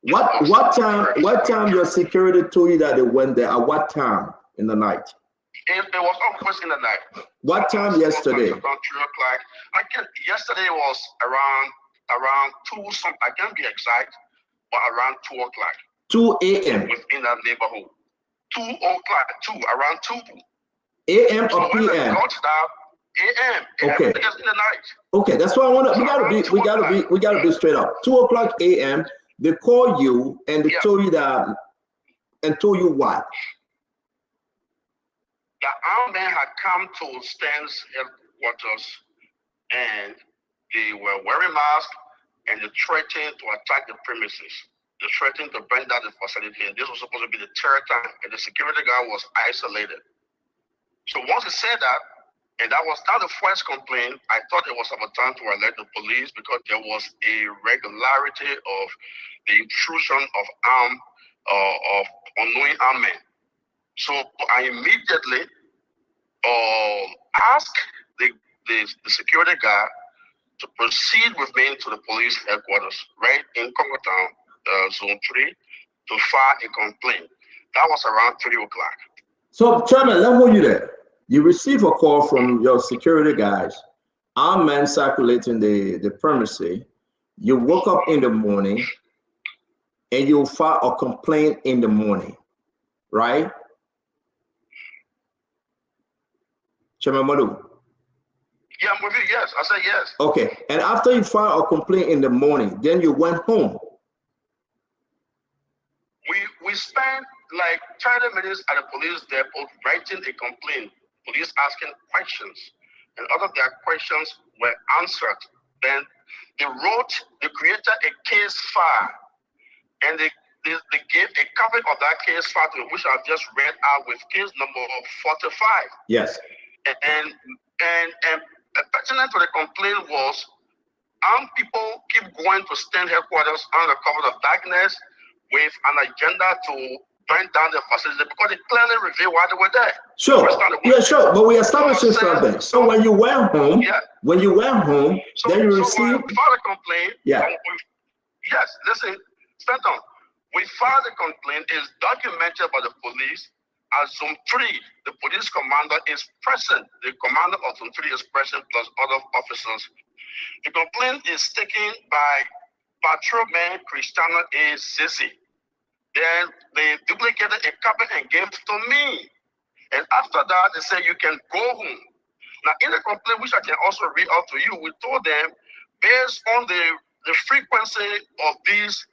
What time your security told you that they went there? At what time in the night? It was almost in the night. What time yesterday? Around 3 o'clock. Yesterday was around 2 something. I can't be exact, but around 2 o'clock. 2 a.m. Within that neighborhood. 2 o'clock, around 2 a.m. So or p.m. a.m. Okay. In the night. Okay, that's what I want to. We gotta be straight up. 2 o'clock a.m. They call you and they told you that, and told you what? The armed men had come to STEM's headquarters, and they were wearing masks, and they threatened to attack the premises. They threatened to burn down the facility, and this was supposed to be the third time, and the security guard was isolated. So once he said that, and that was not the first complaint, I thought it was about time to alert the police because there was a regularity of the intrusion of unknowing armed men So I immediately asked the security guard to proceed with me to the police headquarters right in Congo Town, Zone 3, to file a complaint. That was around 3 o'clock. So, Chairman, let me hold you there. You receive a call from your security guys, armed men circulating the premises. You woke up in the morning and you file a complaint in the morning, right? Chairman Madu? Yeah, I'm with you, yes. I said yes. Okay, and after you file a complaint in the morning, then you went home. We spent like 30 minutes at the police depot writing a complaint, police asking questions, and all of their questions were answered. Then they created a case file, and they gave a copy of that case file to me, which I've just read out with case number 45. Yes. And pertinent to the complaint was armed people keep going to stand headquarters under the cover of darkness with an agenda to burn down the facility because they clearly revealed why they were there. Sure. Yeah, sure. But we established something. So when you went home, then you received. We filed a complaint. Yeah. Yes. Listen, Stanton. We filed a complaint. Is documented by the police. At Zone 3, the police commander is present. The commander of Zone 3 is present, plus other officers. The complaint is taken by patrolman Cristiano A. Sisi. Then they duplicated a copy and gave it to me. And after that, they said you can go home. Now, in the complaint, which I can also read out to you, we told them, based on the frequency of these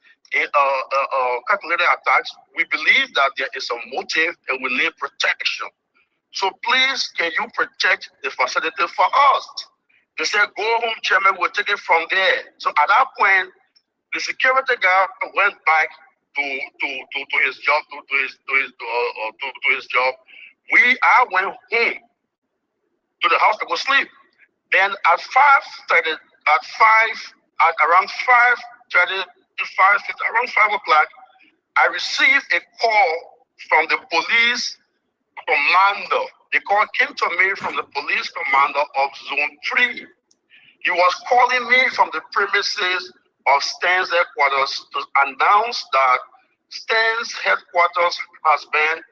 calculated attacks, we believe that there is a motive and we need protection. So please, can you protect the facility for us? They said, go home, Chairman, we'll take it from there. So at that point, the security guard went back to his job, to his job. I went home to the house to go sleep. Then at around 5 o'clock, I received a call from the police commander. The call came to me from the police commander of Zone 3. He was calling me from the premises of Stan's headquarters to announce that Stan's headquarters has been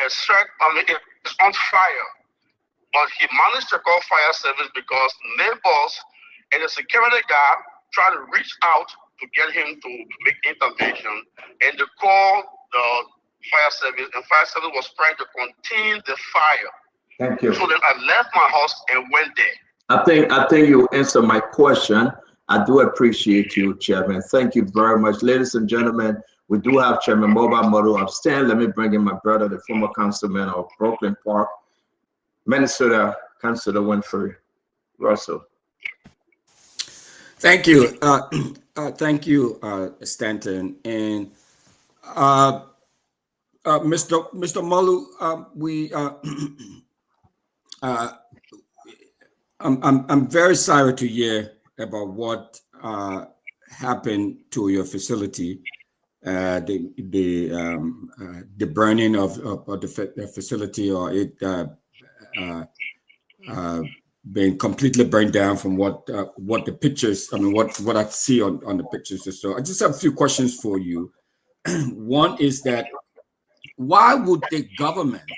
it's on fire. But he managed to call fire service because neighbors and the security guard tried to reach out to get him to make intervention, and they called the fire service, and fire service was trying to contain the fire. Thank you. So then I left my house and went there. I think you answered my question. I do appreciate you, Chairman. Thank you very much. Ladies and gentlemen, we do have Chairman Mobile Model of Stan. Let me bring in my brother, the former councilman of Brooklyn Park, Minnesota, Councilor Winfrey Russell. Thank you. Thank you, Stanton. And Mr. Malu, I'm very sorry to hear about what happened to your facility, the burning of the facility, or it being completely burned down from what the pictures, what I see on the pictures. So I just have a few questions for you. One is that why would the government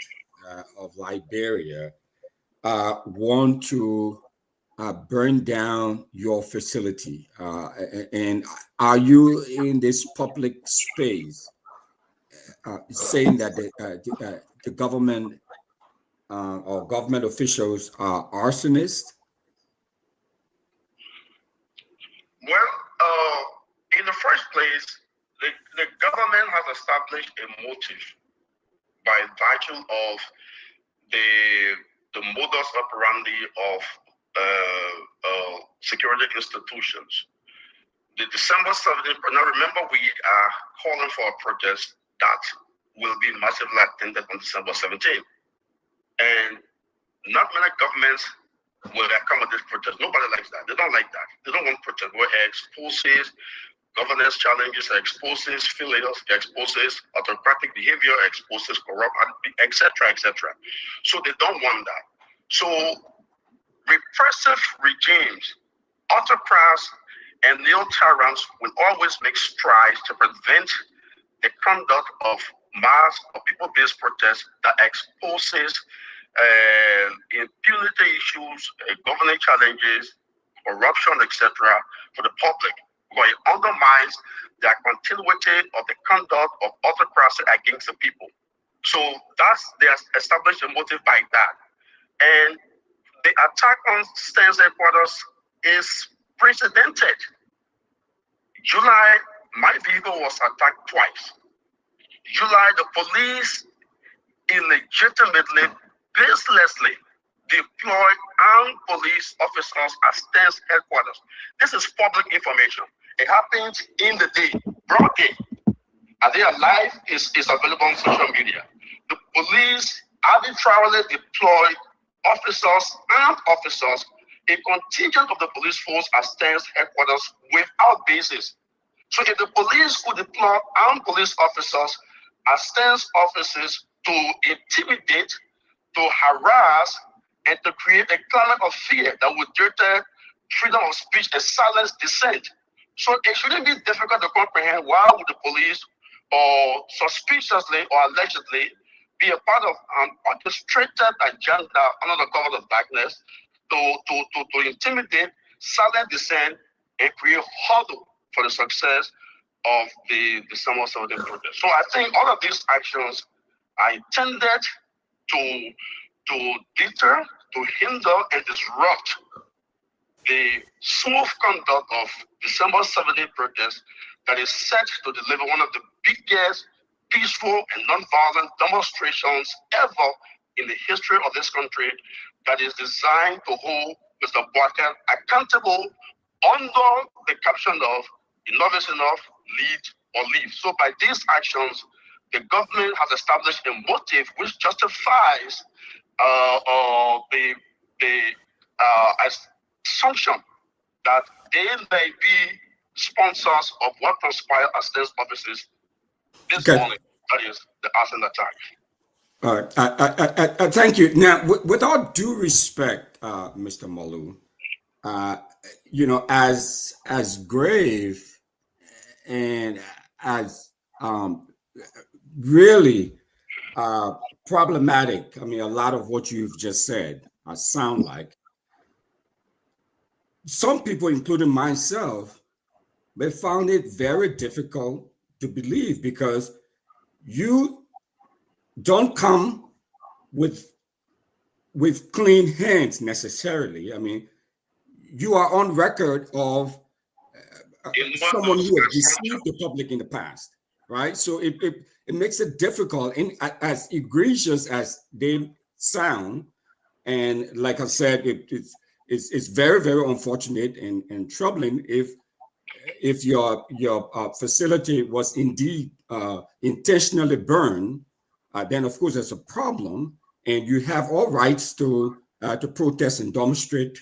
of Liberia want to burn down your facility? And are you in this public space saying that the government or government officials are arsonists? Well, in the first place, the government has established a motive by virtue of the modus operandi of security institutions. The December 17th, now remember, we are calling for a protest that will be massively attended on December 17th. And not many governments will accommodate protest. Nobody likes that. They don't like that. They don't want protest where it exposes governance challenges, exposes failures, exposes autocratic behavior, exposes corrupt, etc., etc. So they don't want that. So repressive regimes, autocrats, and neo-tyrants will always make strides to prevent the conduct of mass or people-based protests that exposes impunity issues, governance challenges, corruption, etc. for the public, because it undermines the continuity of the conduct of autocracy against the people. So they established a motive by that. And the attack on Stern's headquarters is precedented. July, my vehicle was attacked twice. July, the police illegitimately, baselessly deployed armed police officers at Stern's headquarters. This is public information. It happened in the day, broad day. Are they alive? Is available on social media. The police arbitrarily deployed armed officers, a contingent of the police force at Stern's headquarters without basis. So if the police could deploy armed police officers at Stern's offices to intimidate, to harass, and to create a climate of fear that would deter freedom of speech and silence dissent. So it shouldn't be difficult to comprehend why would the police, or suspiciously or allegedly, be a part of an orchestrated agenda under the cover of darkness to intimidate, silence dissent, and create hurdle for the success of the December 17th protest. So I think all of these actions are intended to deter, to hinder, and disrupt the smooth conduct of December 17th protest that is set to deliver one of the biggest peaceful and non-violent demonstrations ever in the history of this country, that is designed to hold Mr. Boakai accountable under the caption of enough is enough, lead or leave. So by these actions, the government has established a motive which justifies the assumption that they may be sponsors of what transpired at state offices this morning. That is the arson attack. All right. Thank you. Now, with all due respect, Mr. Malu, as grave and as really problematic, I mean, a lot of what you've just said sound like, some people, including myself, they found it very difficult to believe, because you don't come with clean hands necessarily. I mean, you are on record of someone who has deceived the public in the past, right? So it makes it difficult, and as egregious as they sound, and like I said, it's very, very unfortunate and troubling if your facility was indeed intentionally burned. Then of course there's a problem, and you have all rights to protest and demonstrate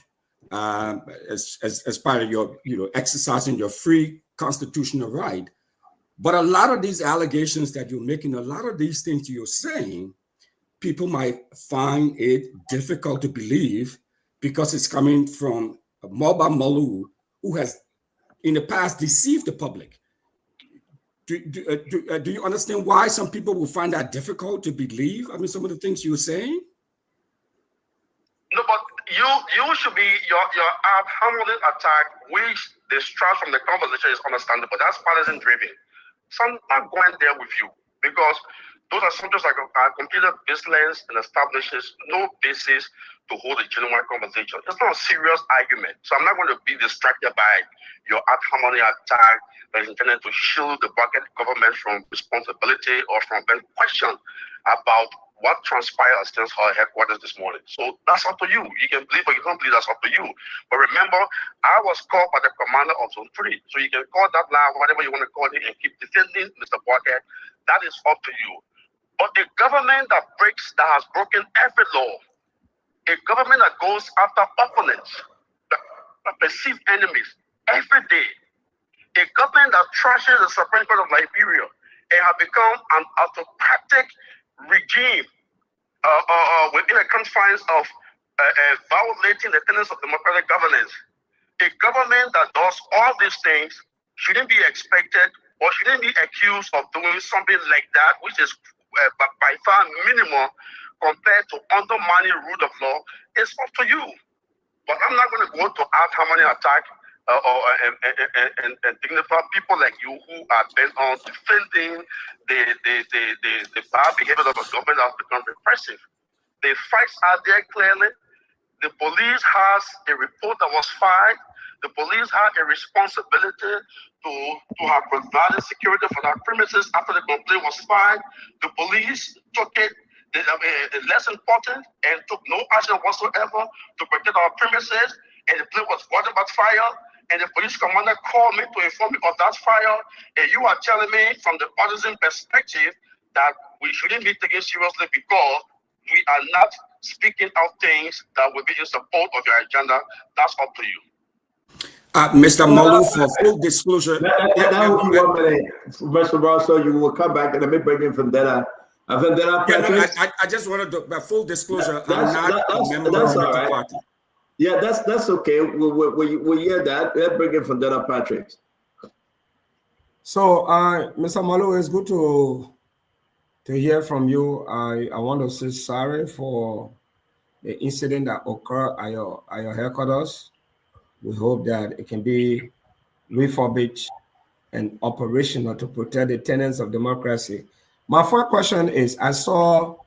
as part of your exercising your free constitutional right. But a lot of these allegations that you're making, a lot of these things you're saying, people might find it difficult to believe, because it's coming from Mulbah Malu, who has in the past deceived the public. Do you understand why some people will find that difficult to believe? I mean, some of the things you're saying? No, but you should be, your ad hominem attack, which distracts from the conversation, is understandable. That's partisan driven. So I'm not going there with you, because those are subjects that are completely baseless and establishes no basis to hold a genuine conversation. It's not a serious argument. So I'm not going to be distracted by your ad hominem attack that is intended to shield the Boakai government from responsibility or from being questioned about what transpired at Stern's headquarters this morning. So that's up to you. You can believe or you don't believe, that's up to you. But remember, I was called by the commander of Zone 3. So you can call that line, whatever you want to call it, and keep defending Mr. Boakai. That is up to you. But the government that has broken every law, a government that goes after opponents, that perceived enemies every day, A government that trashes the Supreme Court of Liberia and have become an autocratic regime within the confines of violating the tenets of democratic governance. A government that does all these things shouldn't be expected or shouldn't be accused of doing something like that, which is by far minimal compared to undermining rule of law. It's up to you. But I'm not going to go to ask how many attack and dignify people like you who are bent on defending the bad behavior of a government that has become repressive. The facts are there clearly. The police has a report that was filed. The police had a responsibility to have provided security for their premises after the complaint was filed. The police took it less important and took no action whatsoever to protect our premises, and the place was watered by fire. And the police commander called me to inform me of that fire. And you are telling me from the partisan perspective that we shouldn't be taken seriously because we are not speaking out things that will be in support of your agenda. That's up to you. Mr. Malu, for full disclosure. Mr. Rosso, you will come back and let me bring in Vendetta. I just wanted to, by full disclosure, I'm not a member of the party. Yeah, that's okay. We hear that. Let's bring in Vendetta Patrick. So, Mr. Malu, it's good to hear from you. I want to say sorry for the incident that occurred at your headquarters. We hope that it can be refurbished and operational to protect the tenets of democracy. My first question is, I saw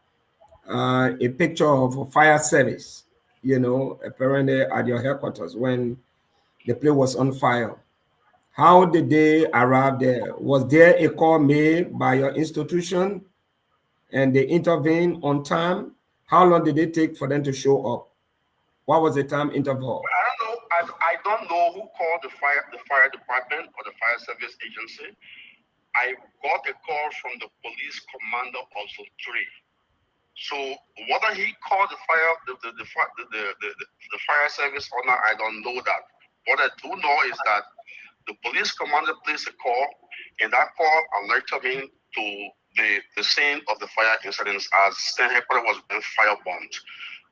a picture of a fire service, apparently at your headquarters when the place was on fire. How did they arrive there? Was there a call made by your institution and they intervened on time? How long did it take for them to show up? What was the time interval? I don't know who called the fire department or the fire service agency. I got a call from the police commander of Zone 3. So whether he called the fire service or not, I don't know that. What I do know is that the police commander placed a call, and that call alerted me to the scene of the fire incidents as Stan headquarters was being firebombed,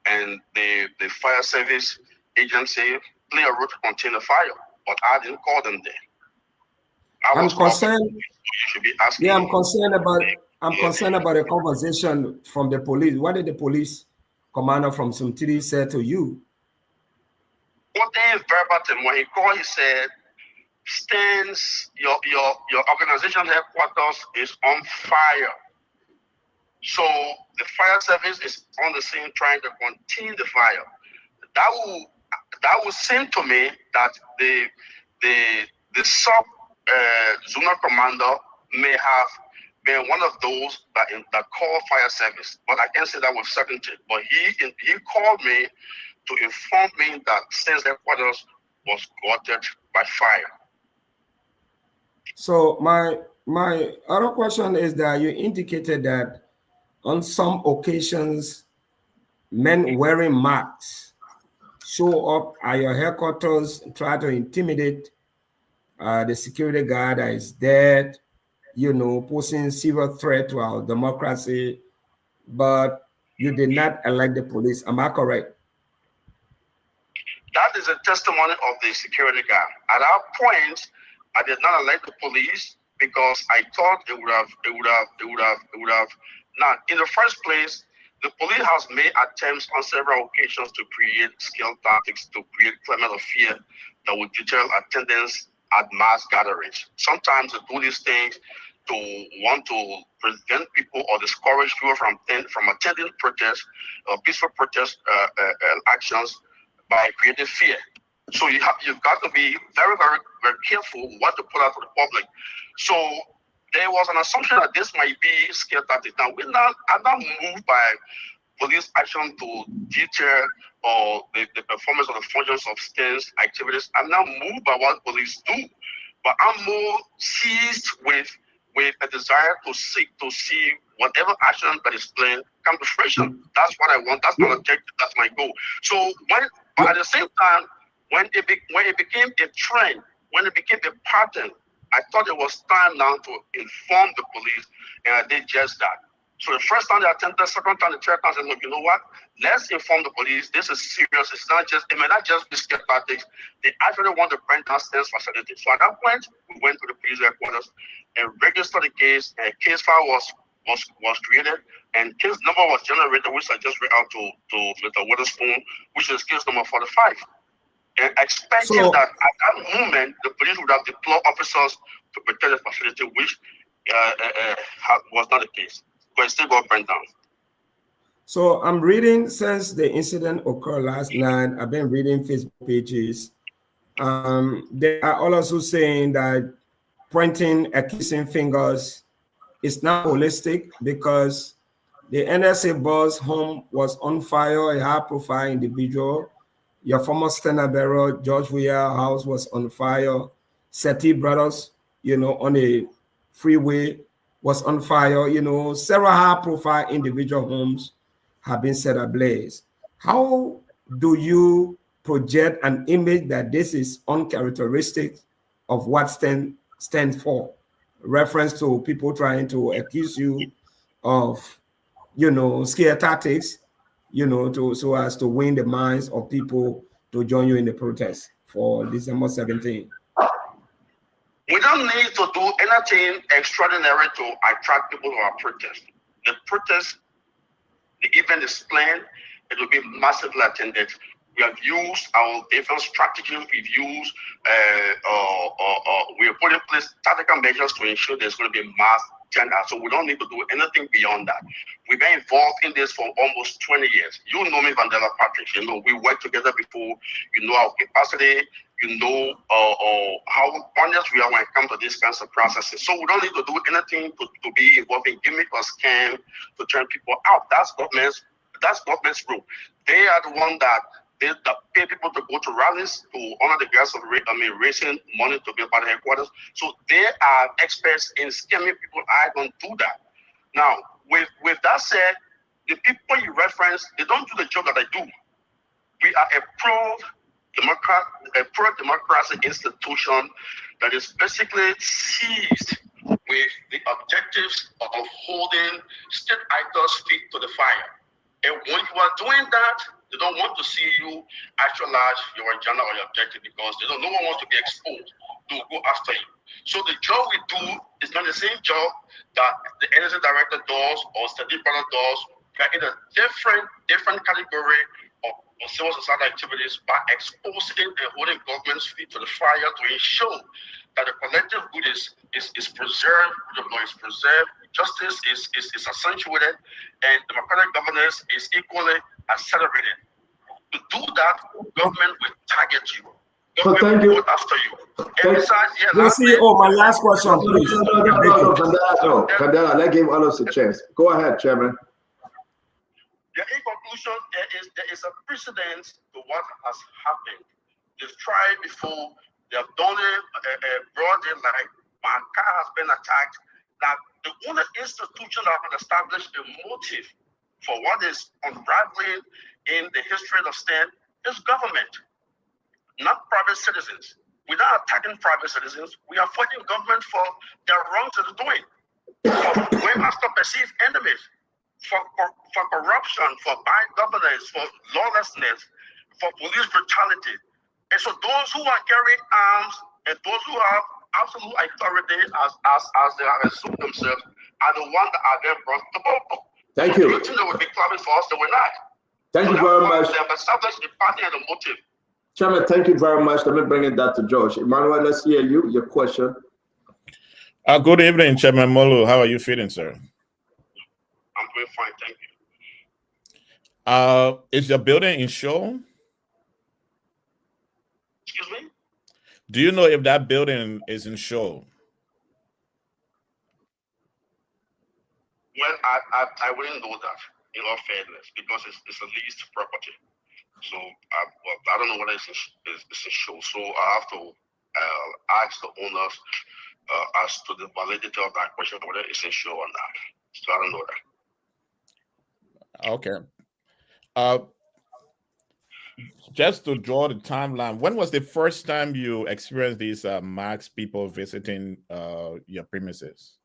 and the fire service agency played a role to contain the fire, but I didn't call them there. I'm concerned about a conversation from the police. What did the police commander from Sumtiri say to you? One thing verbatim, when he called, he said, Stan's, your organization headquarters is on fire. So the fire service is on the scene trying to contain the fire. That would seem to me that the sub zonal commander may have been one of those that called fire service, but I can't say that with certainty. But he called me to inform me that Stan's headquarters was gutted by fire. So my other question is that you indicated that on some occasions, men wearing masks show up at your headquarters and try to intimidate the security guard that is dead, posing serious threat to our democracy, but you did not elect the police. Am I correct? That is a testimony of the security guard. At that point, I did not elect the police because I thought it would have. Now, in the first place, the police has made attempts on several occasions to create skilled tactics to create climate of fear that would deter attendance at mass gatherings. Sometimes they do these things to want to prevent people or discourage people from attending protests, peaceful protest actions by creating fear. So you've got to be very, very, very careful what to put out to the public. So there was an assumption that this might be scare tactics. Now I'm not moved by police action to deter or the performance of the functions of Stan's activities. I'm not moved by what police do, but I'm more seized with a desire to see whatever action that is planned come to fruition. That's what I want. That's my objective. That's my goal. So at the same time, when it became a trend, when it became a pattern I thought it was time now to inform the police, and I did just that. So the first time they attempted, second time, the third time, I said, look, you know what? Let's inform the police. This is serious. It's not just, it may not just be scare tactics. They actually want to bring down Stan's facility. So at that point, we went to the police headquarters and registered the case. And a case file was created, and case number was generated, which I just read out to Mr. Witherspoon, which is case number 45. And expecting that at that moment, the police would have deployed officers to protect the facility, which was not the case. But it still got burned down. So I'm reading, since the incident occurred last night, I've been reading Facebook pages. They are also saying that pointing, accusing fingers is not holistic, because the NSA boss home was on fire, a high-profile individual. Your former standard bearer, George Weah house was on fire. Seti Brothers, on a freeway was on fire. Several high-profile individual homes have been set ablaze. How do you project an image that this is uncharacteristic of what stands for? Reference to people trying to accuse you of, scare tactics, so as to win the minds of people to join you in the protest for December 17th. We don't need to do anything extraordinary to attract people to our protest. The protest, the event is planned. It will be massively attended. We have used our different strategies. We've used, we have put in place tactical measures to ensure there's going to be mass turnout. So we don't need to do anything beyond that. We've been involved in this for almost 20 years. You know me, Vandela Patrick. We worked together before. You know our capacity. You know how honest we are when it comes to these kinds of processes. So we don't need to do anything to be involved in gimmick or scam to turn people out. That's government's rule. They are the one that pay people to go to rallies to honor the guests of raising money to build by the headquarters. So they are experts in scamming people. I don't do that. Now, with that said, the people you reference, they don't do the job that I do. We are a pro-democracy institution that is basically seized with the objectives of holding state actors' feet to the fire. And when you are doing that, they don't want to see you actualize your agenda or your objective, because no one wants to be exposed to go after you. So the job we do is not the same job that the NSA director does or Seti Brother does. We are in a different category of civil society activities by exposing and holding government's feet to the fire to ensure that the collective good is preserved, the law is preserved, justice is accentuated, and democratic governance is equally accelerated. To do that, government will target you. Government will go after you. And besides, my last question, please. No, Candela, let's give others a chance. Go ahead, Chairman. In conclusion, there is a precedent to what has happened. They've tried before. They have done it broad daylight. My car has been attacked. Now, the only institution that has established a motive for what is unraveling in the history of STEM is government, not private citizens. We're not attacking private citizens. We are fighting government for their wrongs that they're doing, for going after perceived enemies, for corruption, for bad governance, for lawlessness, for police brutality. And so those who are carrying arms and those who have absolute authority as they have assumed themselves are the ones that are then brought to book. Thank you. You think they would be clapping for us, they were not. Thank you very much. They have established the party and the motive. Chairman, thank you very much. Let me bring it back to George. Emmanuel, let's hear your question. Good evening, Chairman Molu. How are you feeling, sir? I'm doing fine, thank you. Is your building in show? Excuse me? Do you know if that building is in show? Well, I wouldn't know that, in all fairness, because it's a leased property. So I don't know whether it's a show. So I have to ask the owners as to the validity of that question, whether it's a show or not. So I don't know that. Okay. just to draw the timeline, when was the first time you experienced these mass people visiting your premises?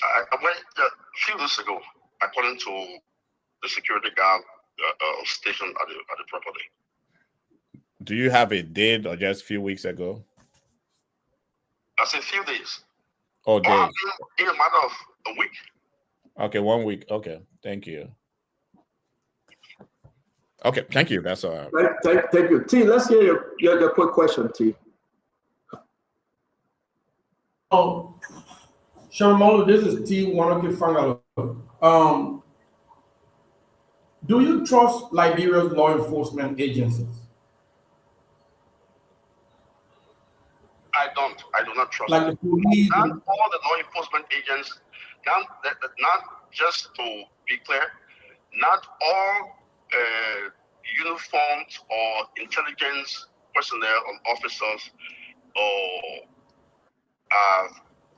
I went a few weeks ago, according to the security guard stationed at the property. Do you have a date or just a few weeks ago? I said a few days. Oh, days. In a matter of a week. Okay, 1 week. Okay, thank you. Okay, thank you. That's all right. Thank you. T, let's hear your quick question, T. Oh, Shamolo, this is T. Wanoki Fangalo. Do you trust Liberia's law enforcement agencies? I do not trust like the police. Not all the law enforcement agents, not just to be clear, not all uniformed or intelligence personnel or officers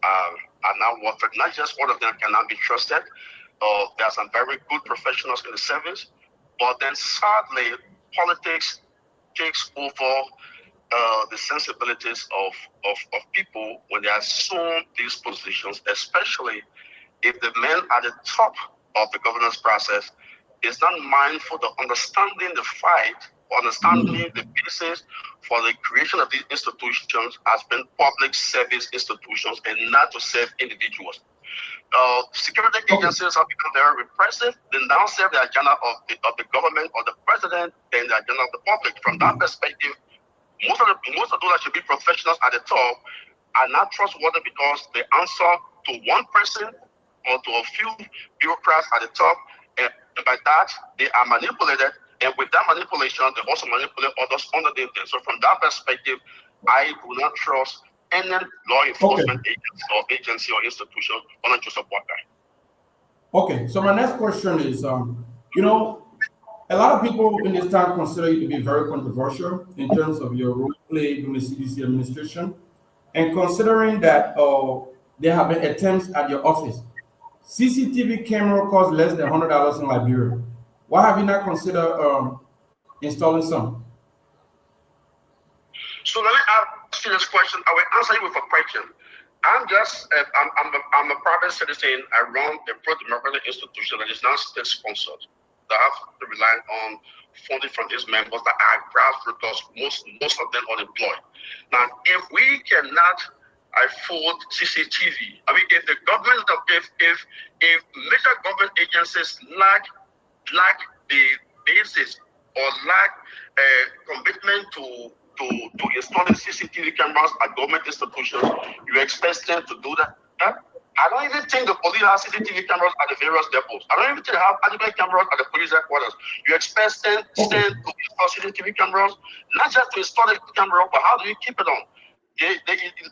are now warfare. Not just all of them cannot be trusted. There are some very good professionals in the service, but then sadly, politics takes over the sensibilities of people when they assume these positions, especially if the men at the top of the governance process is not mindful of understanding the fight, understanding the basis for the creation of these institutions as being public service institutions and not to serve individuals. Security agencies have become very repressive. They now serve the agenda of the government or the president and the agenda of the public. From that perspective, most of those that should be professionals at the top are not trustworthy because they answer to one person or to a few bureaucrats at the top, and by that they are manipulated, and with that manipulation they also manipulate others underneath them. So from that perspective, I do not trust any law enforcement agency or institution on to support that. Okay, so my next question is, a lot of people in this time consider you to be very controversial in terms of your role played in the CDC administration, and considering that there have been attempts at your office. CCTV camera costs less than $100 in Liberia. Why have you not considered installing some? So let me ask you this question. I will answer you with a question. I'm a private citizen. I run a pro-democratic institution that is not state-sponsored. That have to rely on funding from its members that are grassroots, most of them unemployed. Now, if we cannot afford CCTV, I mean, if the government, if major government agencies lack the basis or lack commitment to installing CCTV cameras at government institutions, you expect them to do that? Huh? I don't even think the police have CCTV cameras at the various depots. I don't even think they have adequate cameras at the police headquarters. You expect them to install CCTV cameras, not just to install the camera, but how do you keep it on? The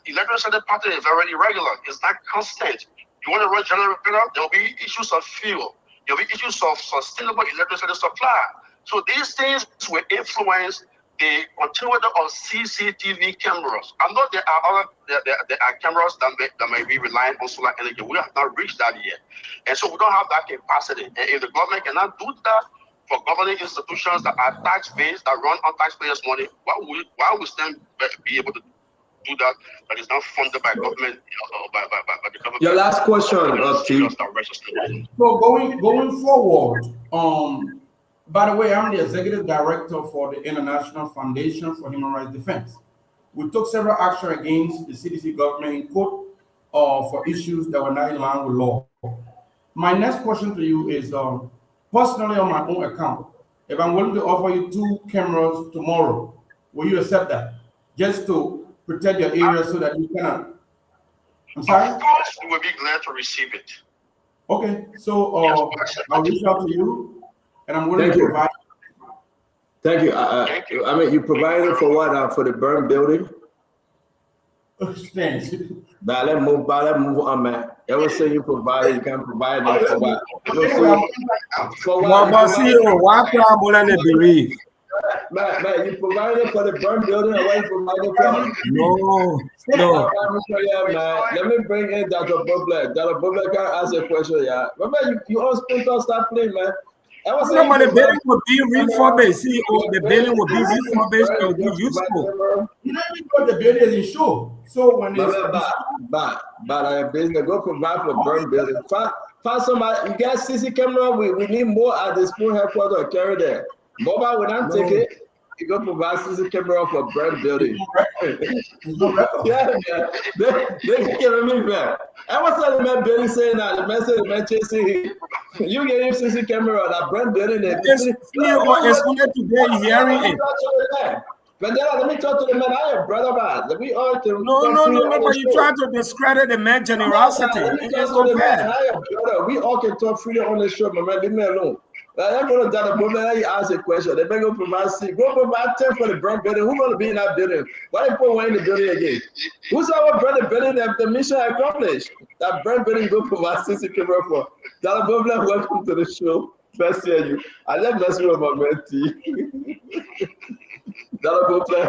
electricity pattern is very irregular. It's not constant. You want to run generator, there will be issues of fuel. There will be issues of sustainable electricity supply. So these things will influence the continuity of CCTV cameras. I know there are cameras that may be relying on solar energy. We have not reached that yet. And so we don't have that capacity. And if the government cannot do that for governing institutions that are tax-based, that run on taxpayers' money, why would STEM be able to do that is not funded by government by the government? Your last question, So going forward, by the way, I'm the executive director for the International Foundation for Human Rights Defense. We took several actions against the CDC government in court for issues that were not in line with law. My next question to you is, personally on my own account, if I'm willing to offer you 2 cameras tomorrow, will you accept that? Just to protect your area so that you cannot. I'm sorry? Of course, we will be glad to receive it. Okay, so I'll reach out to you. And I'm willing to provide. Thank you. I mean, you provided for what? For the burn building? Thanks. Now let's move on, man. Ever say you provide, you can provide that for what? For what? Man, you provided for the burn building, or what you provided for? No. Let me bring in Dr. Boblet. Dr. Boblet can ask a question, yeah. Remember, you all speak on stop playing, man. No, but the building will be refurbished. See, the building will be refurbished. It will be useful. You know, the building is in show. So when it's but business go provide for burn building. Find somebody. You get CC camera. We need more at the school headquarters or carry there. Mobile when I take it. You go provide CC camera for burn building. Yeah. They give me back. I was telling my building saying that the message the man chasing you get him CC camera on that brand building. It's only today hearing it. But then let me talk to the man. I am brother man. We all can. No. But you try to discredit the man's generosity. It's okay. We all can talk freely on the show, my man. Leave me alone. I'm going to tell the moment you ask a question. They go provide seat. Go provide 10 for the brand building. Who's going to be in that building? Why they put one in the building again? Who's our brand building that the mission accomplished? That brand building go provide CC camera for. Dalabobla, welcome to the show. First hear you. I love messing with my man T. Dalabobla.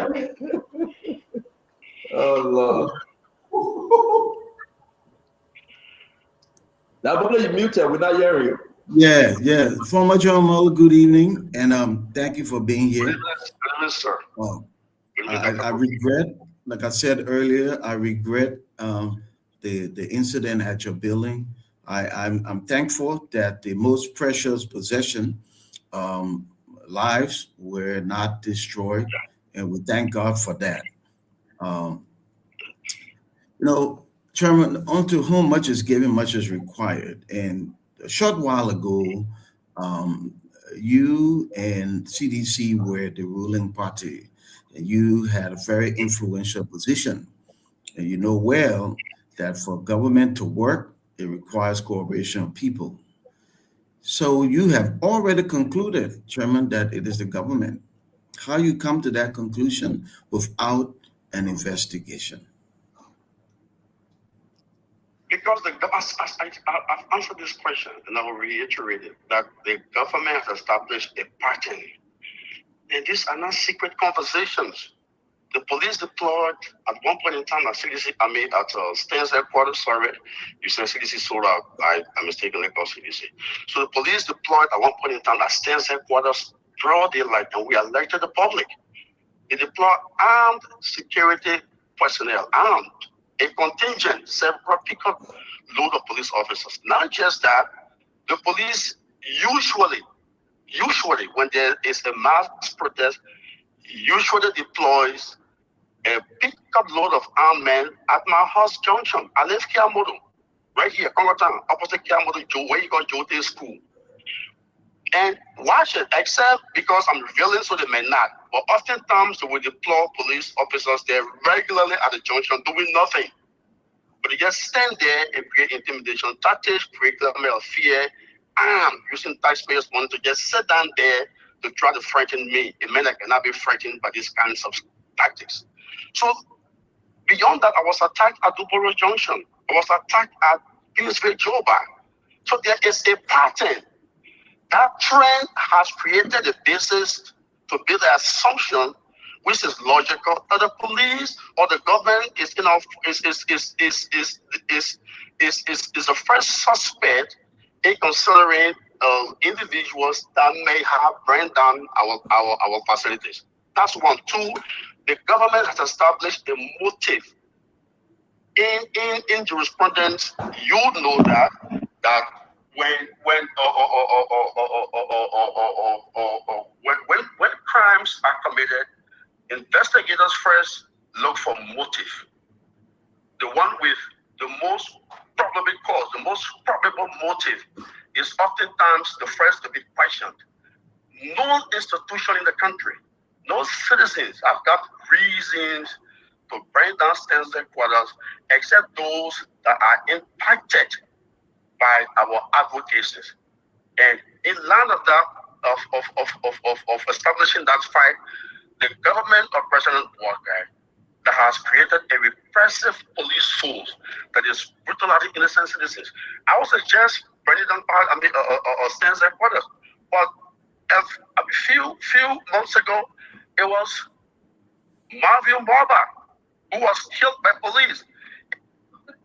Oh Lord. Dalabobla, you muted. We're not hearing you. Yeah. Former John Muller, good evening, and thank you for being here. Good evening, sir. I regret, like I said earlier, I regret the incident at your building. I'm thankful that the most precious possession, lives, were not destroyed, and we thank God for that. Chairman, unto whom much is given, much is required, and a short while ago, you and CDC were the ruling party. And you had a very influential position. And you know well that for government to work, it requires cooperation of people. So you have already concluded, Chairman, that it is the government. How you come to that conclusion without an investigation? Because I've answered this question, and I will reiterate it, that the government has established a pattern. And these are not secret conversations. The police deployed at one point in time at CDC, at Stens headquarters, sorry, you said CDC sold out, I mistakenly called CDC. So the police deployed at one point in time at Stens headquarters, broad daylight, and we alerted the public. They deployed armed security personnel, armed. A contingent, several pickup load of police officers. Not just that, the police usually when there is a mass protest, usually deploys a pickup load of armed men at my house junction, Alef Kiamodo, right here, Congotown, opposite Kiamodo, where you got Jote School. And watch it, except because I'm revealing so they may not. But oftentimes they will deploy police officers there regularly at the junction doing nothing. But they just stand there and create intimidation tactics, create fear, and using taxpayers' money to just sit down there to try to frighten me. A man that cannot be frightened by these kinds of tactics. So beyond that, I was attacked at Duboro Junction. I was attacked at Kingsville Joba. So there is a pattern. That trend has created a basis to build the assumption, which is logical, that the police or the government is the first suspect in considering individuals that may have burned down our facilities. That's one. Two, the government has established a motive. In jurisprudence, you know that when crimes are committed, investigators first look for motive. The one with the most probable cause, the most probable motive, is oftentimes the first to be questioned. No institution in the country, no citizens have got reasons to bring down Stens headquarters except those that are impacted by our advocacies. And in line of that, of establishing that fight, the government of President Walker that has created a repressive police force that is brutalizing innocent citizens. I would suggest bringing down Stens headquarters, but a few months ago, it was Marvin Barber who was killed by police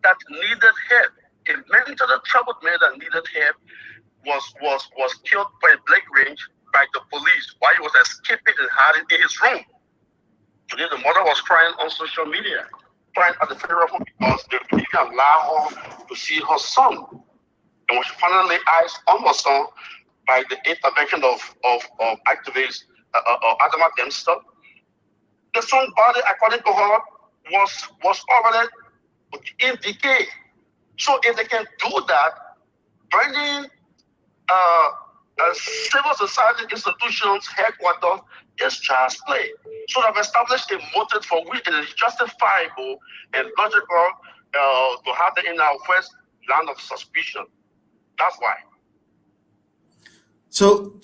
that needed help. A mentally troubled man that needed help. was killed by Blake range by the police while he was escaping and hiding in his room. Today, the mother was crying on social media, crying at the funeral home because they didn't allow her to see her son. And when she finally laid eyes on her son by the intervention of activists, Adama Dempster, the son's body, according to her, was already in decay. So if they can do that, burning civil society institutions headquarters is child's play. So they've established a motive for which it is justifiable and logical to have them in our first land of suspicion. That's why. So,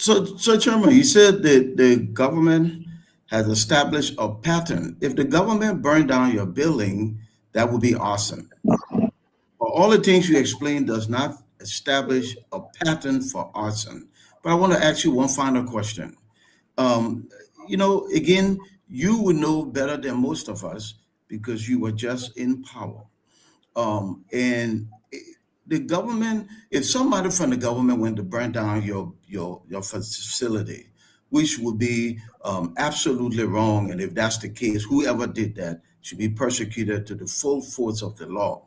Chairman, you said that the government has established a pattern. If the government burned down your building, that would be awesome. But all the things you explained does not establish a pattern for arson. But I want to ask you one final question. Again, you would know better than most of us because you were just in power. And the government, if somebody from the government went to burn down your facility, which would be absolutely wrong, and if that's the case, whoever did that should be persecuted to the full force of the law.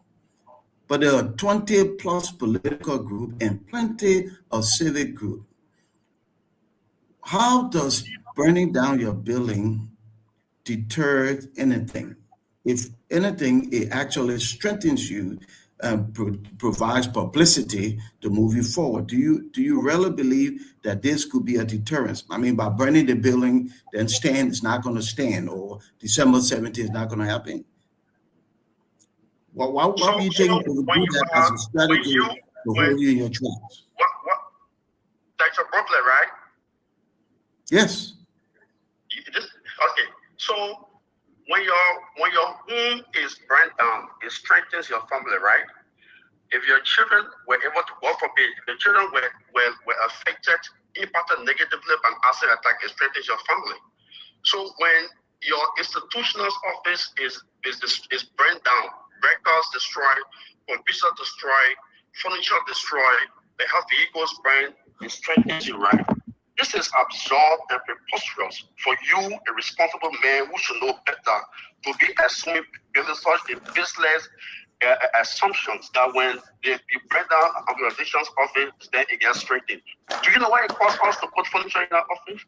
But there are 20 plus political groups and plenty of civic groups. How does burning down your building deter anything? If anything, it actually strengthens you and provides publicity to move you forward. Do you really believe that this could be a deterrence? I mean, by burning the building, then stand is not going to stand, or December 17th is not going to happen? Why do you think they would do that as a strategy to hold you in your tracks? Dr. Brooklyn, right? Yes. Okay. So when your home is burnt down, it strengthens your family, right? If your children were able to, God forbid, if the children were affected, impacted negatively by an acid attack, it strengthens your family. So when your institutional office is burned down, records destroyed, computers destroyed, furniture destroyed, they have vehicles burned, it strengthens you, right? This is absurd and preposterous for you, a responsible man who should know better, to be assuming such a baseless assumptions that when you break down an organization's office, then it gets strengthened. Do you know what it costs us to put furniture in our office?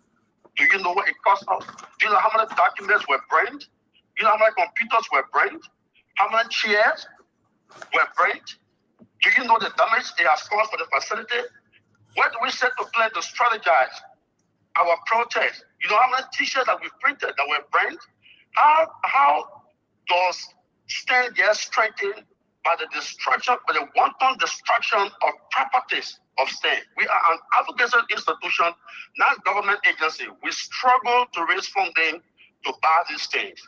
Do you know what it costs us? Do you know how many documents were burned? Do you know how many computers were burned? How many chairs were burned? Do you know the damage it has caused for the facility? What do we set to plan to strategize our protest? You know how many t-shirts that we printed that were burned? How does STAND get strengthened by the destruction, by the wanton destruction of properties of STAND? We are an advocacy institution, not government agency. We struggle to raise funding to buy these things.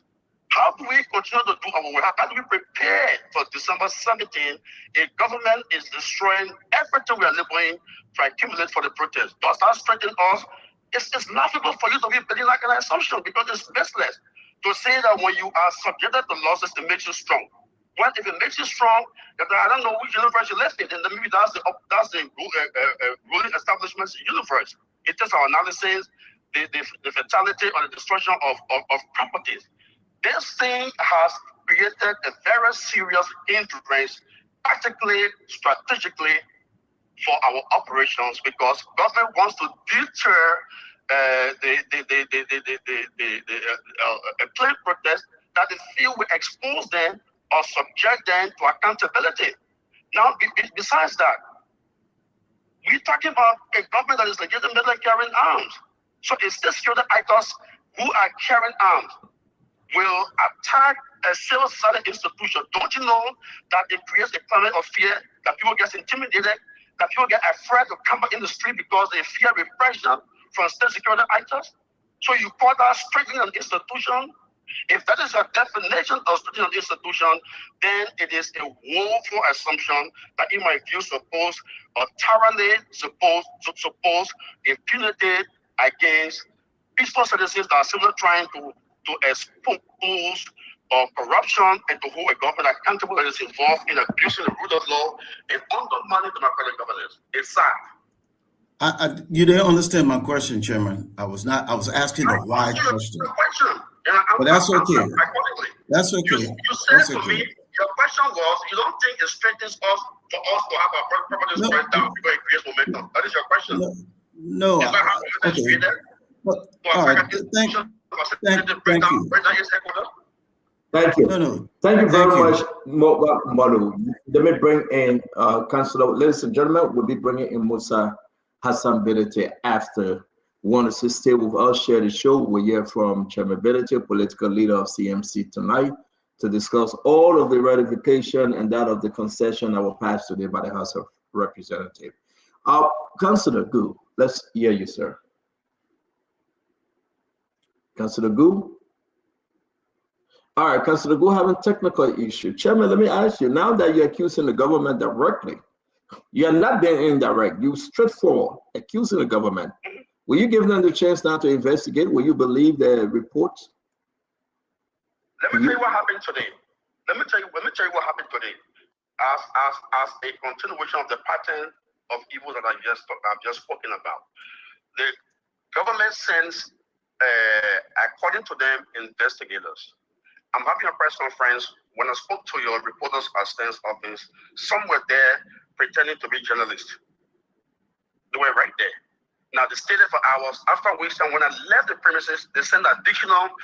How do we continue to do our work? How do we prepare for December 17th? A government is destroying everything we are laboring to accumulate for the protest. Does that strengthen us? It's laughable for you to be building like an assumption because it's baseless to say that when you are subjected to losses, it makes you strong. Well, if it makes you strong, if I don't know which universe you left in, then maybe that's the ruling establishment's universe. It is our analysis, the fatality or the destruction of properties. This thing has created a very serious influence, tactically, strategically, for our operations because government wants to deter a plain protest that they feel will expose them or subject them to accountability. Now, besides that, we're talking about a government that is legitimately carrying arms. So it's the security actors who are carrying arms will attack a civil society institution. Don't you know that it creates a climate of fear, that people get intimidated, that people get afraid to come back in the street because they fear repression from state security actors? So you call that strengthening an institution? If that is your definition of strengthening an institution, then it is a woeful assumption that, in my view, suppose a tyranny, suppose impunity against peaceful citizens that are simply trying to expose corruption and to hold a government accountable that is involved in abusing the rule of law and undermining democratic governance. It's sad. You didn't understand my question, Chairman. I was asking a wide question. But that's okay. That's okay. You said to me, your question was, you don't think it strengthens us for us to have our property spread down because it creates momentum. That is your question. No. Okay. All right. Thank you. Thank you. No. Thank you very much, Molu. Let me bring in Councilor. Ladies and gentlemen, we'll be bringing in Musa Hassan Bilete after. We want to stay with us, share the show. We hear from Chairman Bilete, political leader of CMC tonight, to discuss all of the ratification and that of the concession that were passed today by the House of Representatives. Councilor Gu, let's hear you, sir. Councilor Gu? All right, Councilor Gu having technical issue. Chairman, let me ask you, now that you're accusing the government directly, you're not being indirect, you straightforward accusing the government. Will you give them the chance now to investigate? Will you believe the reports? Let me tell you what happened today. Let me tell you what happened today. As a continuation of the pattern of evil that I've just spoken about. The government sends, according to them, investigators. I'm having a press conference. When I spoke to your reporters at Stan's office, some were there pretending to be journalists. They were right there. Now, they stayed there for hours, after which time, when I left the premises, they sent additional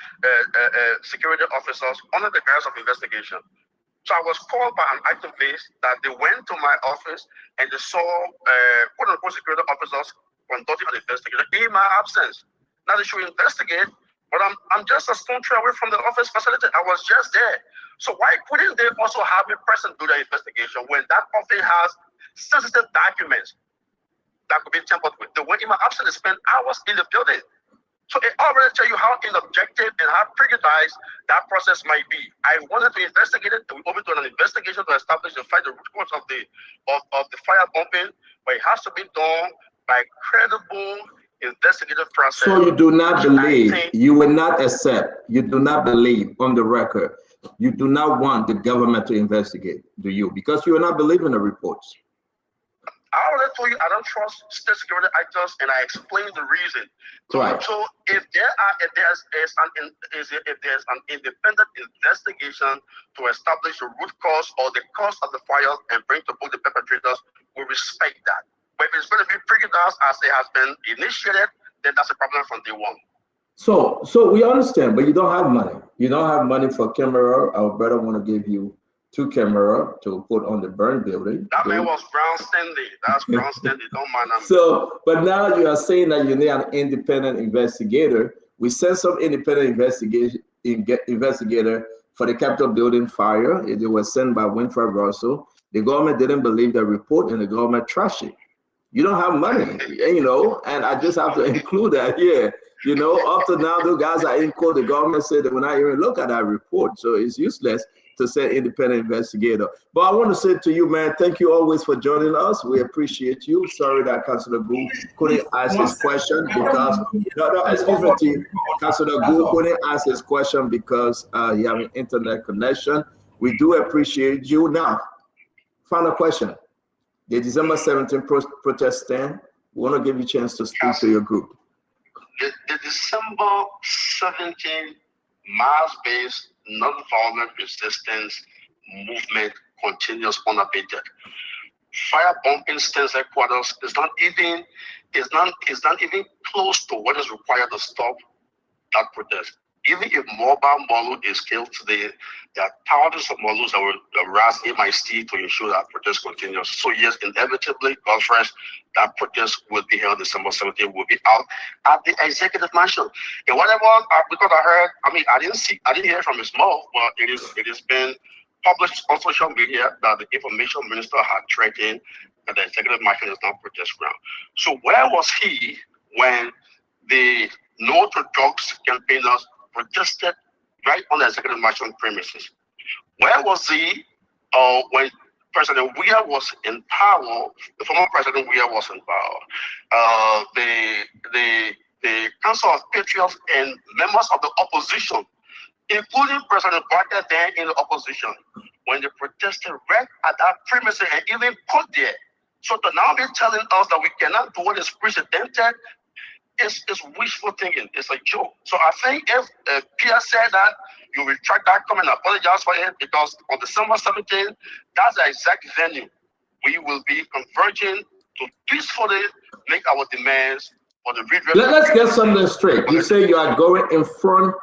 security officers under the guise of investigation. So I was called by an activist that they went to my office and they saw quote-unquote security officers conducting an investigation in my absence. Now they should investigate, but I'm just a stone throw away from the office facility. I was just there. So why couldn't they also have me present do the investigation when that office has sensitive documents that could be tampered with? They went in my absence and spent hours in the building. So it already tell you how inobjective and how prejudiced that process might be. I wanted to investigate it. We opened an investigation to establish the root cause of the fire bumping, but it has to be done by credible investigative process. So you do not believe, you will not accept, you do not believe on the record, you do not want the government to investigate, do you? Because you are not believing the reports. I already told you I don't trust state security actors, and I explained the reason. Right. So if there's an independent investigation to establish the root cause or the cause of the fire and bring to book the perpetrators, we respect that. But if it's going to be prejudiced as it has been initiated, then that's a problem from day one. So we understand, but you don't have money. You don't have money for camera. Our brother want to give you 2 cameras to put on the burn building. That man was Brown Stanley. That's Brown Stanley. Don't mind him. So, but now you are saying that you need an independent investigator. We sent some independent investigator for the Capitol building fire. They were sent by Winfred Russell. The government didn't believe the report, and the government trashed it. You don't have money, you know, and I just have to include that here. You know, up to now, the guys are in court. The government said they will not even look at that report, so it's useless to say independent investigator. But I want to say to you, man, thank you always for joining us. We appreciate you. Sorry that Councilor Gu couldn't ask his question because Councilor Gu couldn't ask his question because he have an internet connection. We do appreciate you. Now, final question. The December 17th protest stand. We want to give you a chance to speak to your group. The December 17th mass-based non-violent resistance movement continues unabated. Fire bombing stands headquarters is not even close to what is required to stop that protest. Even if mobile Molu is killed today, there are thousands of Molus that will harass MIC to ensure that protest continues. So yes, inevitably, God first, that protest will be held December 17th, will be out at the executive mansion. And whatever, because I heard, I didn't hear from his mouth, but it has been published on social media that the information minister had threatened that the executive mansion is not protest ground. So where was he when the No to Drugs campaigners protested right on the executive mansion premises? Where was he when President Weah was in power? The former President Weah was in power. The Council of Patriots and members of the opposition, including President Barker then in the opposition, when they protested right at that premises and even put there So to now be telling us that we cannot do what is precedented is wishful thinking. It's a joke. So I think if Pierre said that, you retract that comment and apologize for it, because on December 17th, that's the exact venue we will be converging to peacefully make our demands for the redress. Let's get something straight. You say you are going in front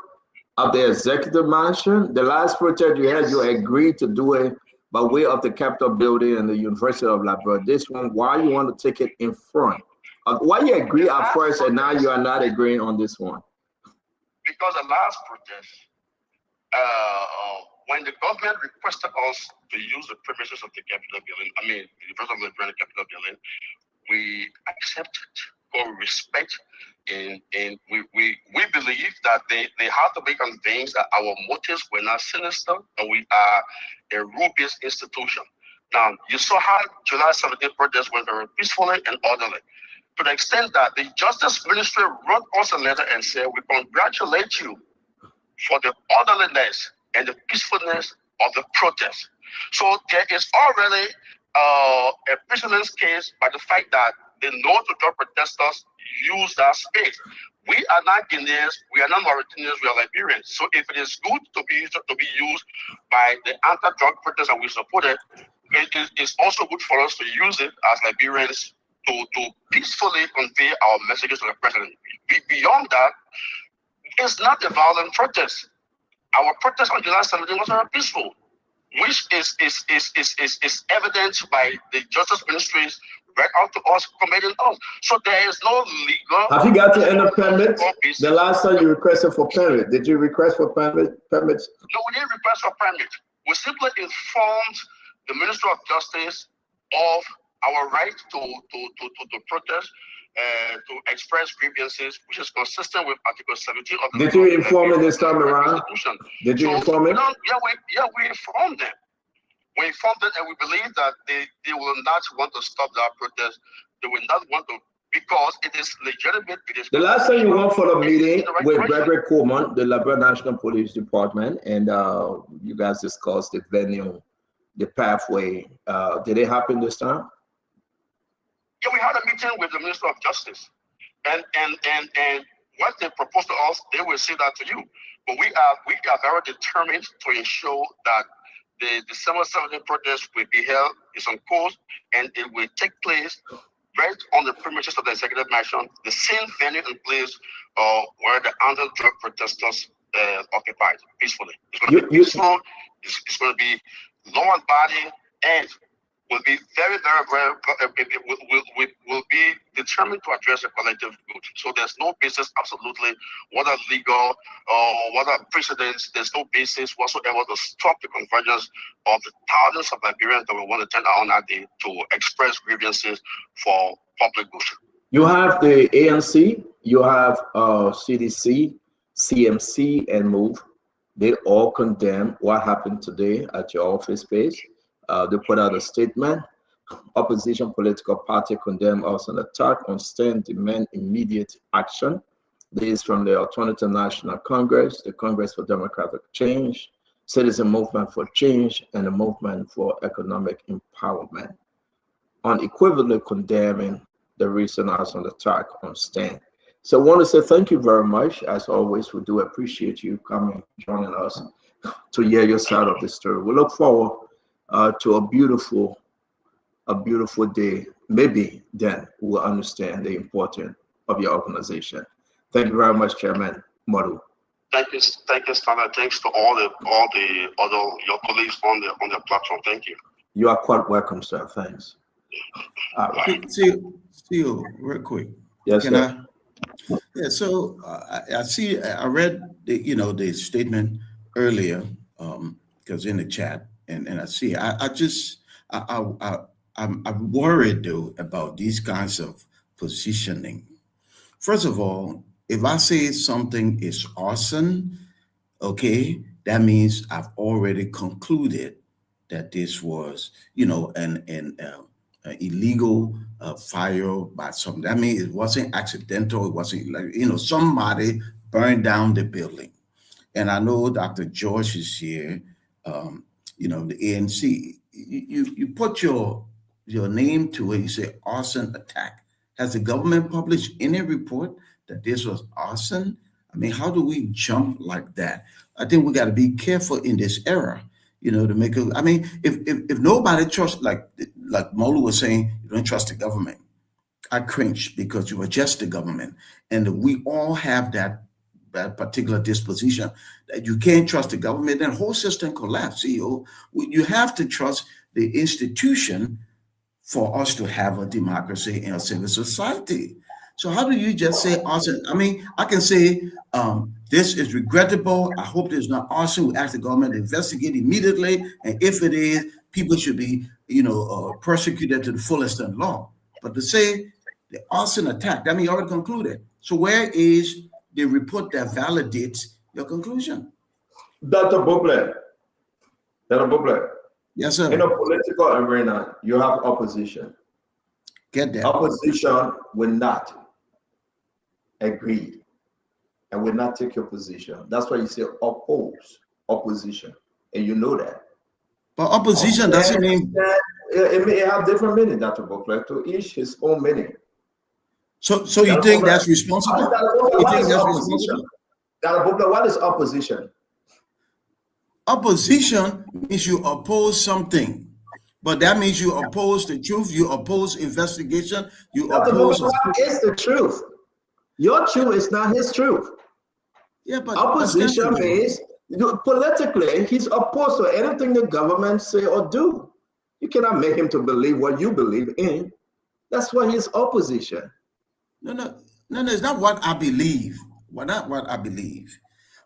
of the executive mansion. The last protest you had, you agreed to do it by way of the Capitol building and the University of Liberia. This one, why you want to take it in front? Why you agree at first and now you are not agreeing on this one? Because the last protest, when the government requested us to use the premises of the Capitol building, I mean, the University of Liberia Capitol building, we accepted or respect, and we believe that they have to be convinced that our motives were not sinister, and we are a rule-based institution. Now, you saw how July 17th protests went very peacefully and orderly, to the extent that the Justice Ministry wrote us a letter and said, we congratulate you for the orderliness and the peacefulness of the protest. So there is already a precedence case by the fact that the no to drug protesters use that space. We are not Guineans, we are not Mauritanians, we are Liberians. So if it is good to be used by the anti-drug protesters and we support it, it is also good for us to use it as Liberians to peacefully convey our messages to the president. Beyond that, it's not a violent protest. Our protest on July 17 was very peaceful, which is evident by the Justice Ministry's right out to us, committing us. So there is no legal. Have you got to end permit? The last time you requested for permit, did you request for permits? No, we didn't request for permit. We simply informed the Minister of Justice of our right to protest, to express grievances, which is consistent with Article 17 of the. Did you inform him this time around? Did you inform him? Yeah, we informed them. We informed them, and we believe that they will not want to stop that protest. They will not want to, because it is legitimate. It is the last time you went for a meeting with Gregory Coleman, the Liberia National Police Department, and you guys discussed the venue, the pathway. Did it happen this time? Yeah, we had a meeting with the Minister of Justice, and what they proposed to us, they will say that to you. But we are very determined to ensure that the December 17th protest will be held, is on course, and it will take place right on the premises of the executive mansion, the same venue and place where the anti-drug protesters occupied peacefully. It's going to be peaceful. It's going to be law and body, and will be very will be determined to address the collective good. So there's no basis, absolutely, whether legal or whether precedents, there's no basis whatsoever to stop the convergence of the thousands of Liberians that will want to turn out on that day to express grievances for public good. You have the ANC, you have CDC, CMC, and MOVE. They all condemn what happened today at your office space. They put out a statement. Opposition political party condemn us an attack on STEM, demand immediate action. This is from the Alternative National Congress, the Congress for Democratic Change, Citizen Movement for Change, and the Movement for Economic Empowerment, unequivocally condemning the recent arson attack on STEM. So I want to say thank you very much. As always, we do appreciate you coming, joining us to hear your side of the story. We look forward to a beautiful day. Maybe then we'll understand the importance of your organization. Thank you very much, Chairman Modu. Thank you, Stanley. Thanks to all the other your colleagues on the platform. Thank you. You are quite welcome, sir. Thanks. All right. See you real quick. Yes, Can sir. Yeah. So I read the statement earlier because in the chat. And I see, I'm worried though about these kinds of positioning. First of all, if I say something is arson, okay, that means I've already concluded that this was, an illegal fire by something. That means it wasn't accidental. It wasn't like, somebody burned down the building. And I know Dr. George is here. The ANC, you put your your name to it. You say arson attack. Has the government published any report that this was arson? I mean, how do we jump like that? I think we got to be careful in this era, you know, to make it. I mean, if nobody trusts, like Molu was saying, you don't trust the government. I cringe because you are just the government, and we all have that particular disposition that you can't trust the government, then the whole system collapse. CEO, you have to trust the institution for us to have a democracy and a civil society. So how do you just say arson? I mean, I can say this is regrettable. I hope there's not arson. We ask the government to investigate immediately, and if it is, people should be, you know, persecuted to the fullest of the law. But to say the arson attack, that means you already concluded. So where is the report that validates your conclusion? Dr. Buble. Yes, sir. In a political arena, you have opposition. Get that. Opposition will not agree and will not take your position. That's why you say oppose opposition, and you know that. But opposition doesn't mean it may have different meaning, Dr. Buble, to each his own meaning. So you think that's responsible? You think that's responsible? What is opposition? Opposition means you oppose something, but that means you oppose the truth, you oppose investigation, you oppose. What is the truth? Your truth is not his truth. Yeah, but opposition means politically he's opposed to anything the government say or do. You cannot make him to believe what you believe in. That's why he's opposition. No, it's not what I believe. Not what I believe.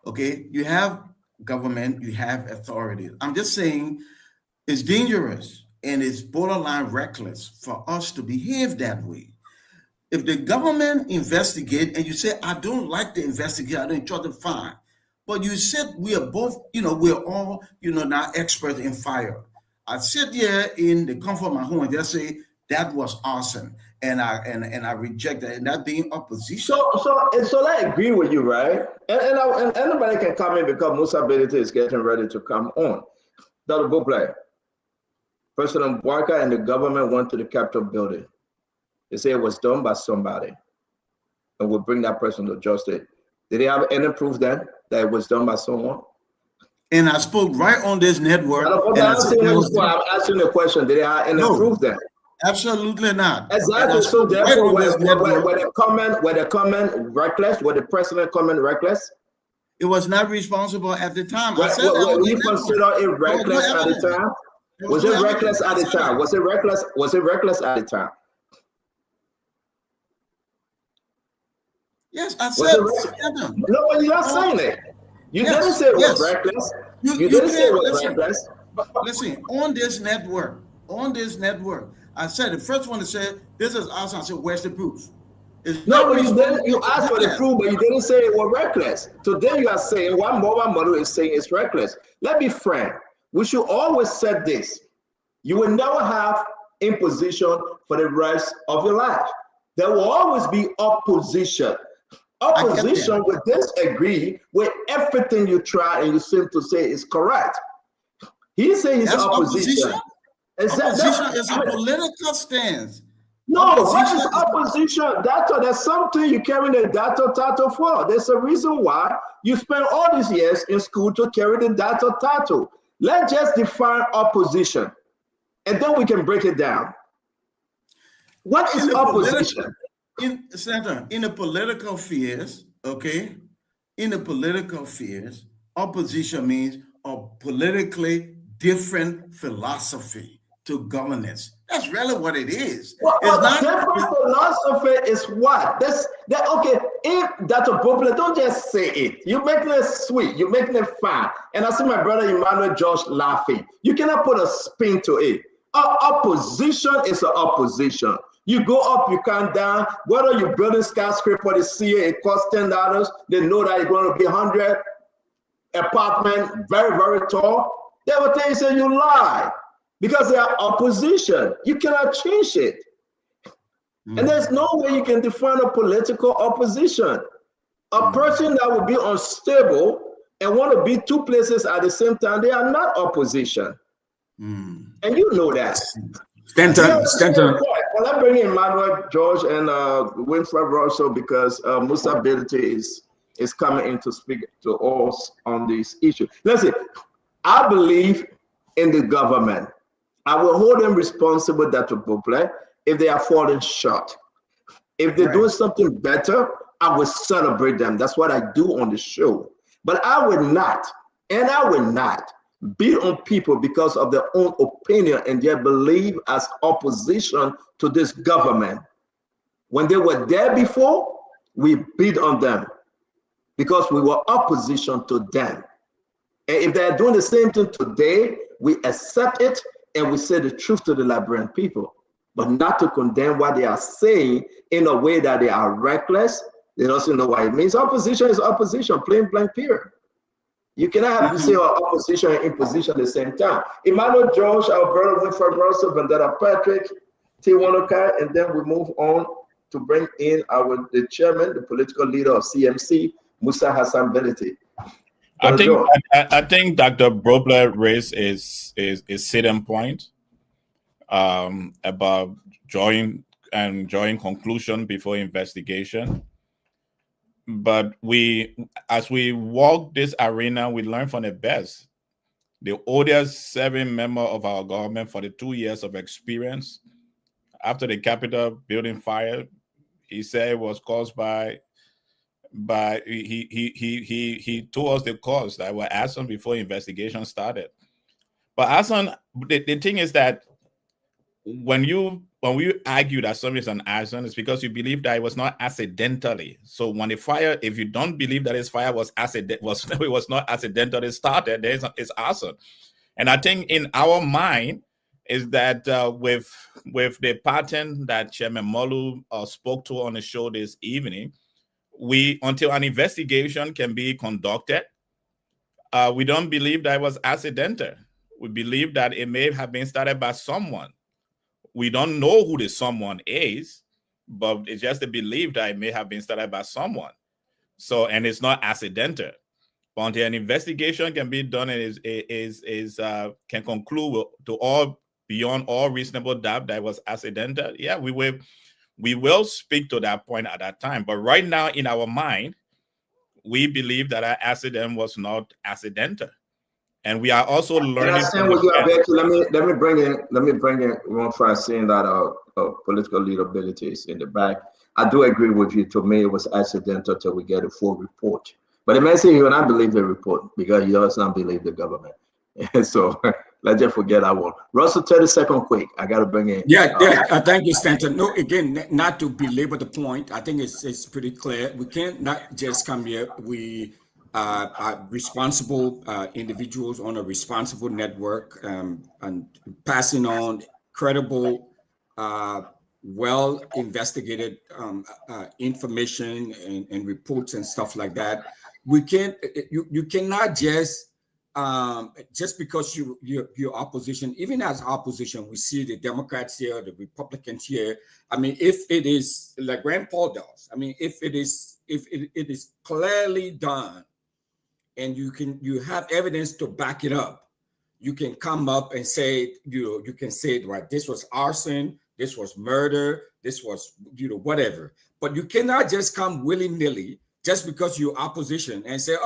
Okay, you have government, you have authority. I'm just saying it's dangerous and it's borderline reckless for us to behave that way. If the government investigate and you say, I don't like the investigation, I don't trust the fine, but you said we are both, we're all, now experts in fire. I sit here in the comfort of my home and just say that was arson, and I reject that, and that being opposition. So I agree with you, right? And anybody can come in because Musa Belite is getting ready to come on. Dr. Buble, President Walker and the government went to the Capitol building. They say it was done by somebody, and we'll bring that person to justice. Did they have any proof then that it was done by someone? And I spoke right on this network. I'm asking the question. Did they have any proof then? Absolutely not. Exactly. So therefore, were the comment reckless? Were the president comment reckless? It was not responsible at the time. Were you consider it reckless at the time? Was it reckless at the time? Was it reckless? Was it reckless at the time? Yes, I said. No, but you're not saying it. You didn't say it was reckless. You didn't say it was reckless. Listen, on this network, I said the first one that said this is awesome. I said, where's the proof? No, but you asked for the proof, but you didn't say it was reckless. Today you are saying one mobile model is saying it's reckless. Let me be frank. We should always say this: you will never have imposition for the rest of your life. There will always be opposition. Opposition will disagree with everything you try and you seem to say is correct. He says he's opposition. Opposition is a political stance. No, what is opposition? There's something you carry the data title for. There's a reason why you spend all these years in school to carry the data title. Let's just define opposition, and then we can break it down. What is opposition? In the political spheres, okay? In the political spheres, opposition means a politically different philosophy to governance. That's really what it is. Different philosophy is what? Okay, if Dr. Buble, don't just say it. You're making it sweet. You're making it fun. And I see my brother Emmanuel Josh laughing. You cannot put a spin to it. Opposition is an opposition. You go up, you come down. Whether you're building skyscraper, they see it costs $10. They know that it's going to be 100 apartment, very, very tall. They will tell you, say you lie because they are opposition. You cannot change it. And there's no way you can define a political opposition. A person that will be unstable and want to be two places at the same time, they are not opposition. And you know that. Stanton. Well, I bring in Manuel, George, and Winfred Russell because Musa Ability is coming in to speak to us on this issue. Listen, I believe in the government. I will hold them responsible, Dr. Bople, if they are falling short. If they're doing something better, I will celebrate them. That's what I do on the show. But I will not beat on people because of their own opinion and their belief as opposition to this government. When they were there before, we beat on them because we were opposition to them. And if they're doing the same thing today, we accept it and we say the truth to the Liberian people, but not to condemn what they are saying in a way that they are reckless. They don't know what it means. Opposition is opposition, plain blank period. You cannot have to say opposition and imposition at the same time. Emmanuel George, our brother Winfred Russell, Vendetta Patrick, T. Wanokai, and then we move on to bring in the chairman, the political leader of CMC, Musa Hassan Beliti. I think Dr. Bople raised is sitting point about drawing conclusion before investigation. But as we walk this arena, we learn from the best. The oldest serving member of our government for the 2 years of experience after the Capitol building fire, he said it was caused by he told us the cause that were arson before investigation started. But arson, the thing is that when we argue that something is an arson, it's because you believe that it was not accidentally. So when the fire, if you don't believe that this fire was not accidentally started, it's arson. And I think in our mind is that with the pattern that Chairman Molu spoke to on the show this evening, until an investigation can be conducted, we don't believe that it was accidental. We believe that it may have been started by someone. We don't know who the someone is, but it's just a belief that it may have been started by someone. So, and it's not accidental. But until an investigation can be done and can conclude to all beyond all reasonable doubt that it was accidental, yeah, we will speak to that point at that time. But right now, in our mind, we believe that our accident was not accidental. And we are also learning. Let me bring in one for saying that political leaderability is in the back. I do agree with you. To me, it was accidental till we get a full report. But it may say he will not believe the report because he does not believe the government. So let's just forget that one. Russell, 30-second quick. I got to bring in. Thank you, Stanton. No, again, not to belabor the point. I think it's pretty clear. We can't not just come here. We are responsible individuals on a responsible network and passing on credible, well investigated information and reports and stuff like that. We can't. You cannot just because you're opposition. Even as opposition, we see the Democrats here, the Republicans here. I mean, if it is like Rand Paul does, I mean, if it is clearly done, and you have evidence to back it up, you can come up and say, you can say, right, this was arson, this was murder, this was, whatever. But you cannot just come willy-nilly just because you're opposition and say,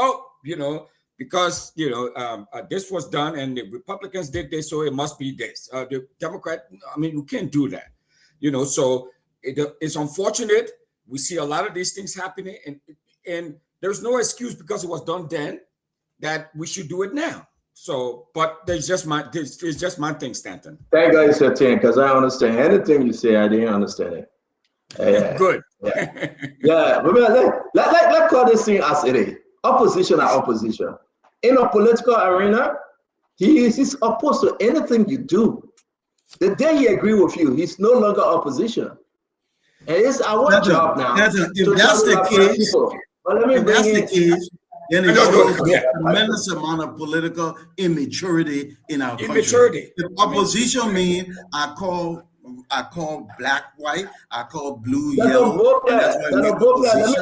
because this was done and the Republicans did this, so it must be this. The Democrat, I mean, you can't do that. So it's unfortunate. We see a lot of these things happening, and there's no excuse because it was done then that we should do it now. So, but it's just my thing, Stanton. Thank God it's your thing, because I understand anything you say. I didn't understand it. Good. Yeah. Let's call this thing as it is. Opposition are opposition. In a political arena, he's opposed to anything you do. The day he agrees with you, he's no longer opposition. And it's our job now. If that's the case, then it shows a tremendous amount of political immaturity in our country. If opposition means I call black white, I call blue yellow. Let me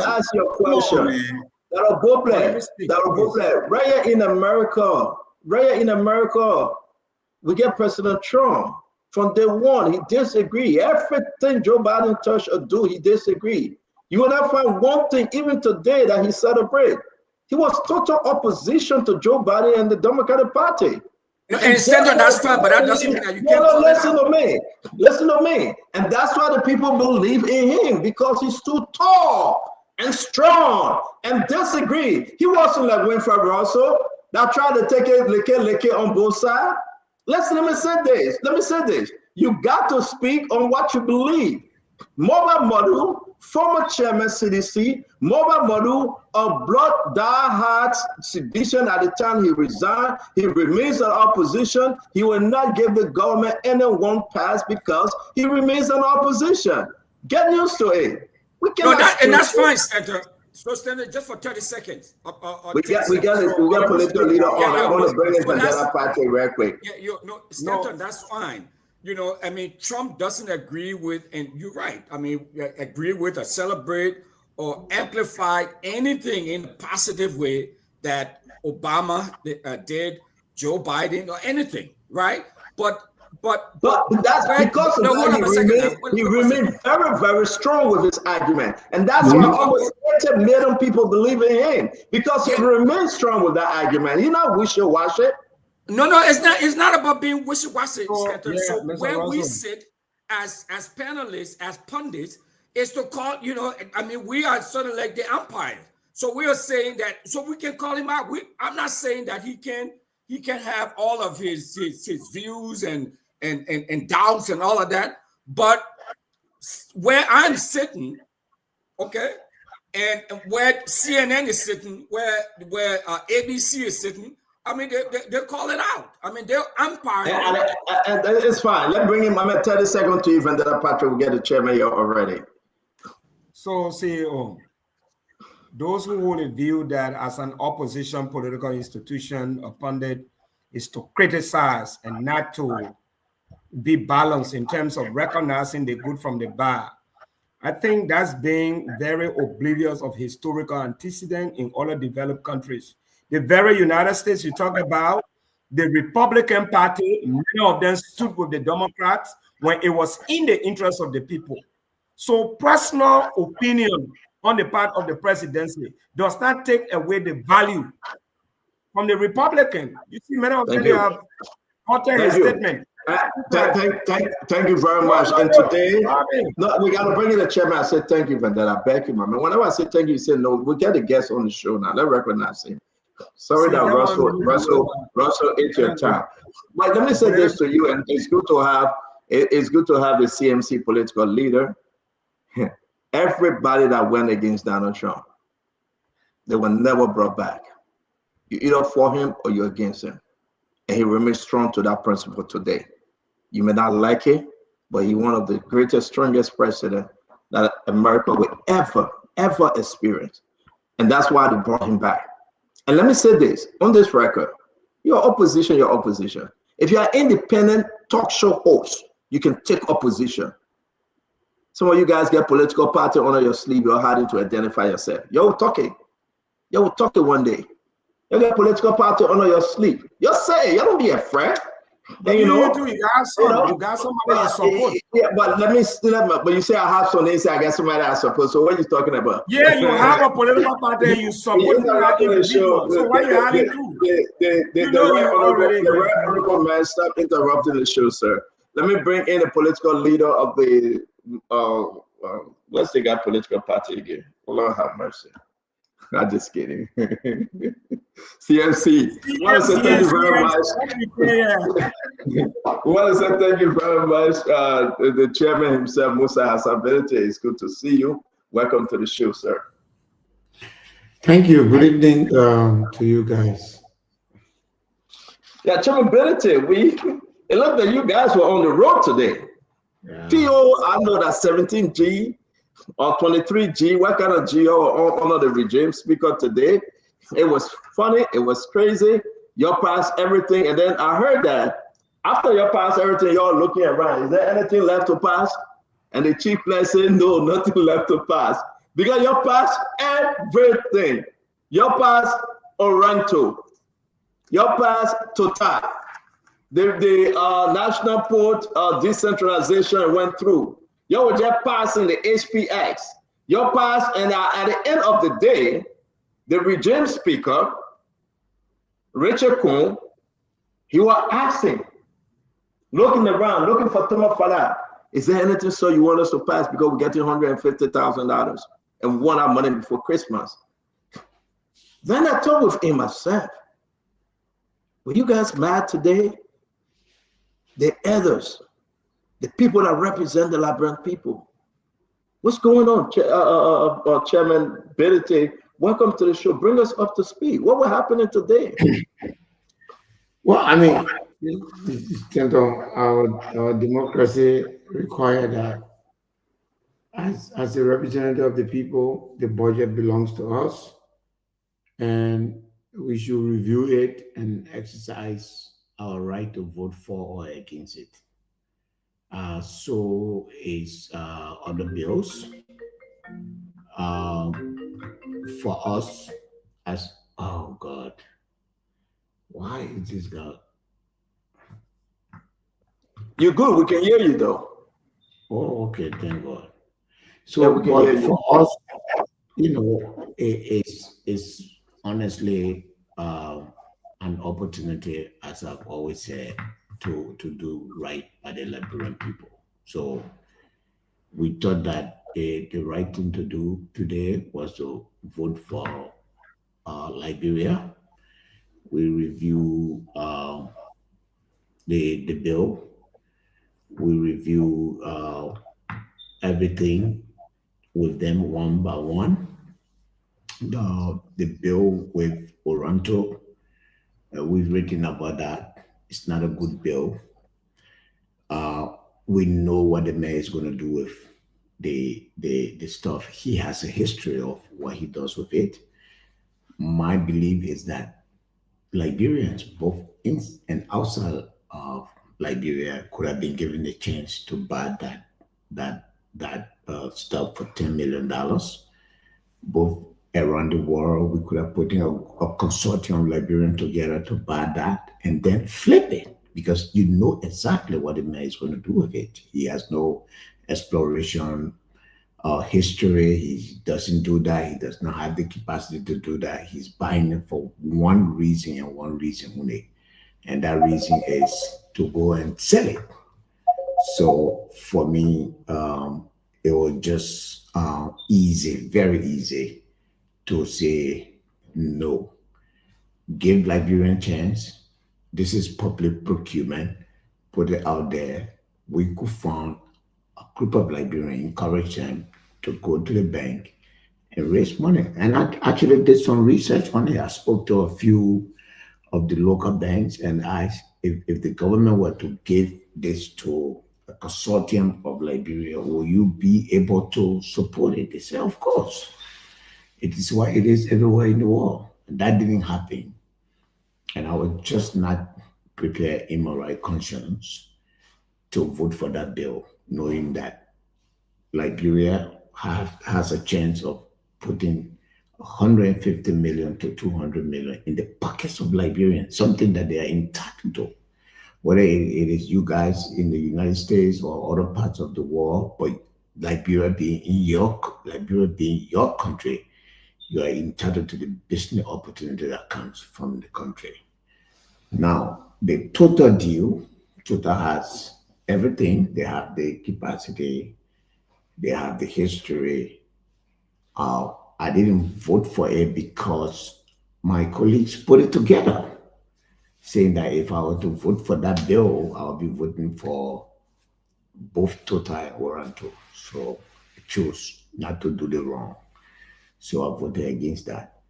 ask you a question. Right here in America, we get President Trump. From day one, he disagreed. Everything Joe Biden touched or do, he disagreed. You will not find one thing, even today, that he celebrated. He was total opposition to Joe Biden and the Democratic Party. And Senator, that's fine, but that doesn't mean that you can't. No, listen to me. Listen to me. And that's why the people believe in him, because he's too tall and strong and disagree. He wasn't like Winfrey Russell that tried to take it like on both sides. Listen, let me say this. You got to speak on what you believe. Mobile Madu, former chairman CDC, Mobile Madu, a blood diehard sedition at the time he resigned. He remains in opposition. He will not give the government any one pass because he remains in opposition. Get used to it. And that's fine, Senator. So, Senator, just for 30 seconds. We got political leader on. I want to bring in Vandana Patrick real quick. Senator, that's fine. You know, I mean, Trump doesn't agree with, and you're right. I mean, agree with or celebrate or amplify anything in a positive way that Obama did, Joe Biden, or anything, right? But that's because he remained very, very strong with his argument. And that's why almost 80 million people believe in him, because he remains strong with that argument. He's not wishy-washy. No, it's not about being wishy-washy. So where we sit as panelists, as pundits, is to call, you know, I mean, we are sort of like the umpire. So we are saying that, so we can call him out. I'm not saying that he can have all of his views and doubts and all of that, but where I'm sitting, okay, and where CNN is sitting, where ABC is sitting, I mean, they call it out. I mean, they're umpiring. And it's fine. Let's bring him. I'm going to 30 seconds to you, and then Patrick will get the chairman here already. So, CEO, those who would view that as an opposition political institution, a pundit, is to criticize and not to be balanced in terms of recognizing the good from the bad. I think that's being very oblivious of historical antecedent in other developed countries. The very United States you talk about, the Republican Party, many of them stood with the Democrats when it was in the interest of the people. So personal opinion on the part of the presidency does not take away the value from the Republican. You see, many of them have uttered a statement. Thank you very much. And today, no, we got to bring in the chairman. I said thank you, Vandana. I beg you, my man. Whenever I say thank you, say no. We get a guest on the show now. Let's recognize him. Sorry that Russell ate your time. But let me say this to you, and it's good to have the CMC political leader. Everybody that went against Donald Trump, they were never brought back. You either for him or you're against him. And he remains strong to that principle today. You may not like it, but he's one of the greatest, strongest presidents that America will ever experience. And that's why they brought him back. And let me say this, on this record, you're opposition. If you're an independent talk show host, you can take opposition. Some of you guys get political party under your sleeve, you're hiding to identify yourself. You're talking one day. You get political party under your sleeve. You say, you don't be afraid. But you got somebody to support. Yeah, but but you say I have some, they say I got somebody I support. So what are you talking about? Yeah, you have a political party, you support that individual. So why you having to? The right honorable man, stop interrupting the show, sir. Let me bring in the political leader of the let's take our political party again. Lord have mercy. I'm just kidding. CMC. I want to say thank you very much. I want to say thank you very much. The chairman himself, Musa Hassan-Benete, it's good to see you. Welcome to the show, sir. Thank you. Good evening to you guys. Yeah, Chairman Benete, it looked like you guys were on the road today. Yeah. PO, I know that 17G or 23G, what kind of G on the regime speaker today? It was funny, it was crazy. You passed everything, and then I heard that after you passed everything, you're looking around. Is there anything left to pass? And the chief player said, no, nothing left to pass. Because you passed everything. You passed Oranto. You passed Total. the national port decentralization went through. You were just passing the HPX. You passed, and at the end of the day, the regime speaker, Richard Kuhn, he was asking, looking around, looking for Thomas Falah. Is there anything, sir, you want us to pass because we're getting $150,000 and we want our money before Christmas? Then I talked with him myself. Were you guys mad today? The others, the people that represent the Liberian people. What's going on, Chairman Bedete? Welcome to the show. Bring us up to speed. What was happening today? Well, I mean, our democracy requires that as a representative of the people, the budget belongs to us, and we should review it and exercise our right to vote for or against it. So is other bills. For us as, oh God, why is this guy? You're good, we can hear you though. Oh, okay, thank God. So but for us, it's honestly an opportunity, as I've always said, to do right by the Liberian people. So we thought that the right thing to do today was to vote for Liberia. We review the bill. We review everything with them one by one. The bill with Oronto, we've written about that. It's not a good bill. We know what the mayor is going to do with the stuff. He has a history of what he does with it. My belief is that Liberians, both in and outside of Liberia, could have been given the chance to buy that stuff for $10 million. Both around the world, we could have put in a consortium of Liberians together to buy that and then flip it, because you know exactly what the man is going to do with it. He has no exploration history. He doesn't do that. He does not have the capacity to do that. He's buying it for one reason and one reason only. And that reason is to go and sell it. So for me, it was just easy, very easy to say no. Give Liberian a chance. This is public procurement. Put it out there. We could find a group of Liberians, encourage them to go to the bank and raise money. And I actually did some research on it. I spoke to a few of the local banks and asked if the government were to give this to a consortium of Liberia, will you be able to support it? They said, of course. It is what it is everywhere in the world. And that didn't happen. And I was just not prepared in my right conscience to vote for that bill, knowing that Liberia has a chance of putting 150 million to 200 million in the pockets of Liberians, something that they are entitled to. Whether it is you guys in the United States or other parts of the world, but Liberia being your country, you are entitled to the business opportunity that comes from the country. Now, the Total deal, Total has everything. They have the capacity, they have the history. I didn't vote for it because my colleagues put it together, saying that if I were to vote for that bill, I'll be voting for both Total and Oronto. So I chose not to do the wrong. So I voted against that.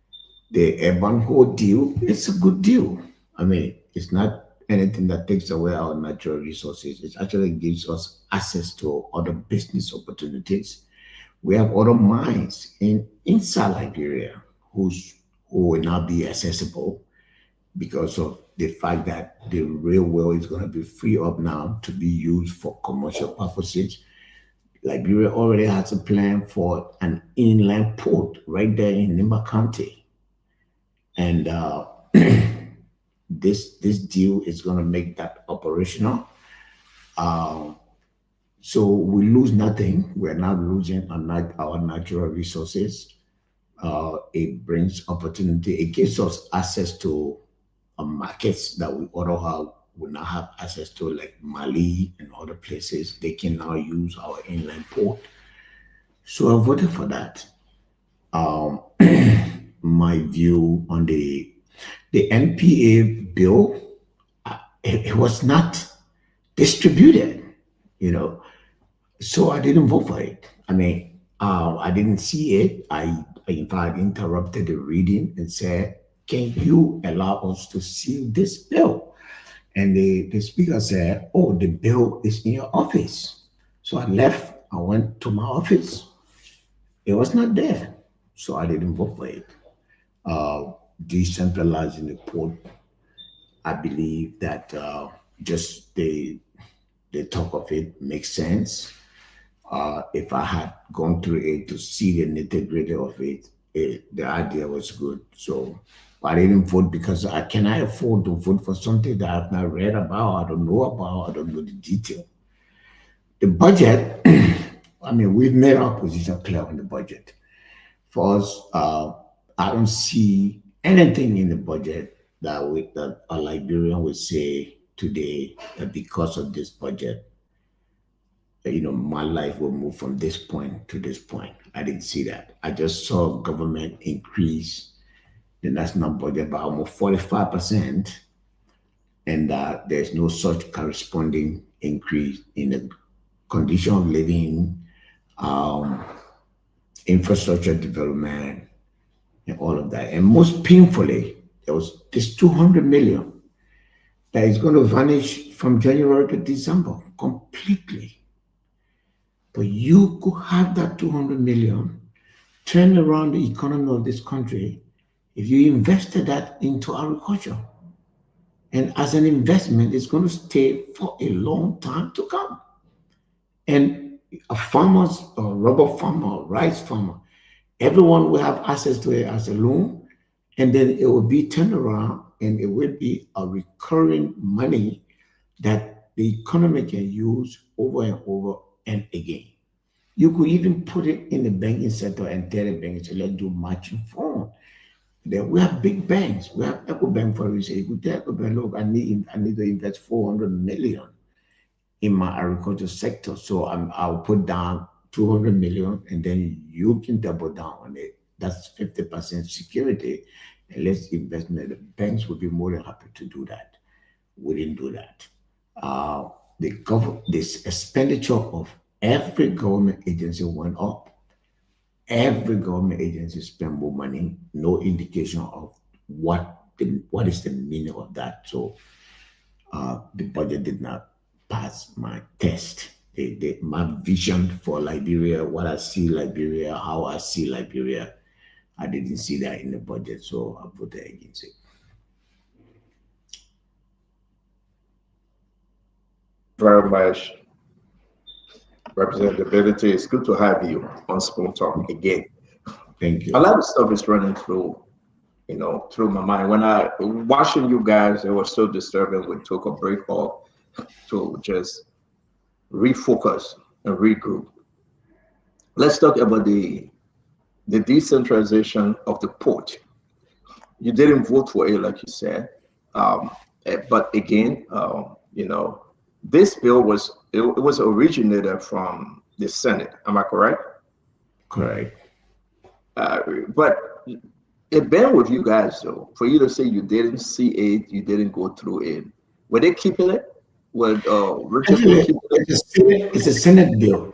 The Ebanho deal, it's a good deal. I mean, it's not anything that takes away our natural resources. It actually gives us access to other business opportunities. We have other mines inside Liberia who will now be accessible because of the fact that the railway is going to be free up now to be used for commercial purposes. Liberia already has a plan for an inland port right there in Nimba County. And this deal is going to make that operational. So we lose nothing. We're not losing our natural resources. It brings opportunity. It gives us access to markets that we otherwise would not have access to, like Mali and other places. They can now use our inland port. So I voted for that. My view on the NPA bill, it was not distributed, so I didn't vote for it. I mean, I didn't see it. I in fact interrupted the reading and said, can you allow us to see this bill? And the speaker said, oh, the bill is in your office. So I left, I went to my office. It was not there. So I didn't vote for it. Decentralizing the port, I believe that just the talk of it makes sense. If I had gone through it to see the nitty-gritty of it, the idea was good. So I didn't vote because can I afford to vote for something that I've not read about, I don't know about, I don't know the detail. The budget, I mean, we've made our position clear on the budget. For us, I don't see anything in the budget that a Liberian would say today that because of this budget, my life will move from this point to this point. I didn't see that. I just saw government increase the national budget by almost 45%, and that there's no such corresponding increase in the condition of living, infrastructure development, and all of that. And most painfully, there was this 200 million that is going to vanish from January to December completely. But you could have that 200 million turn around the economy of this country if you invested that into agriculture. And as an investment, it's going to stay for a long time to come. And a rubber farmer, rice farmer, everyone will have access to it as a loan, and then it will be turned around and it will be a recurring money that the economy can use over and over and again. You could even put it in the banking sector and tell the bank, let's do matching fund. Then we have big banks. We have EcoBank, for example. You could tell EcoBank, look, I need to invest 400 million in my agriculture sector. So I'll put down 200 million and then you can double down on it. That's 50% security. And let's invest in it. The banks would be more than happy to do that. We didn't do that. This expenditure of every government agency went up. Every government agency spent more money. No indication of what is the meaning of that. So the budget did not pass my test. My vision for Liberia, what I see Liberia, how I see Liberia, I didn't see that in the budget, so I voted against it. Very much. Representability, it's good to have you on Spoon Talk again. Thank you. A lot of stuff is running through my mind. When I watching you guys, it was so disturbing. We took a break off to just refocus and regroup. Let's talk about the decentralization of the port. You didn't vote for it, like you said, but again, this bill was originated from the Senate. Am I correct? Correct. But it been with you guys though, for you to say you didn't see it, you didn't go through it. Were they keeping it? It's a Senate bill.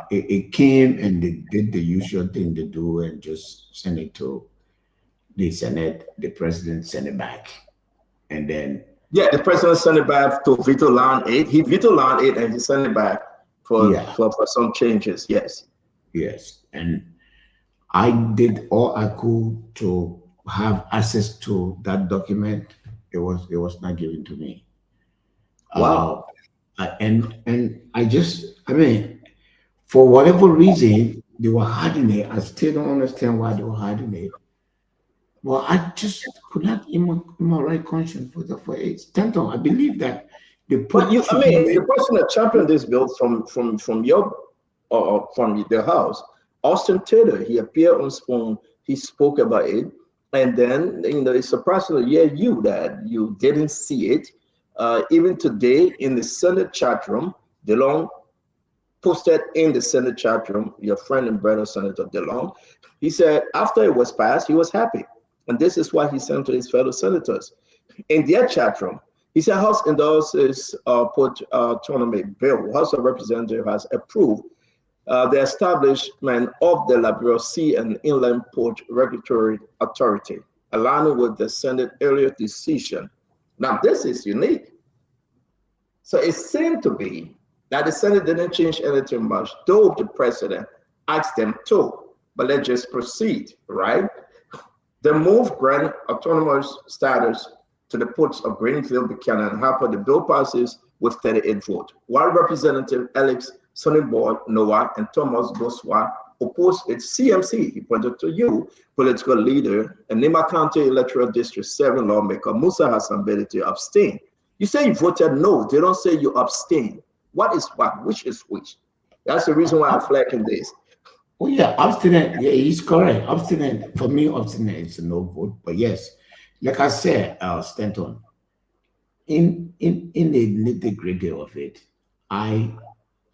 It came and they did the usual thing they do and just send it to the Senate. The president sent it back, and then the president sent it back to veto line 8. He vetoed line 8 and he sent it back for some changes. Yes, and I did all I could to have access to that document. It was not given to me. Wow. And for whatever reason, they were hiding it. I still don't understand why they were hiding it. Well, I just could not in my right conscience for it. Stanton, I believe that the But the person that championed this bill from your from the House, Austin Taylor, he appeared on Spoon, he spoke about it, and then it's surprising to hear you that you didn't see it. Even today in the Senate chat room, DeLong posted in the Senate chat room, your friend and brother Senator DeLong, he said after it was passed, he was happy. And this is what he sent to his fellow senators. In their chat room, he said House endorses port tournament bill. House of Representatives has approved the establishment of the Liberia Sea and Inland Port Regulatory Authority, aligning with the Senate earlier decision. Now, this is unique. So it seemed to be that the Senate didn't change anything much, though the president asked them to. But let's just proceed, right? The move grant autonomous status to the ports of Greenville, Buchanan, and Harper. The bill passes with 38 votes, while Representative Alex Sonnyboy Noah and Thomas Boswa opposed it. CMC, he pointed to you, political leader, and Nima County Electoral District 7 lawmaker Musa Hassan Bedi to abstain. You say you voted no, they don't say you abstain. What is what? Which is which? That's the reason why I'm flagging this. Oh yeah, abstinent. Yeah, he's correct. Abstinent, for me, abstinent is a no vote. But yes, like I said, Stanton, in the nitty-gritty of it, I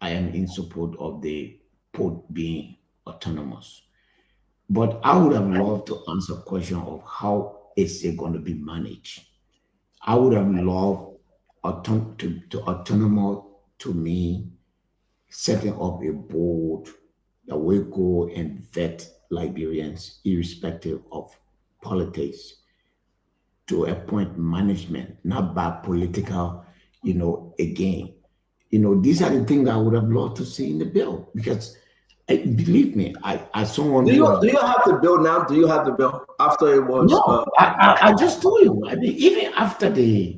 am in support of the port being autonomous. But I would have loved to answer a question of how is it going to be managed. I would have loved autonomous to me setting up a board that will go and vet Liberians, irrespective of politics, to appoint management, not by political, again. These are the things I would have loved to see in the bill, because believe me, as someone do you have the bill now? Do you have the bill after it was? No, I just told you. I mean, even after the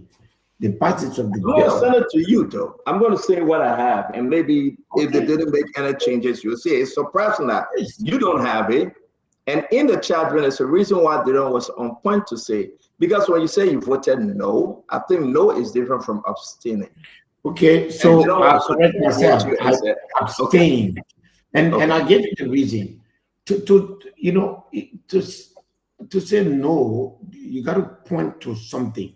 passage of the bill. I'll send it to you, though. I'm going to say what I have, and maybe if they didn't make any changes, you'll see. It's surprising that you don't have it. And in the chat room, there's a reason why Dylan was on point to say, because when you say you voted no, I think no is different from abstaining. Okay, so I correct myself. I abstain, and I gave you the reason to say no. You got to point to something,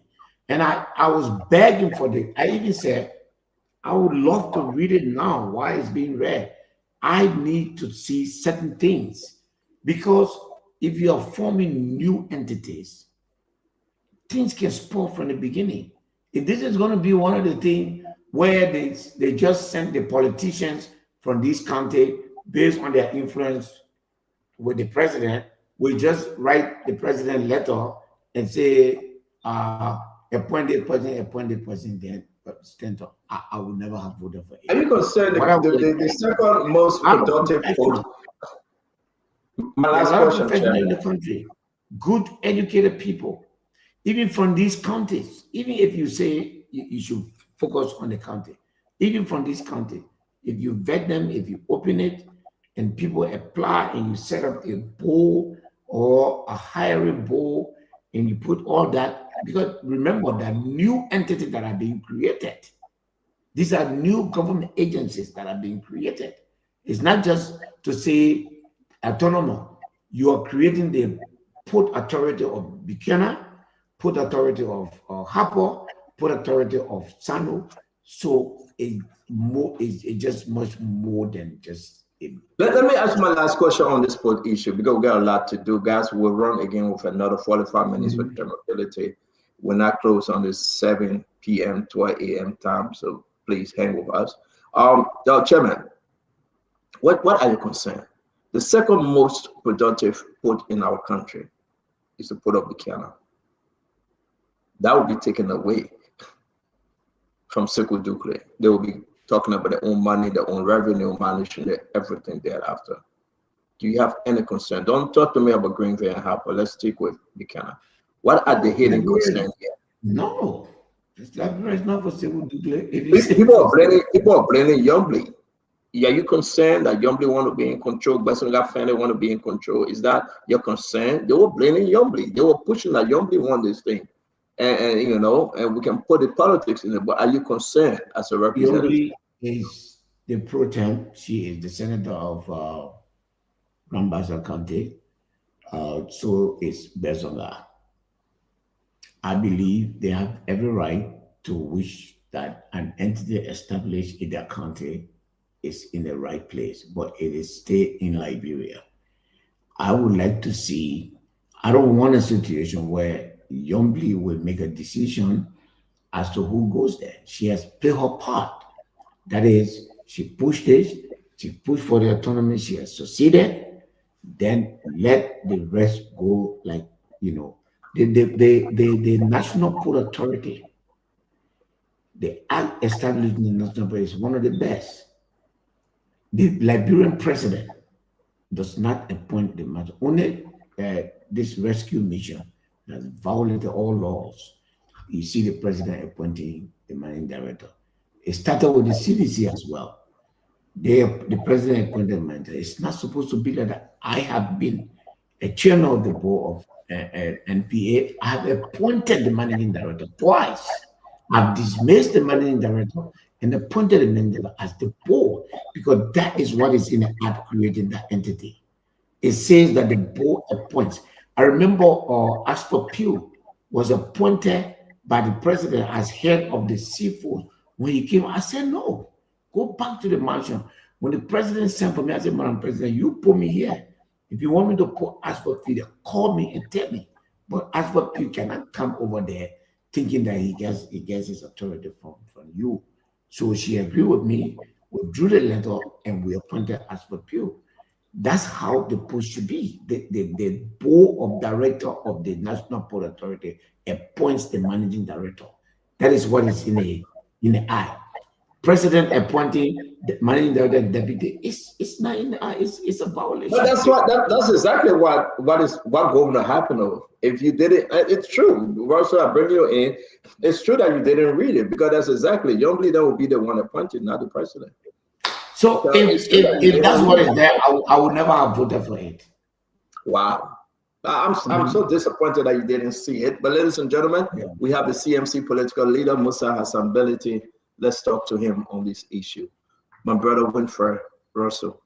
and I was begging for the. I even said I would love to read it now. Why it's being read? I need to see certain things, because if you are forming new entities, things can spoil from the beginning. If this is going to be one of the things where they just send the politicians from this county based on their influence with the president, we just write the president letter and say, appoint the president, then Stanton, I would never have voted for it. Are you concerned the second most productive vote? My last question, in the country, good educated people, even from these counties, even if you say you should focus on the county, even from this county, if you vet them, if you open it and people apply and you set up a board or a hiring board and you put all that, because remember that new entities that are being created, these are new government agencies that are being created. It's not just to say autonomous. You are creating the Port Authority of Buchanan, Port Authority of Harper, Port Authority of Sano. So it's just much more than just. Let me ask my last question on this port issue, because we got a lot to do. Guys, we'll run again with another 45 minutes with Mobility. We're not close on this 7 p.m. to 8 a.m. time, so please hang with us. Chairman, what are you concerned? The second most productive port in our country is the Port of Buchanan. That will be taken away from Sekou Doucouré. They will be talking about their own money, their own revenue, managing everything thereafter. Do you have any concern? Don't talk to me about Greenville and Harper. Let's stick with Buchanan. What are the hidden concerns here? No, it's not for Sekou Doucouré. People are blaming Youngblade. are you concerned that Yombly want to be in control? Gbesonga family want to be in control. Is that your concern? They were blaming Yombly. They were pushing that Yombly won this thing. And you know, and we can put the politics in it, but are you concerned as a representative? Yombly is the pro tem. She is the senator of Rambasa County. So is Gbesonga. I believe they have every right to wish that an entity established in their country is in the right place, but it is stay in Liberia. I would like to see, I don't want a situation where Yombly will make a decision as to who goes there. She has played her part. That is, she pushed it, she pushed for the autonomy, she has succeeded, then let the rest go. Like, you know, the National Port Authority, the act established in the National Port is one of the best. The Liberian president does not appoint the matter. Only this rescue mission has violated all laws. You see the president appointing the managing director. It started with the CDC as well. The president appointed the manager. It's not supposed to be like that. I have been a chairman of the board of NPA. I have appointed the managing director twice. I've dismissed the managing director and appointed the manager as the board, because that is what is in the act creating that entity. It says that the board appoints. I remember Asper Pugh was appointed by the president as head of the seafood. When he came, I said, no, go back to the mansion. When the president sent for me, I said, Madam President, you put me here. If you want me to put Asper Pugh, call me and tell me. But Asper Pugh cannot come over there thinking that he gets his authority from you. So she agreed with me, withdrew the letter, and we appointed Asper Pugh. That's how the post should be. The board of director of the National Port Authority appoints the managing director. That is what is in the act. President appointing the managing director and deputy, it's not in the act. It's a violation. But that's exactly what governor happened of. If you did it, it's true. Also, I bring you in. It's true that you didn't read it, because that's exactly Yombly that will be the one appointed, not the president. So if that's what is there, I would never have voted for it. Wow. I'm so disappointed that you didn't see it. But ladies and gentlemen, we have the CMC political leader, Musa Hassan Belity. Let's talk to him on this issue. My brother Winfred Russell.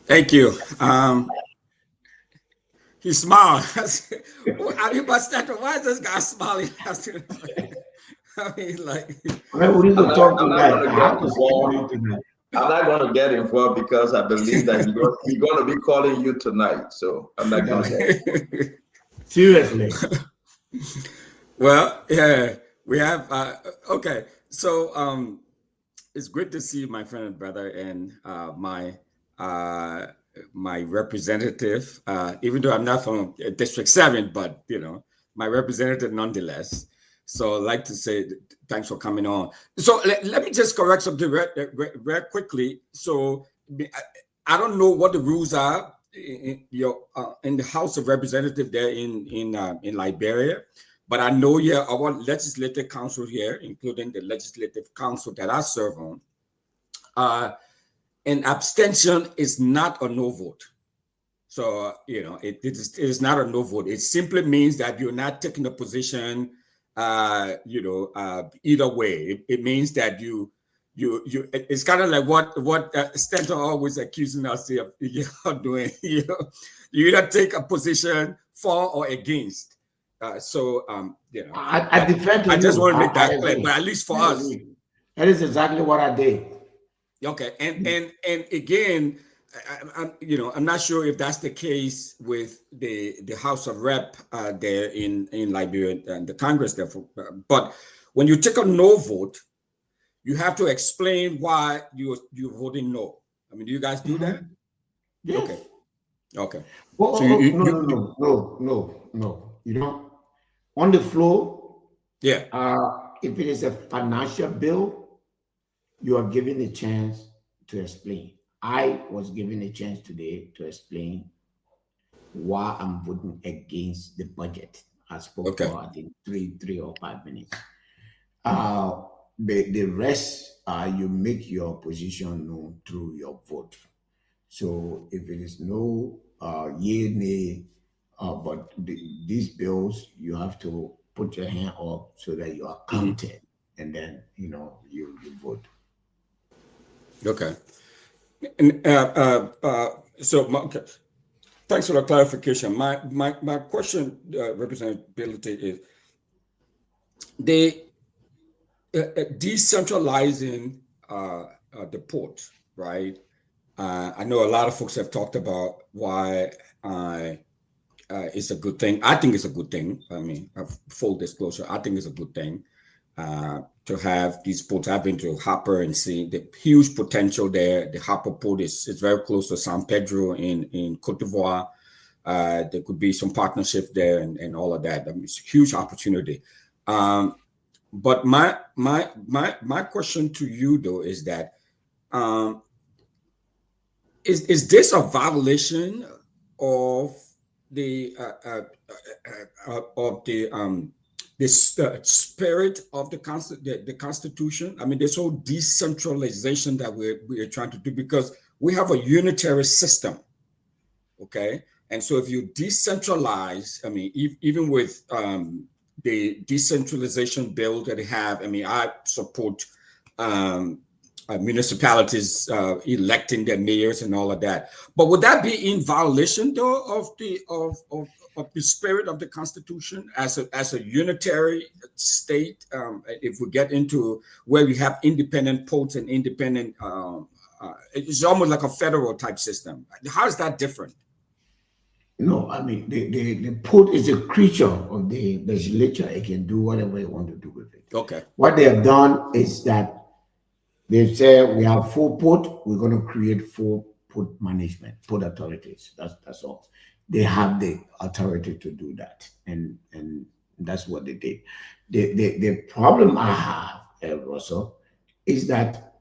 Thank you. He smiled. Why is this guy smiling? I mean, like, I'm not going to get involved because I believe that he's going to be calling you tonight. So I'm not going to. Seriously. Well, yeah, we have. Okay, so it's great to see my friend and brother and my representative. Even though I'm not from District 7, but you know, my representative nonetheless. So I'd like to say thanks for coming on. So let me just correct something very quickly. So I don't know what the rules are in the House of Representatives there in Liberia, but I know our legislative council here, including the legislative council that I serve on, an abstention is not a no vote. So it is not a no vote. It simply means that you're not taking a position. Either way, it means that you it's kind of like what Stanton always accusing us of doing. You either take a position for or against. I defend. I just want to make that clear, but at least for us, that is exactly what I did. Okay, and again, I'm not sure if that's the case with the House of Rep there in Liberia and the Congress there. But when you take a no vote, you have to explain why you're voting no. I mean, do you guys do that? Yes. Okay. Well, So no. You know, on the floor. Yeah. If it is a financial bill, you are given a chance to explain. I was given a chance today to explain why I'm voting against the budget. I spoke for, I think, three or 5 minutes. the rest, you make your position known through your vote. So if it is no yea, nay, but these bills, you have to put your hand up so that you are counted, and then you vote. Okay. And thanks for the clarification. My question, representability, is they decentralizing the port, right? I know a lot of folks have talked about why it's a good thing. I think it's a good thing. I mean, full disclosure, I think it's a good thing to have these ports. I've been to Hopper and see the huge potential there. The Hopper port is very close to San Pedro in Cote d'Ivoire. There could be some partnership there and all of that. I mean, it's a huge opportunity. But my question to you though is that is this a violation of the spirit of the Constitution? I mean, this whole decentralization that we're trying to do, because we have a unitary system, okay? And so if you decentralize, I mean, even with the decentralization bill that they have, I mean, I support municipalities electing their mayors and all of that. But would that be in violation though of the spirit of the Constitution as a unitary state? If we get into where we have independent ports and independent, it's almost like a federal type system. How is that different? No, I mean, the port is a creature of the legislature. It can do whatever it wants to do with it. Okay. What they have done is that they say we have 4 ports, we're going to create 4 port management, port authorities. That's all. They have the authority to do that. And that's what they did. The problem I have, Russell, is that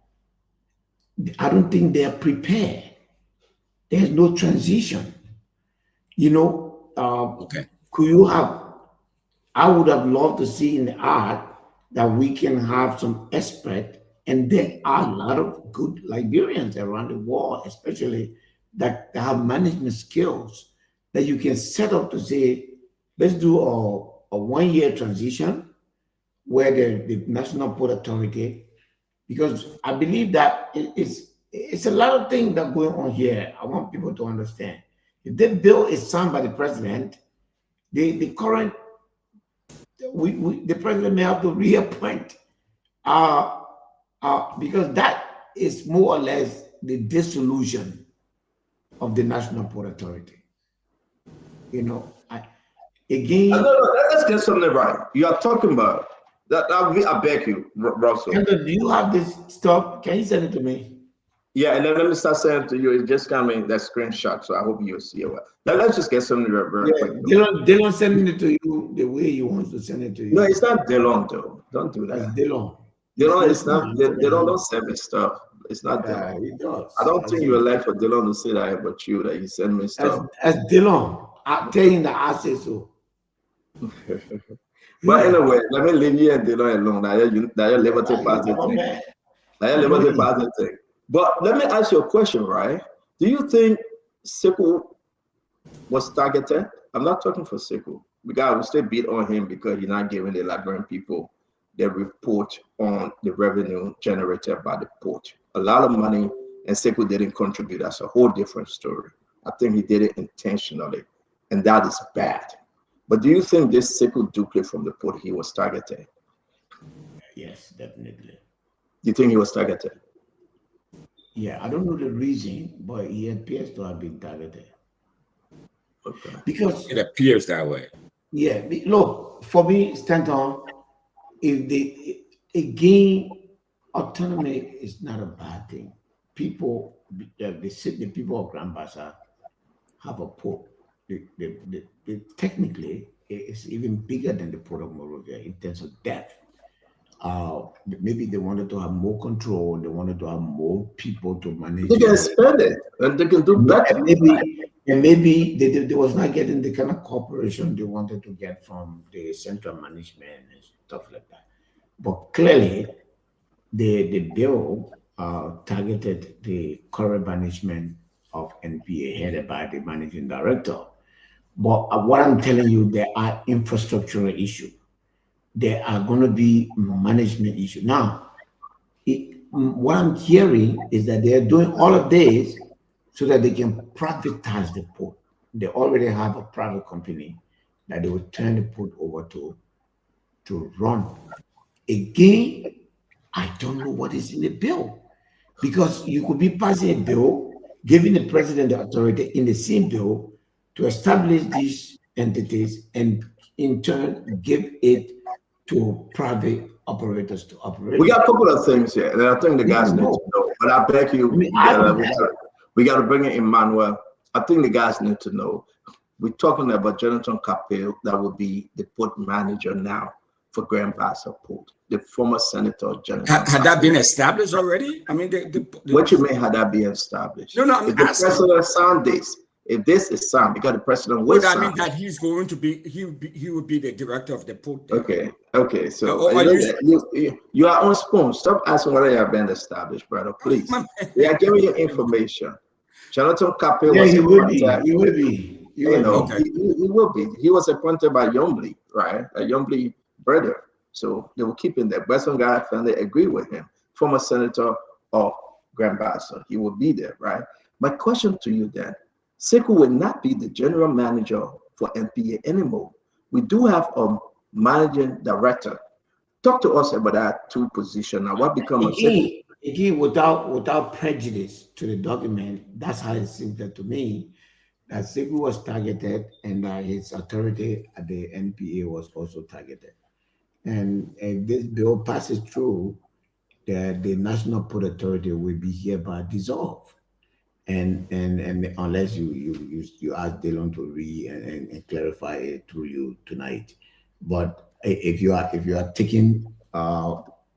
I don't think they're prepared. There's no transition. Okay. Could you have, I would have loved to see in the art that we can have some expert, and there are a lot of good Liberians around the world, especially that have management skills that you can set up to say, let's do a 1-year transition where the National Port Authority, because I believe that it's a lot of things that are going on here. I want people to understand. If the bill is signed by the president, the current, the president may have to reappoint, because that is more or less the dissolution of the National Port Authority. Again. No, let's get something right. You are talking about that. I beg you, Russell. Do you have this stuff? Can you send it to me? Yeah, and then let me start saying to you, it's just coming that screenshot. So I hope you'll see it. Now let's just get something very quick. Dylan sending it to you the way he wants to send it to you. No, it's not Dylan though. Don't do that. That's Dylan. Dylan is not. They don't send me stuff. It's not Dylan. He does. I don't think you would like for Dylan to say that about you, that you send me stuff. As Dylan, I'm telling that I say so. But anyway, let me leave you and Dylan alone. Now you're Liberty Party thing. Now you're Liberty Party thing. But let me ask you a question, right? Do you think Sekou was targeted? I'm not talking for Sekou. Because we still beat on him because he's not giving the Liberian people the report on the revenue generated by the port. A lot of money, and Sekou didn't contribute. That's a whole different story. I think he did it intentionally, and that is bad. But do you think this Sekou Dukley from the port, he was targeted? Yes, definitely. You think he was targeted? Yeah, I don't know the reason, but he appears to have been targeted. Okay. Because it appears that way. Yeah, look, for me, Stanton, if again, autonomy is not a bad thing. People, the people of Grand Bassa have a port. Technically, it's even bigger than the port of Monrovia in terms of depth. Maybe they wanted to have more control. They wanted to have more people to manage. They can spend it, and they can do better. And maybe they was not getting the kind of cooperation they wanted to get from the central management and stuff like that. But clearly, the bill targeted the current management of NPA headed by the managing director. But what I'm telling you, there are infrastructural issues. There are going to be management issues. Now, what I'm hearing is that they are doing all of this so that they can privatize the port. They already have a private company that they will turn the port over to run. Again, I don't know what is in the bill, because you could be passing a bill, giving the president the authority in the same bill to establish these entities and in turn give it to private operators to operate. We got a couple of things here that I think the guys need to know, but I beg you, we got to bring in Emmanuel. I think the guys need to know. We're talking about Jonathan Capel, that will be the port manager now for Grand Bassa Port, the former Senator General. Had that been established already? I mean, what you mean, had that been established? No, I'm if the asking. president signed this, if this is signed, because the president will sign. I mean that he's going to be, he would be the director of the port. Okay. So you are on spoon. Stop asking whether you have been established, brother. Please. We are giving you information. Jonathan Capel was appointed. He will be. He will be. He was appointed by Yombly, right? A Yombly brother. So they will keep him there. Western guy family agree with him. Former senator of Grand Bassa. He will be there, right? My question to you then, Sekou will not be the general manager for NPA anymore. We do have a managing director. Talk to us about that two position. Now, what becomes again, without prejudice to the document, that's how it seems to me that Sekou was targeted and that his authority at the NPA was also targeted. And if this bill passes through, the National Port Authority will be hereby dissolved. And unless you ask Delon to read and clarify it through you tonight. But if you are taking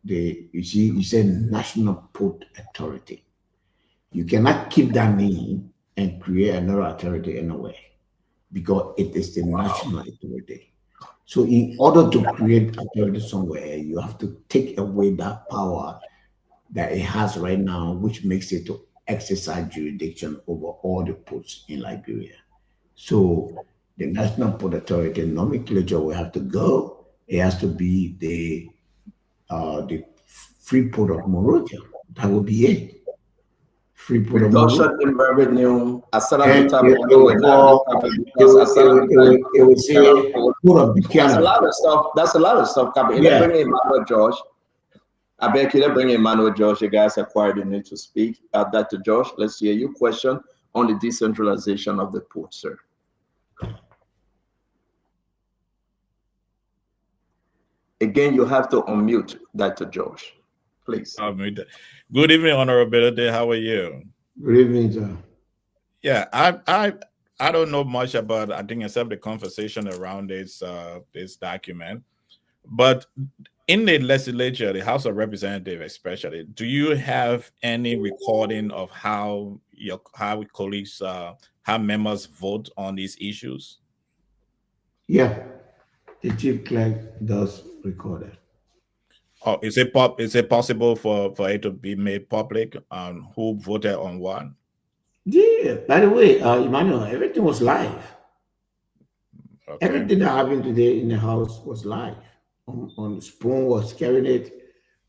you said National Port Authority, you cannot keep that name and create another authority anyway, because it is the national authority. So in order to create authority somewhere, you have to take away that power that it has right now, which makes it to exercise jurisdiction over all the ports in Liberia. So the National Port Authority nomenclature will have to go. It has to be the Free Port of Monrovia. That will be it. Free Port of Monrovia. It will say Port of Buchanan. That's a lot of stuff. That's a lot of stuff. Yeah. Bring in Emmanuel George. I beg you to bring in Emmanuel George. You guys are quiet. You need to speak. Dr. George, let's hear your question on the decentralization of the port, sir. Again, you have to unmute Dr. George, please. Good evening, Honorability. How are you? Good evening, sir. Yeah, I don't know much about, I think, except the conversation around this document. But in the legislature, the House of Representatives especially, do you have any recording of how colleagues, how members vote on these issues? Yeah, the chief clerk does record it. Oh, is it possible for it to be made public on who voted on what? Yeah. By the way, Emmanuel, everything was live. Okay. Everything that happened today in the House was live. On Spoon was carrying it.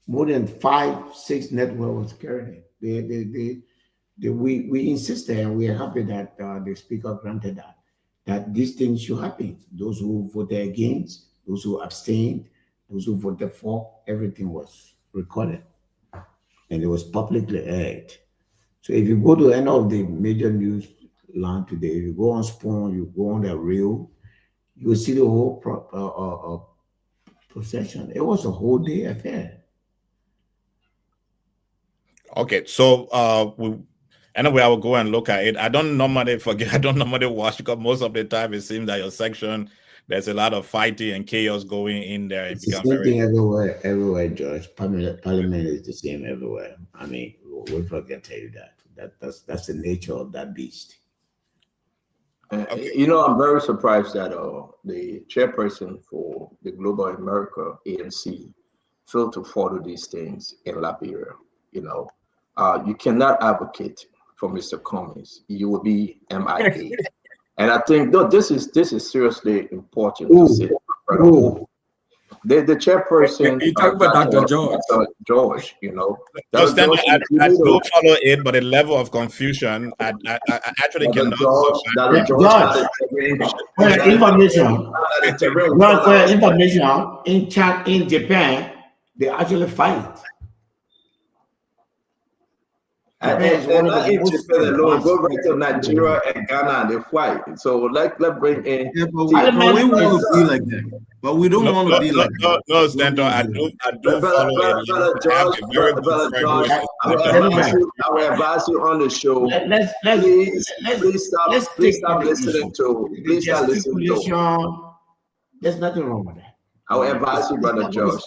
More than 5-6 networks was carrying it. We insisted, and we are happy that the speaker granted that these things should happen. Those who voted against, those who abstained, those who voted for, everything was recorded, and it was publicly aired. So if you go to any of the major news line today, if you go on Spoon, you go on the Reel, you will see the whole procession. It was a whole day affair. Okay, so anyway, I will go and look at it. I don't normally watch, because most of the time it seems that your section, there's a lot of fighting and chaos going in there. It's the same thing everywhere, George. Parliament is the same everywhere. I mean, Wilfred can tell you that. That's the nature of that beast. Okay. You know, I'm very surprised that the chairperson for the Global America ANC fail to follow these things in Liberia. You know, you cannot advocate for Mr. Cummings. You will be MIA. And I think this is seriously important to say. The chairperson. You talk about Dr. George. George, you know. No, Stan, I don't follow it, but the level of confusion, I actually cannot. George, for your information, in Japan, they actually fight. And not in Japan alone, go right to Nigeria and Ghana and they fight. So let's bring in. Yeah, but we want to be like that. But we don't want to be like that. No, Stanton, I do follow it. I will advise you on the show. Please stop listening to. Please stop listening to. There's nothing wrong with that. I will advise you, Brother George.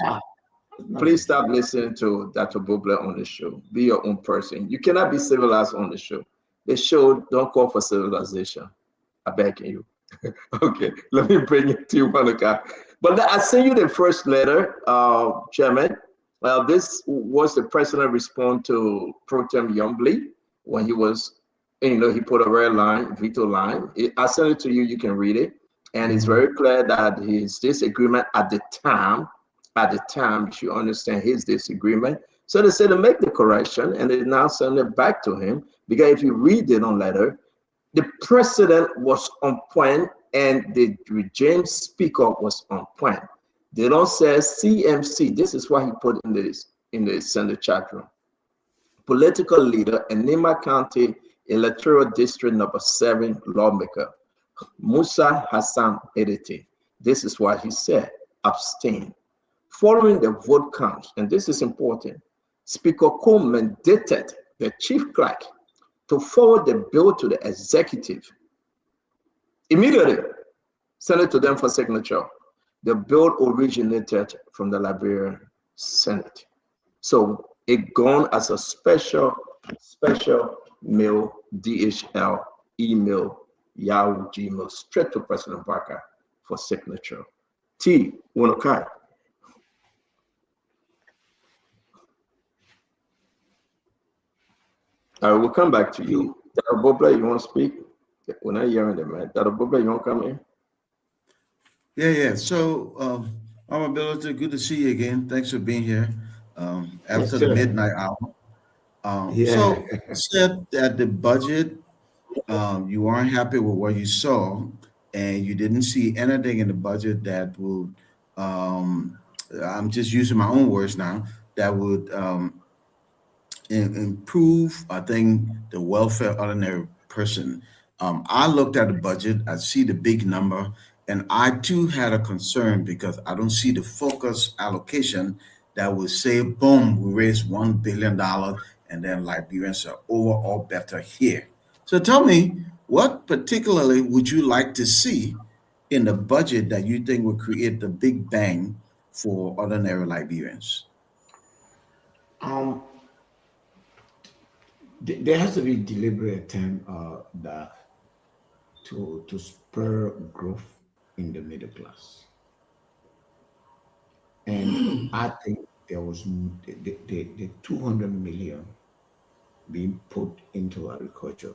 Please stop listening to Dr. Buble on the show. Be your own person. You cannot be civilized on the show. The show don't call for civilization. I beg you. Okay, let me bring it to you, Monica. But I sent you the first letter, Chairman. This was the president response to Pro Tem Yombly when he was, he put a red line, veto line. I sent it to you. You can read it, and it's very clear that his disagreement at the time, you should understand his disagreement. So they said to make the correction, and they now send it back to him, because if you read it on letter, the president was on point and the regime speaker was on point. They don't say CMC. This is what he put in the Senate chat room. Political leader in Nima County Electoral District number 7 lawmaker, Musa Hassan Edete. This is what he said: abstain. Following the vote count, and this is important, Speaker Cole mandated the chief clerk to forward the bill to the executive. Immediately, send it to them for signature. The bill originated from the Liberian Senate. So it gone as a special mail, DHL, email, Yahoo, Gmail, straight to President Barker for signature. T. Wonokai. I will come back to you. Dr. Bobla, you want to speak? We're not hearing them, man. Dr. Bobla, you want to come in? Yeah. So, Ability, good to see you again. Thanks for being here after the midnight hour. So, you said that the budget, you weren't happy with what you saw, and you didn't see anything in the budget that would, I'm just using my own words now, that would improve, I think, the welfare of ordinary person. I looked at the budget, I see the big number, and I too had a concern because I don't see the focus allocation that would say, boom, we raised $1 billion and then Liberians are overall better here. So tell me, what particularly would you like to see in the budget that you think will create the big bang for ordinary Liberians? There has to be deliberate attempt to spur growth in the middle class. And I think there was the 200 million being put into agriculture.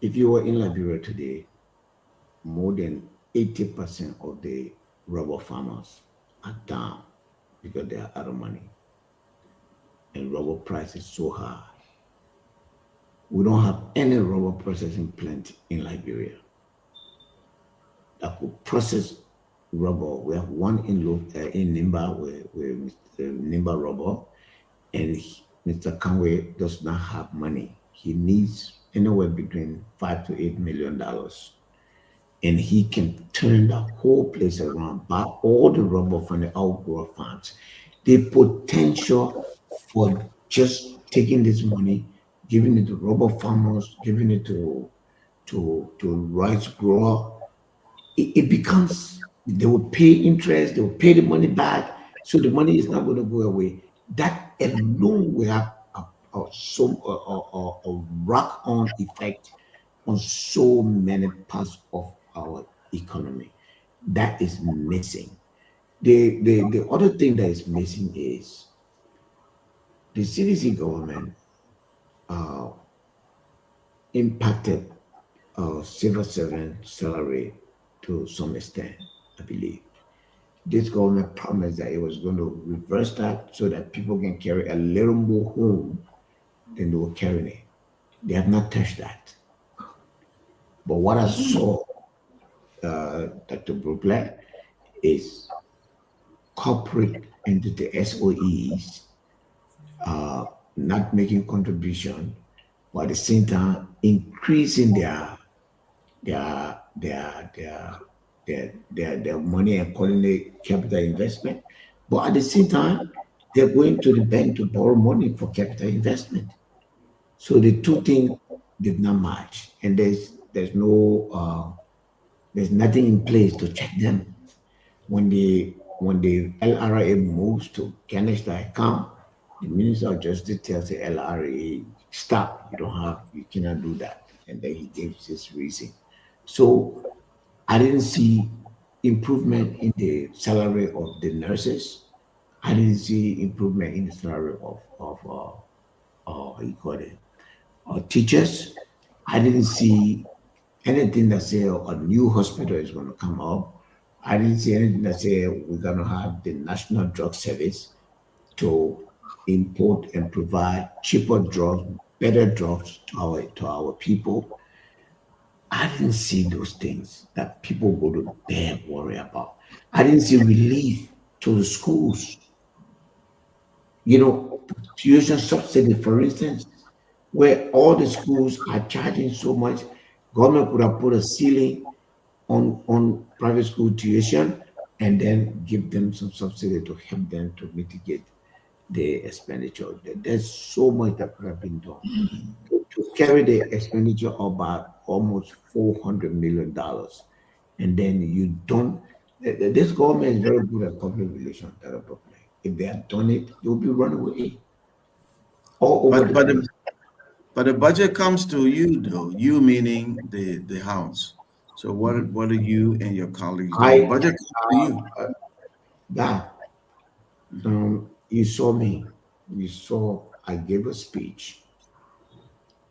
If you were in Liberia today, more than 80% of the rubber farmers are down because they are out of money. And rubber price is so high. We don't have any rubber processing plant in Liberia that could process rubber. We have one in Nimba, with Nimba Rubber, and Mr. Conway does not have money. He needs anywhere between $5 to $8 million, and he can turn the whole place around, buy all the rubber from the outgrow farms. The potential for just taking this money, giving it to rubber farmers, giving it to rice grower, it becomes, they will pay interest, they will pay the money back, so the money is not going to go away. That alone will have a rock-on effect on so many parts of our economy. That is missing. The other thing that is missing is the CDC government impacted civil servant salary to some extent, I believe. This government promised that it was going to reverse that so that people can carry a little more home than they were carrying it. They have not touched that. But what I saw, Dr. Brooklyn, is corporate entity SOEs not making contribution, but at the same time increasing their money and calling it capital investment. But at the same time, they're going to the bank to borrow money for capital investment. So the two things did not match, and there's nothing in place to check them. When the LRA moves to manage the account, the Minister of Justice tells the LRA, stop, you cannot do that. And then he gives his reason. So I didn't see improvement in the salary of the nurses. I didn't see improvement in the salary of teachers. I didn't see anything that say a new hospital is going to come up. I didn't see anything that say we're going to have the National Drug Service to import and provide cheaper drugs, better drugs to our people. I didn't see those things that people go to bed worry about. I didn't see relief to the schools. Tuition subsidy, for instance, where all the schools are charging so much, government could have put a ceiling on private school tuition and then give them some subsidy to help them to mitigate the expenditure. There's so much that could have been done to carry the expenditure about almost $400 million. And then you don't, this government is very good at public relations. If they had done it, you'll be running away. But the budget comes to you, though. You meaning the House. So what are you and your colleagues doing? Budget comes to you. You saw me. You saw I gave a speech,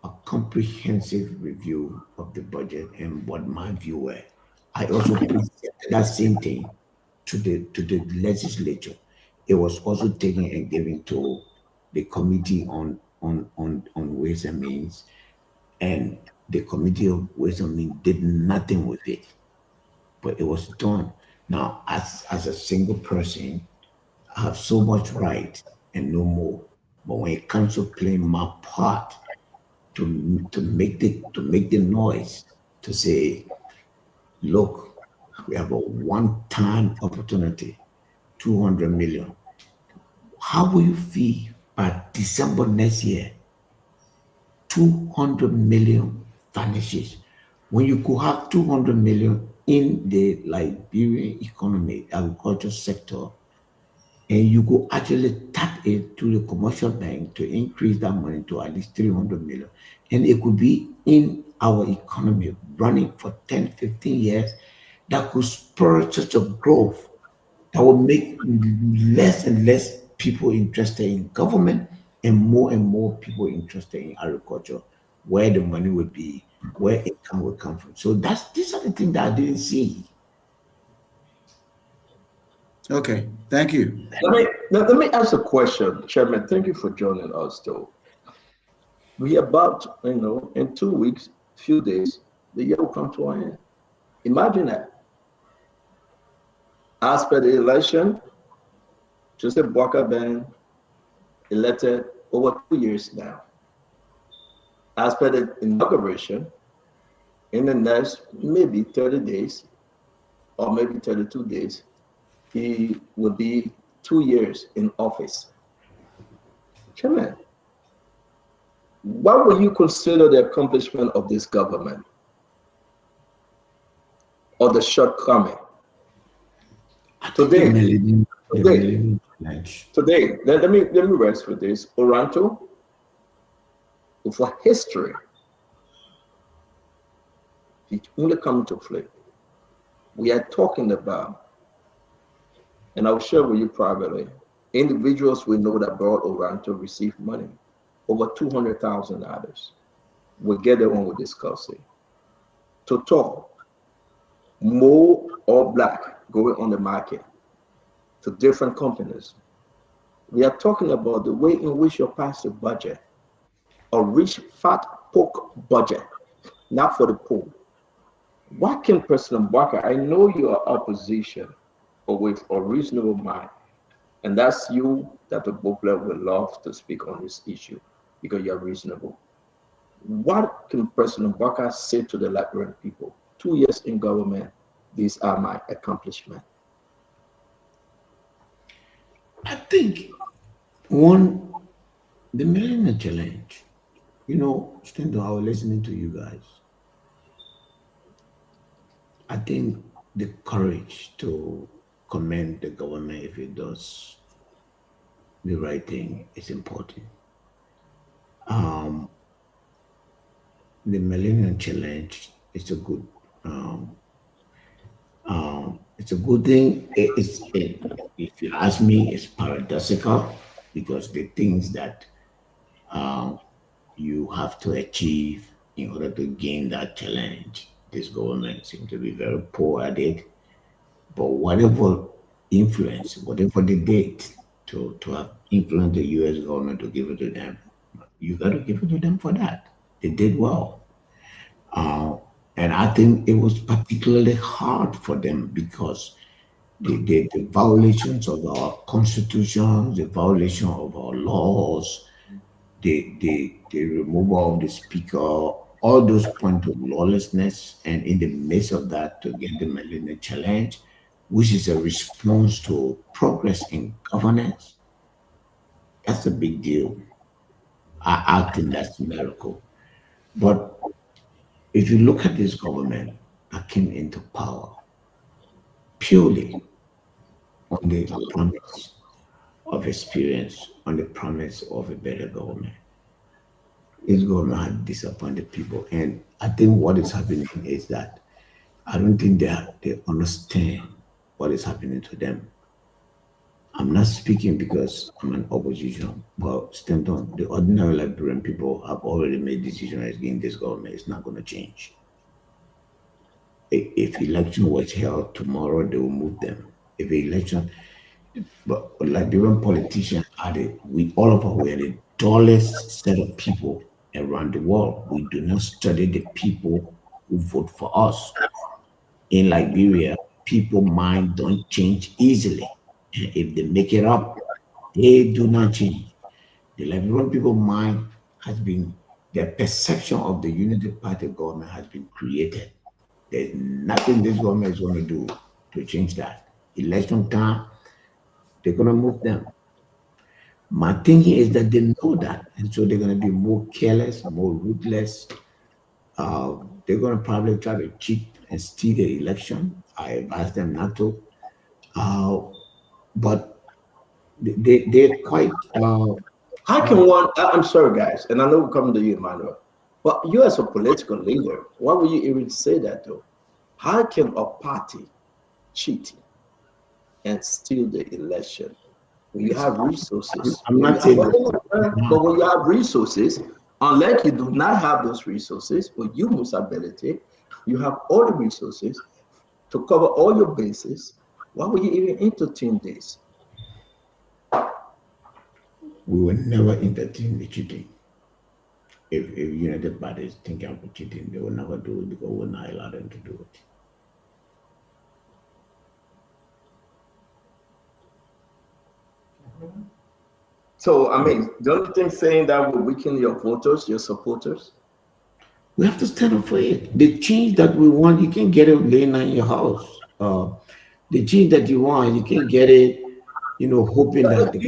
a comprehensive review of the budget and what my view were. I also presented that same thing to the legislature. It was also taken and given to the Committee on Ways and Means, and the Committee of Ways and Means did nothing with it, but it was done. Now, as a single person, I have so much right and no more. But when it comes to playing my part to make the noise, to say, look, we have a one-time opportunity, 200 million. How will you feel by December next year? 200 million vanishes. When you could have 200 million in the Liberian economy, agriculture sector, and you could actually tap it to the commercial bank to increase that money to at least 300 million. And it could be in our economy running for 10, 15 years, that could spur such a growth that will make less and less people interested in government and more people interested in agriculture, where the money would be, where income would come from. So these are the things that I didn't see. Okay, thank you. Let me ask a question, Chairman. Thank you for joining us, though. We about, in 2 weeks, few days, the year will come to an end. Imagine that. As per the election, Joseph Boakai been elected over 2 years now. As per the inauguration, in the next maybe 30 days or maybe 32 days, he will be 2 years in office. Chairman, what will you consider the accomplishment of this government or the shortcoming? Today, let me rest with this. Oranto, for history, it only comes to play. We are talking about And I'll share with you privately. Individuals we know that brought over to receive money, over $200,000. We'll get there when we discuss it. Total, more or black going on the market to different companies. We are talking about the way in which you pass the budget, a rich fat pork budget, not for the poor. What can President Barker, I know you are opposition, but with a reasonable mind, and that's you that the booklet would love to speak on this issue because you're reasonable. What can President Barker say to the Liberian people? 2 years in government, these are my accomplishments. I think one, the Millennium Challenge, you know, Stendo, I was listening to you guys. I think the courage to commend the government if it does the right thing is important. The Millennium Challenge is a good it's a good thing. If you ask me, it's paradoxical because the things that you have to achieve in order to gain that challenge, this government seems to be very poor at it. But whatever influence, whatever they did to have influenced the US government to give it to them, you got to give it to them for that. They did well. And I think it was particularly hard for them because the violations of our constitution, the violation of our laws, the removal of the speaker, all those point to lawlessness, and in the midst of that to get the Millennium Challenge, which is a response to progress in governance, that's a big deal. I think that's a miracle. But if you look at this government that came into power purely on the promise of experience, on the promise of a better government, this government has disappointed people. And I think what is happening is that I don't think they understand what is happening to them. I'm not speaking because I'm an opposition, but Stanton, the ordinary Liberian people have already made decisions against this government. It's not going to change. If election was held tomorrow, they will move them. If election, but Liberian politicians all of us were the dullest set of people around the world. We do not study the people who vote for us. In Liberia, people's mind don't change easily. If they make it up, they do not change. The Liberian people's mind has been, their perception of the Unity Party government has been created. There's nothing this government is going to do to change that. Election time, they're going to move them. My thinking is that they know that, and so they're going to be more careless, more ruthless. They're going to probably try to cheat and steal the election. I advise them not to. But they're quite. How can one? I'm sorry, guys, and I know we're coming to you, Emmanuel. But you, as a political leader, why would you even say that, though? How can a party cheat and steal the election when you have resources? I'm not saying but when you have resources, unless you do not have those resources, but you most ability, you have all the resources to cover all your bases. Why would you even entertain this? We will never entertain the cheating. If United Party is thinking about cheating, they will never do it because we're not allowed them to do it. So, I mean, don't you think saying that will weaken your voters, your supporters? We have to stand up for it. The change that we want, you can't get it laying in your house. The change that you want, you can't get it, hoping that the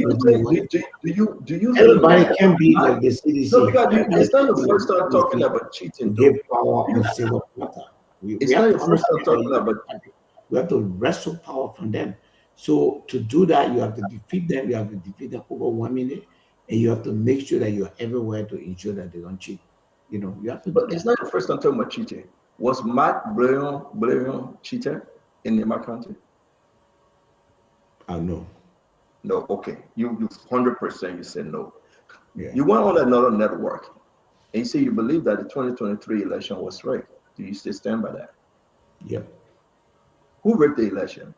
do you everybody can be like the CDC. No, because it's not the first time talking about cheating. Give power on civil matter. It's not the first time talking about. We have to wrestle power from them. So to do that, you have to defeat them. You have to defeat them overwhelmingly, and you have to make sure that you're everywhere to ensure that they don't cheat. You have to. But it's not the first time talking about cheating. Was Mark Blair cheater in Nema County? No. No, okay. You 100% you said no. Yeah. You went on another network and you say you believe that the 2023 election was rigged. Do you still stand by that? Yep. Who rigged the election?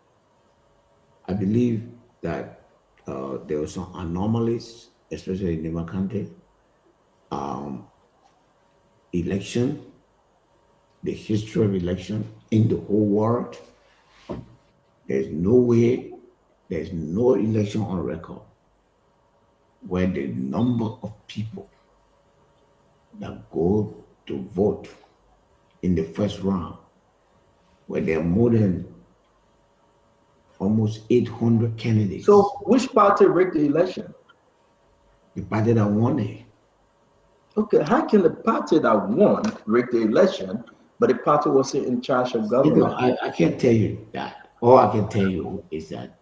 I believe that there were some anomalies, especially in Nima County. Election, the history of election in the whole world, there's no way, there's no election on record where the number of people that go to vote in the first round, where there are more than almost 800 candidates. So which party rigged the election? The party that won it. Okay, how can the party that won rig the election, but the party wasn't in charge of government? I can't tell you that. All I can tell you is that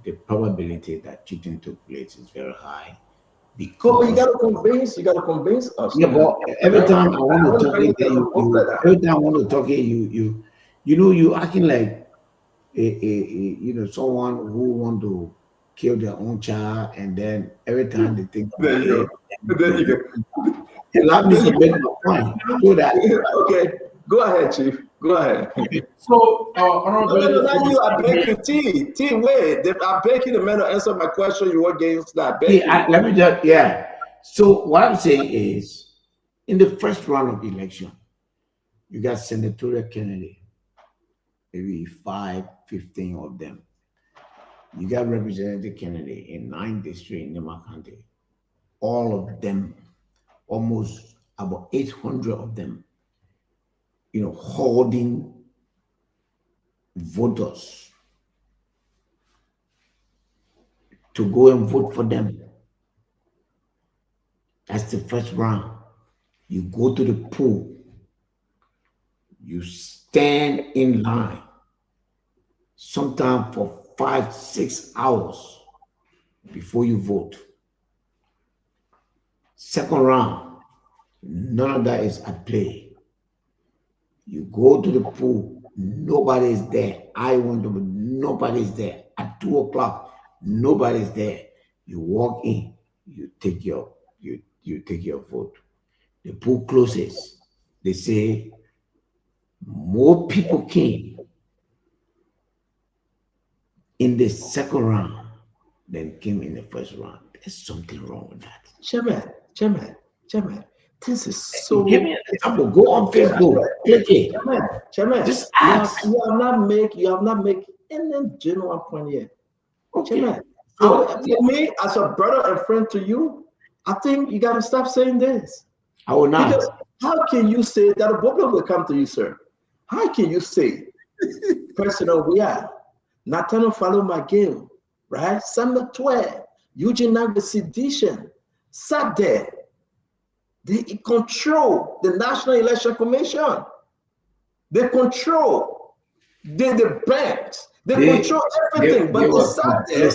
the probability that cheating took place is very high. Because but you gotta convince us. Yeah, but every time I want to talk you acting like someone who want to kill their own child, and then every time they think there you go. Allow me to make my point. So that okay, go ahead, Chief. Go ahead. So, you are begging T. Wait, I beg you the man to answer my question. You were against that. Let me just So what I'm saying is, in the first round of election, you got senatorial candidate, maybe 15 of them. You got representative candidate in 9 districts in Nima County. All of them, almost about 800 of them, holding voters to go and vote for them. That's the first round. You go to the pool, you stand in line, sometimes for 5-6 hours before you vote. Second round, none of that is at play. You go to the pool, nobody is there. Nobody is there. At 2 o'clock, nobody is there. You walk in, you take your vote. The pool closes. They say more people came in the second round than came in the first round. There's something wrong with that. Chairman, this is so. Give me an example. Go on Facebook. Click it. Chairman, just ask. You have not make any genuine point yet. Okay. Chairman, for me, as a brother and friend to you, I think you got to stop saying this. I will not. Because how can you say that a problem will come to you, sir? How can you say, personal, we are Nathaniel Follow McGill, right? Samuel 12, Eugene Nagbe Sedition, sat there. They control the National Election Commission. They control the banks. They control everything. But they sat there.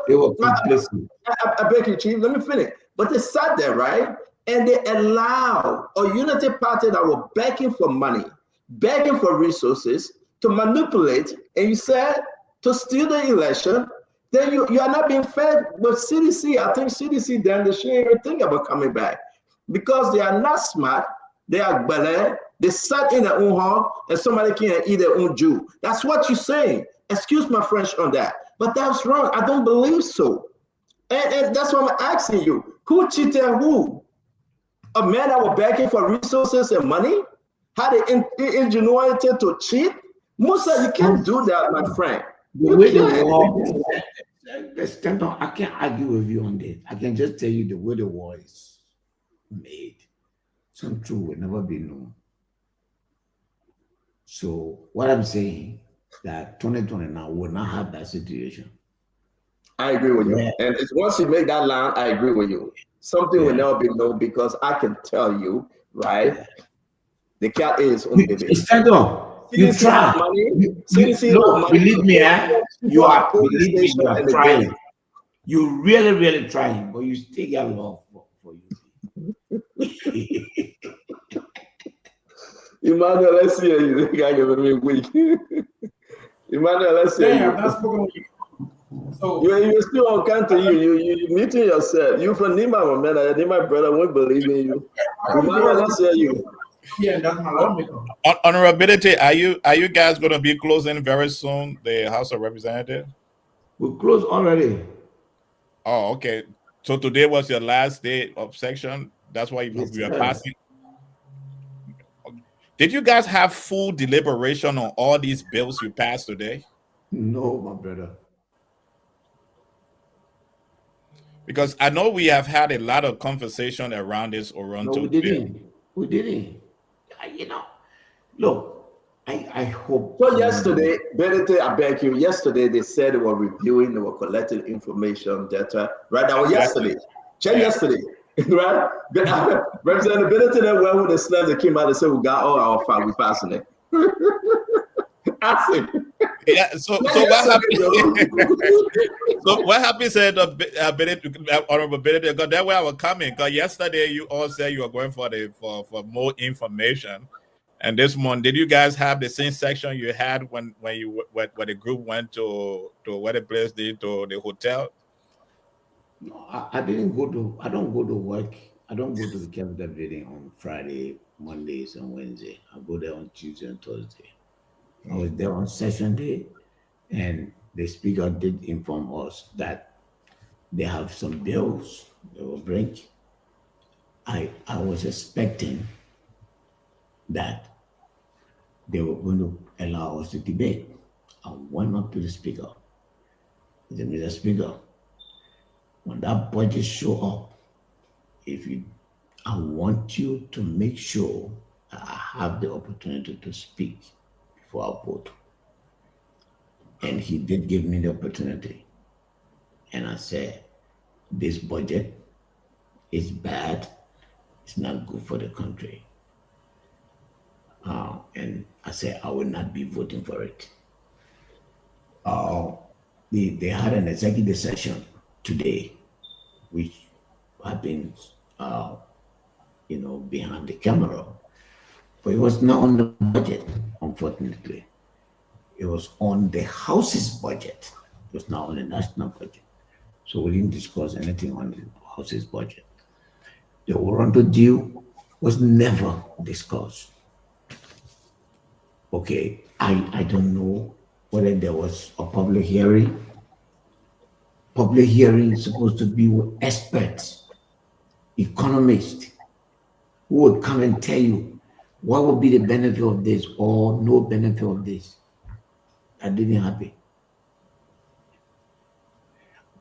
They were complicit. I beg you, Chief, let me finish. But they sat there, right? And they allowed a unity party that were begging for money, begging for resources to manipulate, and you said to steal the election. Then you are not being fair with CDC. I think CDC then they shouldn't even think about coming back because they are not smart. They are ballet. They sat in their own home and somebody can eat their own Jew. That's what you're saying. Excuse my French on that, but that's wrong. I don't believe so. And that's why I'm asking you, who cheated who? A man that was begging for resources and money? Had the ingenuity to cheat? Musa, you can't do that, my friend. The way the war, I can't argue with you on this. I can just tell you the way the war is made. Some truth will never be known. So what I'm saying that 2020 now will not have that situation. I agree with you. And once you make that line, I agree with you. Something will never be known because I can tell you, right? The cat is on the Stand up. You try. Believe me, you are trying. You really trying, but you still got love for you. Emmanuel, let's see you. You got to give me weak. Emmanuel, let's see you. So you still on country. You meeting yourself. You from Nima, man. Nima brother won't believe in you. You might not say you. Yeah, that's my lawmaker. Honorability, are you guys going to be closing very soon the House of Representatives? We closed already. Oh, okay. So today was your last day of section. That's why you are passing. Did you guys have full deliberation on all these bills you passed today? No, my brother. Because I know we have had a lot of conversation around this Oronto. No, we didn't. We didn't. You know, look, I hope. So yesterday, Benedict, I beg you, yesterday they said they were reviewing, they were collecting information, data. Right now, yesterday. Check yesterday. Right? Representative Benedict then went with the slams that came out and said, we got all our file, we passing it. Ask him. Yeah, so what happened? So what happened? Said Honorable Benedict, because that's where I was coming. Because yesterday you all said you were going for more information, and this morning, did you guys have the same section you had when the group went to where the place did to the hotel? No, I didn't go to. I don't go to work. I don't go to the capital building on Friday, Mondays, and Wednesday. I go there on Tuesday and Thursday. I was there on session day, and the speaker did inform us that they have some bills they will bring. I was expecting that they were going to allow us to debate. I went up to the speaker. I said, Mr. Speaker, when that budget show up, I want you to make sure that I have the opportunity to speak before I vote. And he did give me the opportunity. And I said, this budget is bad. It's not good for the country. And I said, I will not be voting for it. They had an executive session today, which happens, behind the camera. But it was not on the budget, unfortunately. It was on the House's budget. It was not on the national budget. So we didn't discuss anything on the House's budget. The Oronto deal was never discussed. Okay, I don't know whether there was a public hearing. Public hearing is supposed to be with experts, economists, who will come and tell you what will be the benefit of this or no benefit of this. That didn't happen.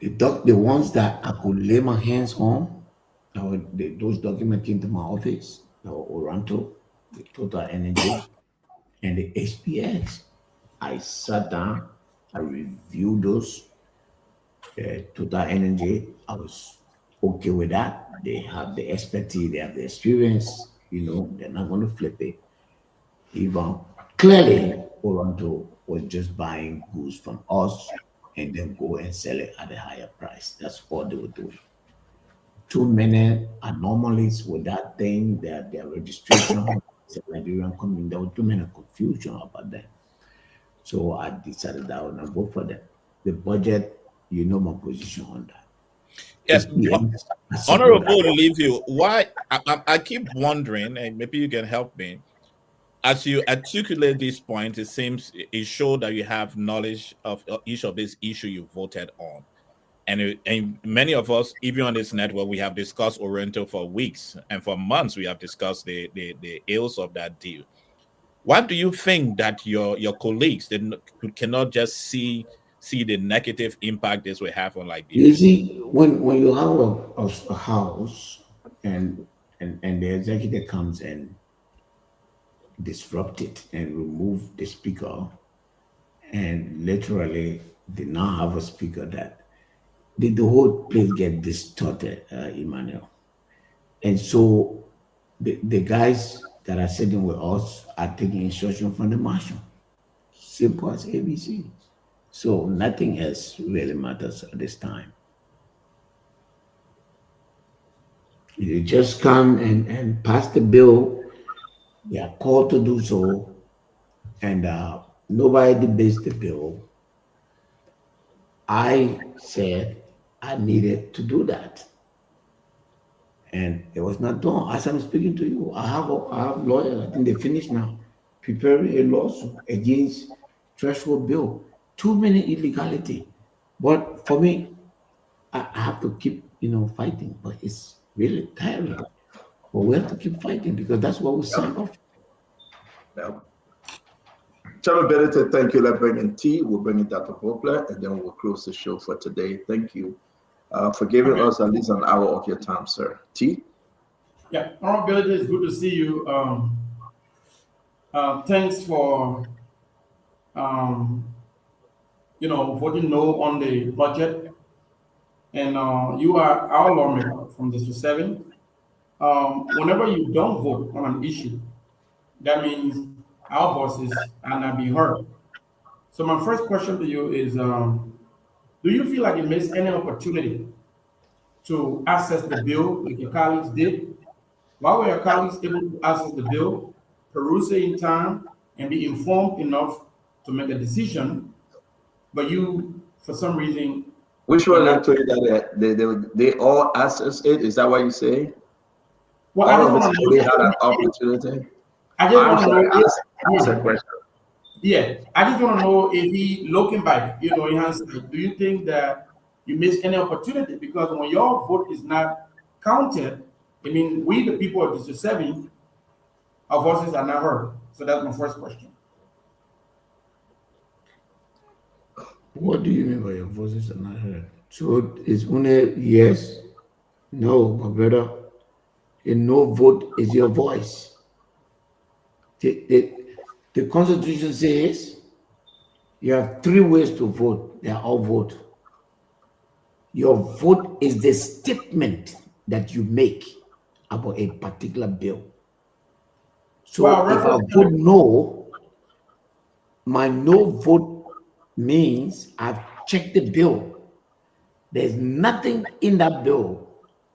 The ones that I could lay my hands on, those documents came to my office, the Oronto, the Total Energy, and the HPX. I sat down, I reviewed those. Total Energy, I was okay with that. They have the expertise, they have the experience, they're not going to flip it. Even clearly, Oronto was just buying goods from us and then go and sell it at a higher price. That's all they were doing. Too many anomalies with that thing, their registration, Nigerian company, there was too many confusion about that. So I decided that I would not vote for them. The budget, my position on that. Yes, Honorable Olivia, why I keep wondering, and maybe you can help me. As you articulate this point, it shows that you have knowledge of each of these issues you voted on. And many of us, even on this network, we have discussed Oronto for weeks, and for months we have discussed the ills of that deal. Why do you think that your colleagues cannot just see the negative impact this will have on Liberia? You see, when you have a house and the executive comes and disrupt it and remove the speaker, and literally did not have a speaker, that the whole place get distorted, Emmanuel. And so the guys that are sitting with us are taking instruction from the marshal. Simple as ABC. So nothing else really matters at this time. You just come and pass the bill. They are called to do so, and nobody debates the bill. I said I needed to do that. And it was not done. As I'm speaking to you, I have lawyers, I think they finished now, preparing a lawsuit against threshold bill. Too many illegality. But for me, I have to keep, fighting. But it's really tiring. But we have to keep fighting because that's what we signed off. Yeah. Chairman Benedict, thank you. Let's bring in T. We'll bring in Dr. Vogler, and then we'll close the show for today. Thank you for giving us at least an hour of your time, sir. T. Yeah, Honorable, it's good to see you. Thanks for voting no on the budget. And you are our lawmaker from District 7. Whenever you don't vote on an issue, that means our voices are not being heard. So my first question to you is, do you feel like you missed any opportunity to access the bill like your colleagues did? Why were your colleagues able to access the bill, peruse it in time, and be informed enough to make a decision, but you, for some reason... Which one I told you that they all access it? Is that what you say? Well, I just want to know... They had an opportunity? I just want to know... Answer the question. Yeah, I just want to know if he, looking back, do you think that you missed any opportunity? Because when your vote is not counted, I mean, we, the people of District 7, our voices are not heard. So that's my first question. What do you mean by your voices are not heard? So it's only yes, no, my brother. A no vote is your voice. The Constitution says you have 3 ways to vote. They are all vote. Your vote is the statement that you make about a particular bill. So if I vote no, my no vote means I've checked the bill. There's nothing in that bill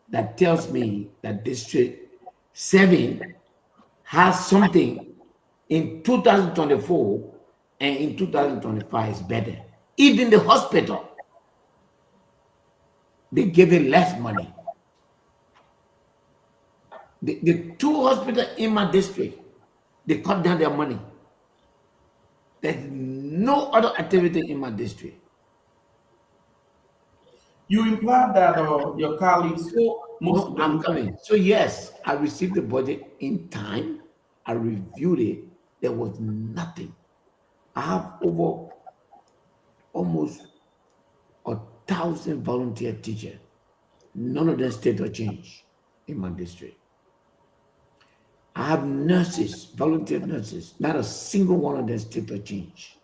that tells me that District 7 has something in 2024 and in 2025 is better. Even the hospital, they give it less money. The 2 hospitals in my district, they cut down their money. There's no other activity in my district. You implied that your colleagues... No, I'm coming. So yes, I received the budget in time. I reviewed it. There was nothing. I have over almost 1,000 volunteer teachers. None of them state or change in my district. I have nurses, volunteer nurses. Not a single one of them state or change.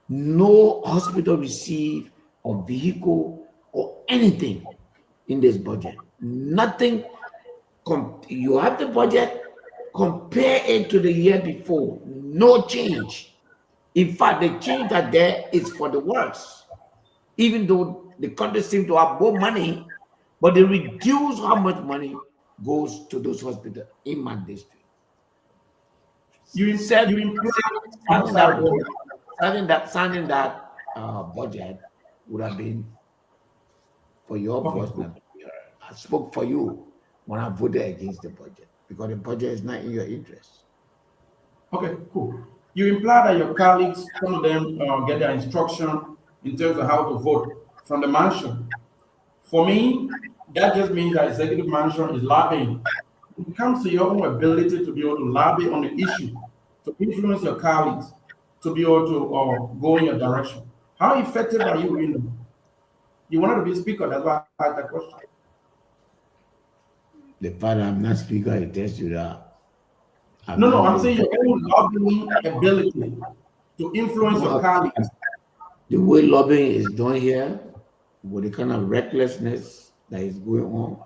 No hospital received a vehicle or anything in this budget. Nothing. You have the budget, compare it to the year before. No change. In fact, the change that there is for the worse. Even though the country seems to have more money, but they reduce how much money goes to those hospitals in my district. Signing that budget would have been for your voice. I spoke for you when I voted against the budget because the budget is not in your interest. Okay, cool. You imply that your colleagues, some of them get their instruction in terms of how to vote from the mansion. For me, that just means that executive mansion is lobbying. When it comes to your own ability to be able to lobby on the issue, to influence your colleagues, to be able to go in your direction. How effective are you in? You wanted to be speaker, that's why I asked that question. The fact I'm not speaker, I tell you that. No, I'm saying your own lobbying ability to influence your colleagues. The way lobbying is done here, with the kind of recklessness that is going on,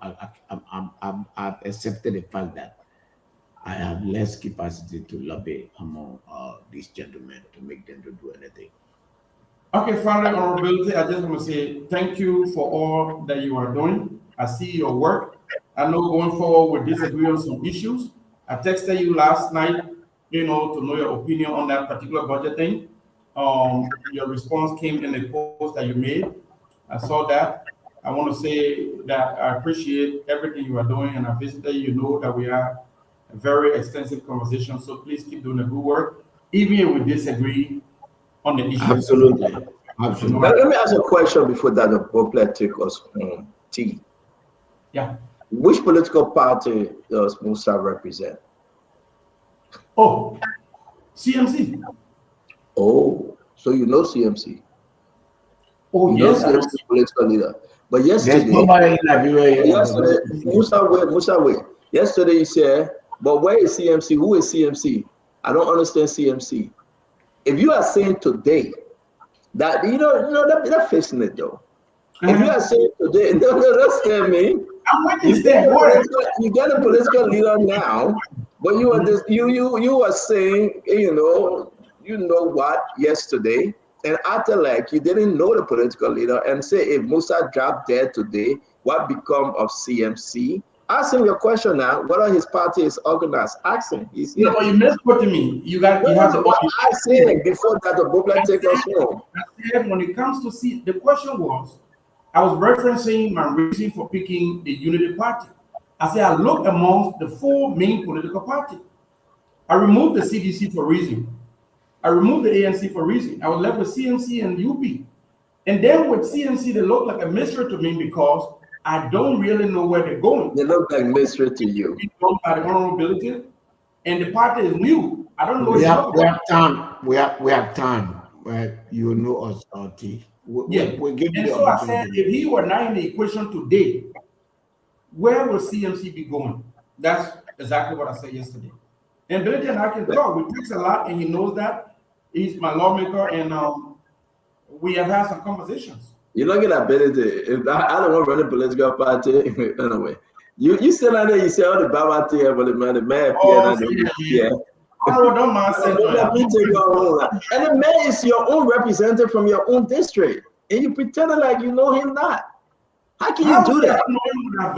I've accepted the fact that I have less capacity to lobby among these gentlemen to make them to do anything. Okay, finally, Honorability, I just want to say thank you for all that you are doing. I see your work. I know going forward we disagree on some issues. I texted you last night, to know your opinion on that particular budget thing. your response came in the post that you made. I saw that. I want to say that I appreciate everything you are doing, and I visited you. Know that we have a very extensive conversation. So please keep doing the good work, even if we disagree on the issue. Absolutely. Absolutely. Let me ask a question before that Bopler take us home. T. Yeah. Which political party does Musa represent? Oh, CMC. Oh, so you know CMC? Oh, you yes. know CMC political leader. But yesterday, Musa Way. Yesterday you said, but where is CMC? Who is CMC? I don't understand CMC. If you are saying today that they're facing it though. If you are saying today, no, don't scare me. You get a political leader now, but you are you are saying, you know what yesterday, and after like you didn't know the political leader, and say if Musa dropped dead today, what become of CMC? Ask him your question now, whether his party is organized. Ask him. He's here. No, but you misquoted me. You have to. I said before that the Bopler take us home. I said when it comes to the question was, I was referencing my reason for picking the Unity Party. I said I looked amongst the 4 main political parties. I removed the CDC for reason. I removed the ANC for reason. I was left with CMC and UP. And then with CMC, they look like a mystery to me because I don't really know where they're going. They look like mystery to you. By the honorability, and the party is new. I don't know. We have time. We have time. Right? You know us, RT. We're giving and you so I said, if he were not in the equation today, where will CMC be going? That's exactly what I said yesterday. And Billy and I can talk. We text a lot, and he knows that. He's my lawmaker, and we have had some conversations. You're not gonna ability. If I don't want to run a political party anyway. You still out there, you say all the Baba thing, but the man yeah. Oh, don't mind saying that. And the man is your own representative from your own district, and you pretending like you know him not. How can you do that?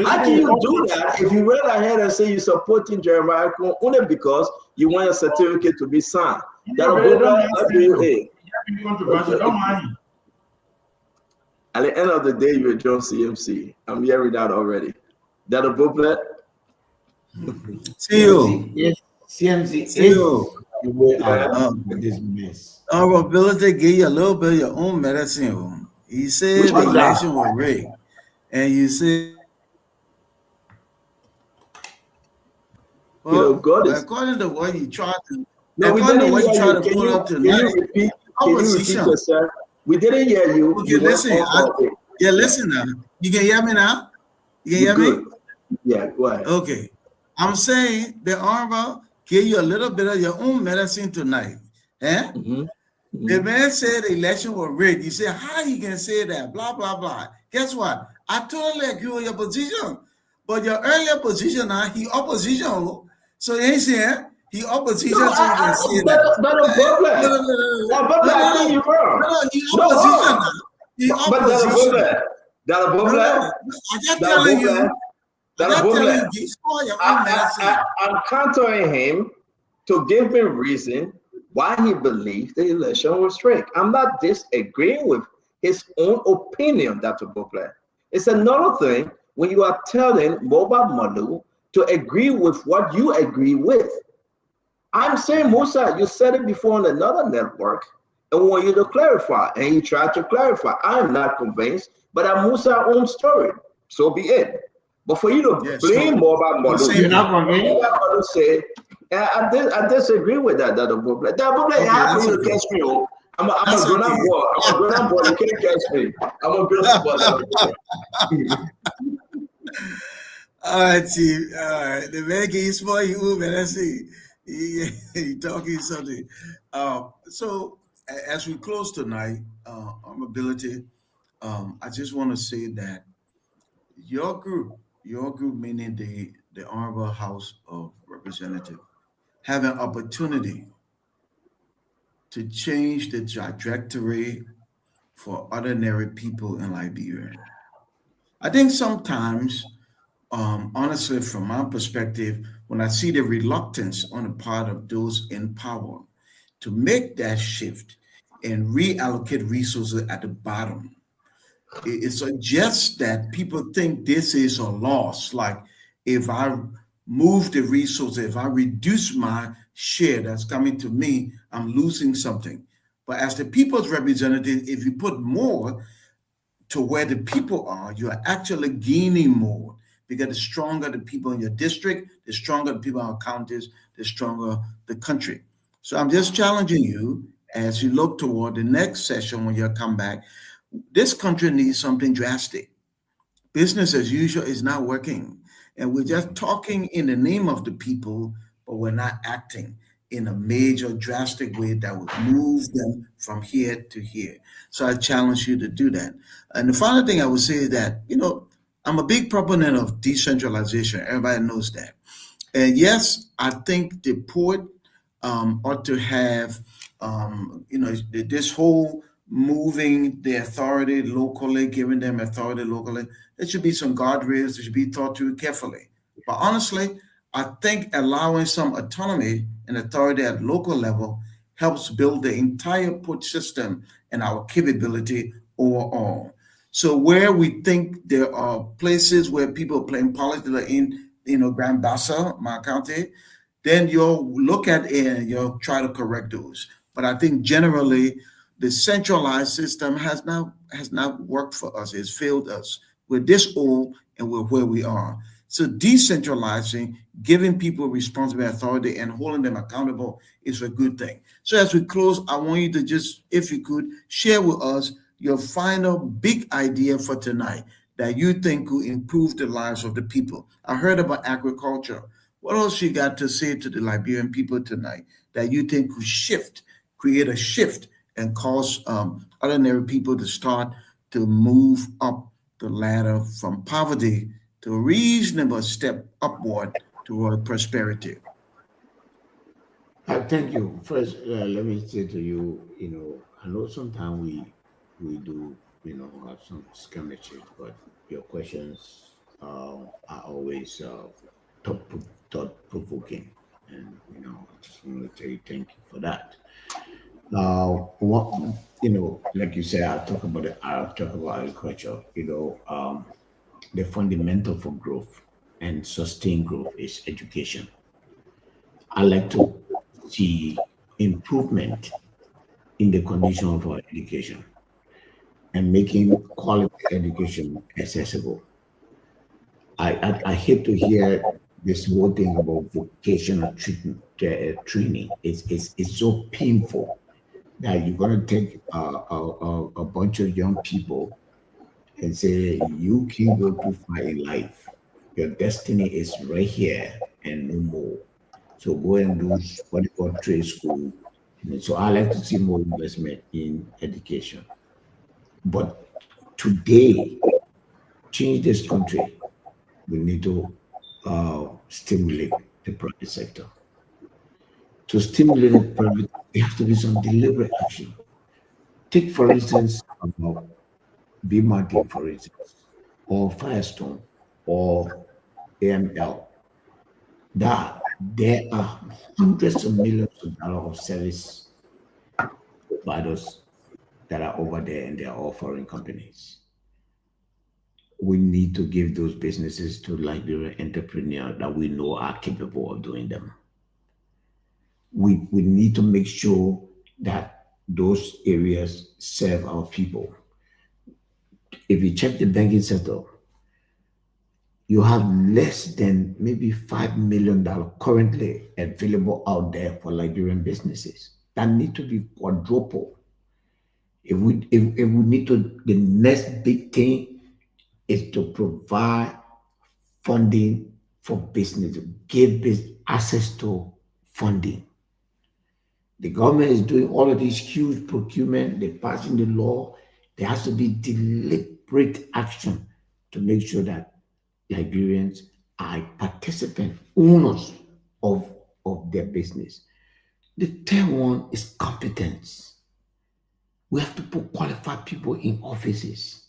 How can you do that if you went ahead and say you're supporting Jeremiah only because you want your certificate to be signed? That'll go controversial. Don't mind. At the end of the day, you're John CMC. I'm hearing that already. That'll go black. See you. Yes, CMC. See you. This mess. Honorability gave you a little bit of your own medicine. He said the election was rigged. And you say, well, according to what you tried to, pull up tonight, opposition. We didn't hear you. Okay, listen. Listen now. You can hear me now? You can hear me? Yeah, go ahead. Okay. I'm saying the Honorable gave you a little bit of your own medicine tonight. Eh? The man said the election was rigged. You say, how you can say that? Blah, blah, blah. Guess what? I totally agree with your position. But your earlier position now, he opposition. So you ain't saying he opposition, so you can say that. That's a problem. I think you're wrong. He opposition now. He opposition. That's a problem. I'm telling you. I'm countering him to give me reason why he believes the election was rigged. I'm not disagreeing with his own opinion, Dr. Bopler. It's another thing when you are telling Moba Malu to agree with what you agree with. I'm saying, Musa, you said it before on another network and want you to clarify, and you tried to clarify. I'm not convinced, but I'm Musa's own story. So be it. But for you to blame Moba Malu, you're not convinced? Malu say, I disagree with that, Dr. Bopler. Dr. Bopler, how can you catch me? I'm a grown-up boy. I'm a grown-up boy. You can't catch me. I'm a grown-up boy. All right, Chief. All right. The man can spoil you, man. Let's see. He talking something. So as we close tonight, Honorability, I just want to say that your group meaning the Honorable House of Representatives, have an opportunity to change the trajectory for ordinary people in Liberia. I think sometimes, honestly, from my perspective, when I see the reluctance on the part of those in power to make that shift, and reallocate resources at the bottom. It suggests that people think this is a loss. Like if I move the resources, if I reduce my share that's coming to me, I'm losing something. But as the people's representative, if you put more to where the people are, you're actually gaining more, because the stronger the people in your district, the stronger the people in our counties, the stronger the country. So I'm just challenging you as you look toward the next session when you come back. This country needs something drastic. Business as usual is not working. And we're just talking in the name of the people, but we're not acting in a major, drastic way that would move them from here to here. So I challenge you to do that. And the final thing I would say is that, I'm a big proponent of decentralization. Everybody knows that. And yes, I think the port ought to have, this whole moving the authority locally, giving them authority locally. There should be some guardrails that should be thought through carefully. But honestly, I think allowing some autonomy and authority at local level helps build the entire port system and our capability overall. So where we think there are places where people are playing politics like in Grand Bassa, my county, then you'll look at it and you'll try to correct those. But I think generally the centralized system has not worked for us. It's failed us. We're this old and we're where we are. So decentralizing, giving people responsibility, authority, and holding them accountable is a good thing. So as we close, I want you to just, if you could, share with us your final big idea for tonight that you think will improve the lives of the people. I heard about agriculture. What else you got to say to the Liberian people tonight that you think could create a shift and cause ordinary people to start to move up the ladder from poverty to a reasonable step upward toward prosperity? Thank you. First, let me say to you, I know sometimes we do, have some skirmishes, but your questions are always thought-provoking. And, I just want to tell you thank you for that. Like you said, I'll talk about agriculture. The fundamental for growth and sustained growth is education. I like to see improvement in the condition of our education and making quality education accessible. I hate to hear this whole thing about vocational training. It's so painful that you're going to take a bunch of young people and say, you can't go too far in life. Your destiny is right here and no more. So go and do what you call trade school. So I like to see more investment in education. But today, change this country, we need to stimulate the private sector. To stimulate the private, there has to be some deliberate action. Take, for instance, B-Martin, for instance, or Firestone, or AML. That there are hundreds of millions of dollars of service providers that are over there, and they're all foreign companies. We need to give those businesses to Liberian entrepreneurs that we know are capable of doing them. We need to make sure that those areas serve our people. If you check the banking sector, you have less than maybe $5 million currently available out there for Liberian businesses. That need to be quadruple. If we need to, the next big thing is to provide funding for business, give access to funding. The government is doing all of these huge procurement, they're passing the law. There has to be deliberate action to make sure that Liberians are participant owners of their business. The third one is competence. We have to put qualified people in offices.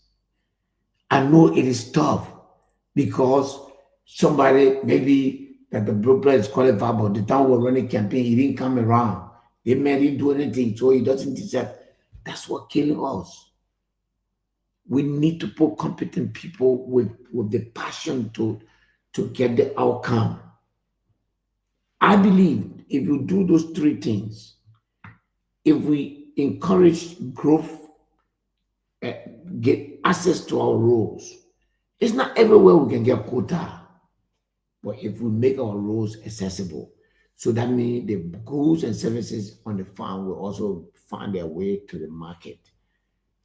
I know it is tough because somebody, maybe that the brother is qualified, but the time we're running campaign, he didn't come around. They made him do anything, so he doesn't deserve. That's what killing us. We need to put competent people with the passion to get the outcome. I believe if you do those three things, if we encourage growth, get access to our roads, it's not everywhere we can get quota, but if we make our roads accessible, so that means the goods and services on the farm will also find their way to the market.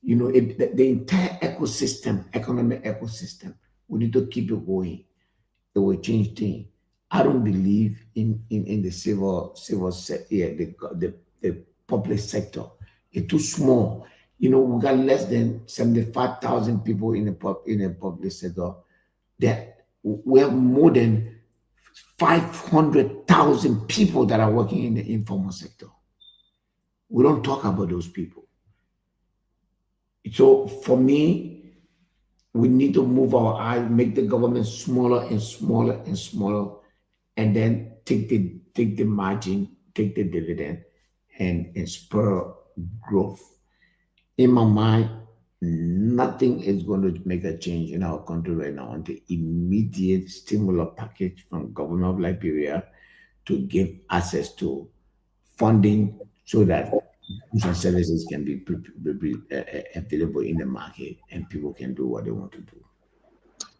You know, the entire ecosystem, economic ecosystem, we need to keep it going. It will change things. I don't believe in the civil sector, the public sector. It's too small. You know, we got less than 75,000 people in the public sector. That we have more than 500,000 people that are working in the informal sector. We don't talk about those people. So for me, we need to move our eyes, make the government smaller and smaller and smaller, and then take the margin, take the dividend, and spur growth. In my mind, nothing is going to make a change in our country right now until immediate stimulus package from government of Liberia to give access to funding so that goods and services can be available in the market and people can do what they want to do.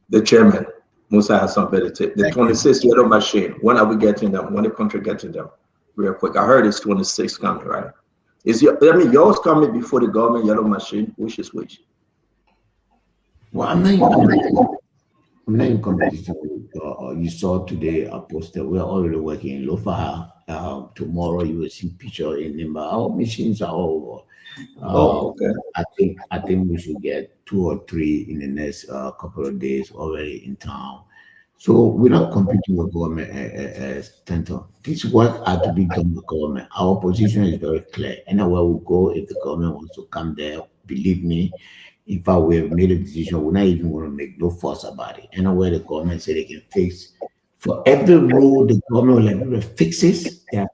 The chairman, Musa has something to say. The 26 yellow machine, when are we getting them? When the country getting them? Real quick. I heard it's 26 coming, right? Yours coming before the government yellow machine, which is which? Well, I'm not in competition. You saw today I posted, we're already working in Lofa. Tomorrow you will see picture in Nimba. Our machines are all over. Okay. I think we should get 2 or 3 in the next couple of days already in town. So we're not competing with government Stanton. This work had to be done with government. Our position is very clear. Anywhere we go, if the government wants to come there, believe me, in fact, we have made a decision. We're not even going to make no fuss about it. Anywhere the government say they can fix, for every road the government will fixes, there are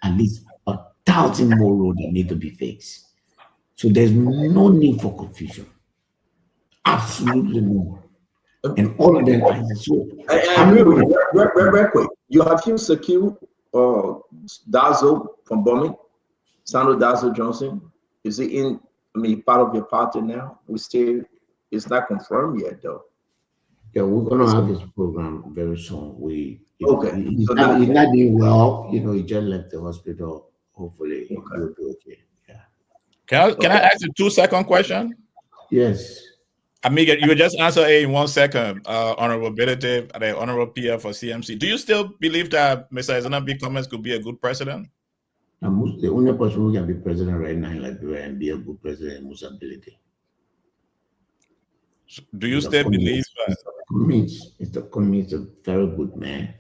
at least 1,000 more roads that need to be fixed. So there's no need for confusion. Absolutely no. And all of them are so. Very quick. You have you secured Dazo from Bombing? Sandro Dazo Johnson? Is he part of your party now? It's not confirmed yet though. Yeah, we're gonna have this program very soon. He's not doing well, you know, he just left the hospital. Hopefully he'll be okay. Yeah. Can I ask a 2-second question? Yes. Amiga, you would just answer in 1 second, Honorable Benedict, the Honorable PR for CMC. Do you still believe that Mr. Ezana Cummings could be a good president? The only person who can be president right now in Liberia and be a good president is Musa Benedict. Do you still believe that? Mr. Cummings is a very good man.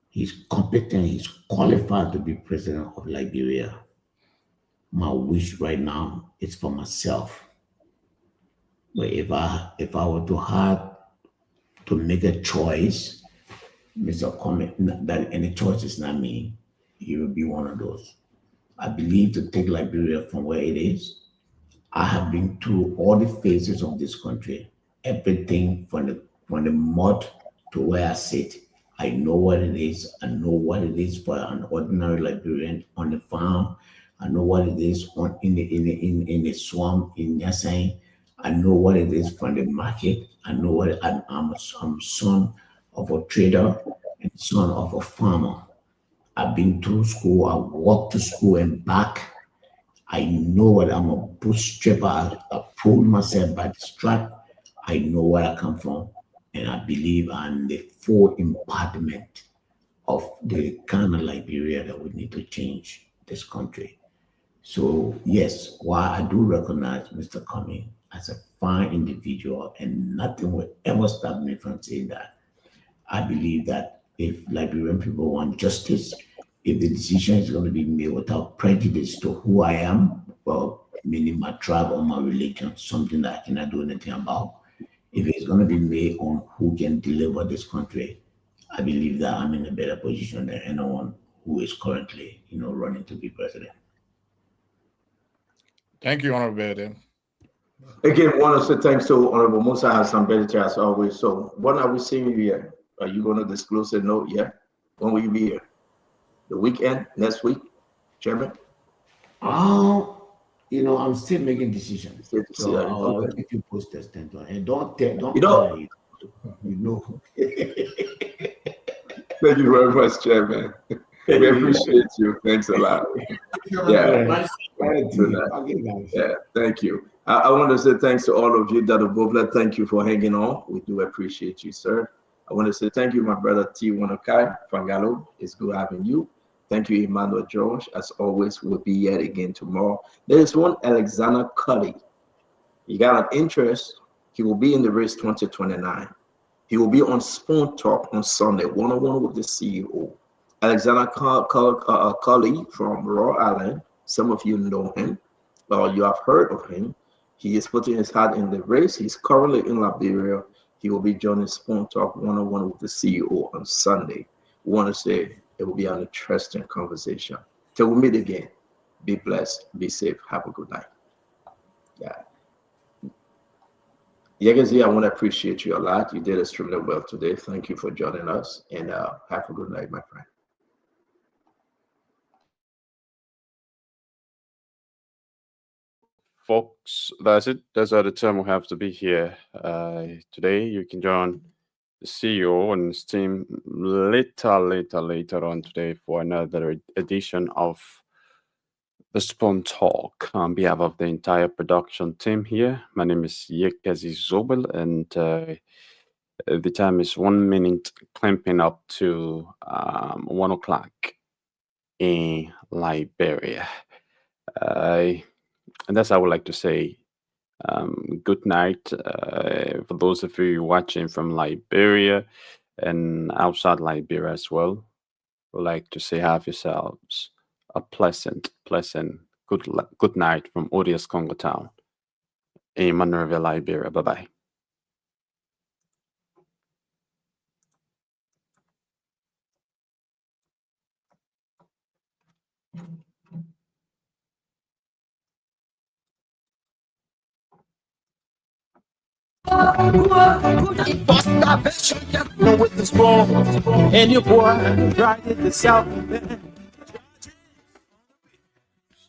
He's competent, he's qualified to be president of Liberia. My wish right now is for myself. But if I were to have to make a choice, Mr. Cummings, that any choice is not me, he will be one of those. I believe to take Liberia from where it is. I have been through all the phases of this country, everything from the mud to where I sit. I know what it is. I know what it is for an ordinary Liberian on the farm. I know what it is in the swamp in Yasain. I know what it is from the market. I know what I'm son of a trader and son of a farmer. I've been through school. I walked to school and back. I know what I'm a bootstrapper. I pulled myself by the strap. I know where I come from. And I believe I'm the full embodiment of the kind of Liberia that we need to change this country. So yes, while I do recognize Mr. Cummings as a fine individual and nothing will ever stop me from saying that, I believe that if Liberian people want justice, if the decision is going to be made without prejudice to who I am, well, meaning my tribe or my religion, something that I cannot do anything about, if it's going to be made on who can deliver this country, I believe that I'm in a better position than anyone who is currently, running to be president. Thank you, Honorable Bede. Again, want to say thanks to Honorable Musa Hassan Belcher as always. So when are we seeing you here? Are you going to disclose a note yet? When will you be here? The weekend, next week, Chairman? You know, I'm still making decisions. So I'll keep you posted, Stanton. And don't you know, you know. Thank you very much, Chairman. We appreciate you. Thanks a lot. Yeah. Yeah, thank you. I want to say thanks to all of you. Dr. Bovla, thank you for hanging on. We do appreciate you, sir. I want to say thank you, my brother T. Wanakai Fangalo. It's good having you. Thank you, Emmanuel George. As always, we'll be yet again tomorrow. There is one Alexander Cully. He got an interest. He will be in the race 2029. He will be on Spoon Talk on Sunday, one-on-one with the CEO. Alexander Cully from Rhode Island. Some of you know him, or you have heard of him. He is putting his hat in the race. He's currently in Liberia. He will be joining Spoon Talk one-on-one with the CEO on Sunday. We want to say it will be an interesting conversation. Till we meet again, be blessed, be safe, have a good night. Yeah. Yegazi, I want to appreciate you a lot. You did extremely well today. Thank you for joining us, and have a good night, my friend. Folks, that's it. That's all the time we have to be here today. You can join the CEO and his team later on today for another edition of the Spoon Talk. On behalf of the entire production team here, my name is Yekazi Zobel, and the time is 1 minute clamping up to 1 o'clock in Liberia. And that's how I would like to say good night for those of you watching from Liberia and outside Liberia as well. Would like to say have yourselves a pleasant good night from Odious Congo Town in Monrovia, Liberia. Bye-bye. With the spoon, and your boy right at the south.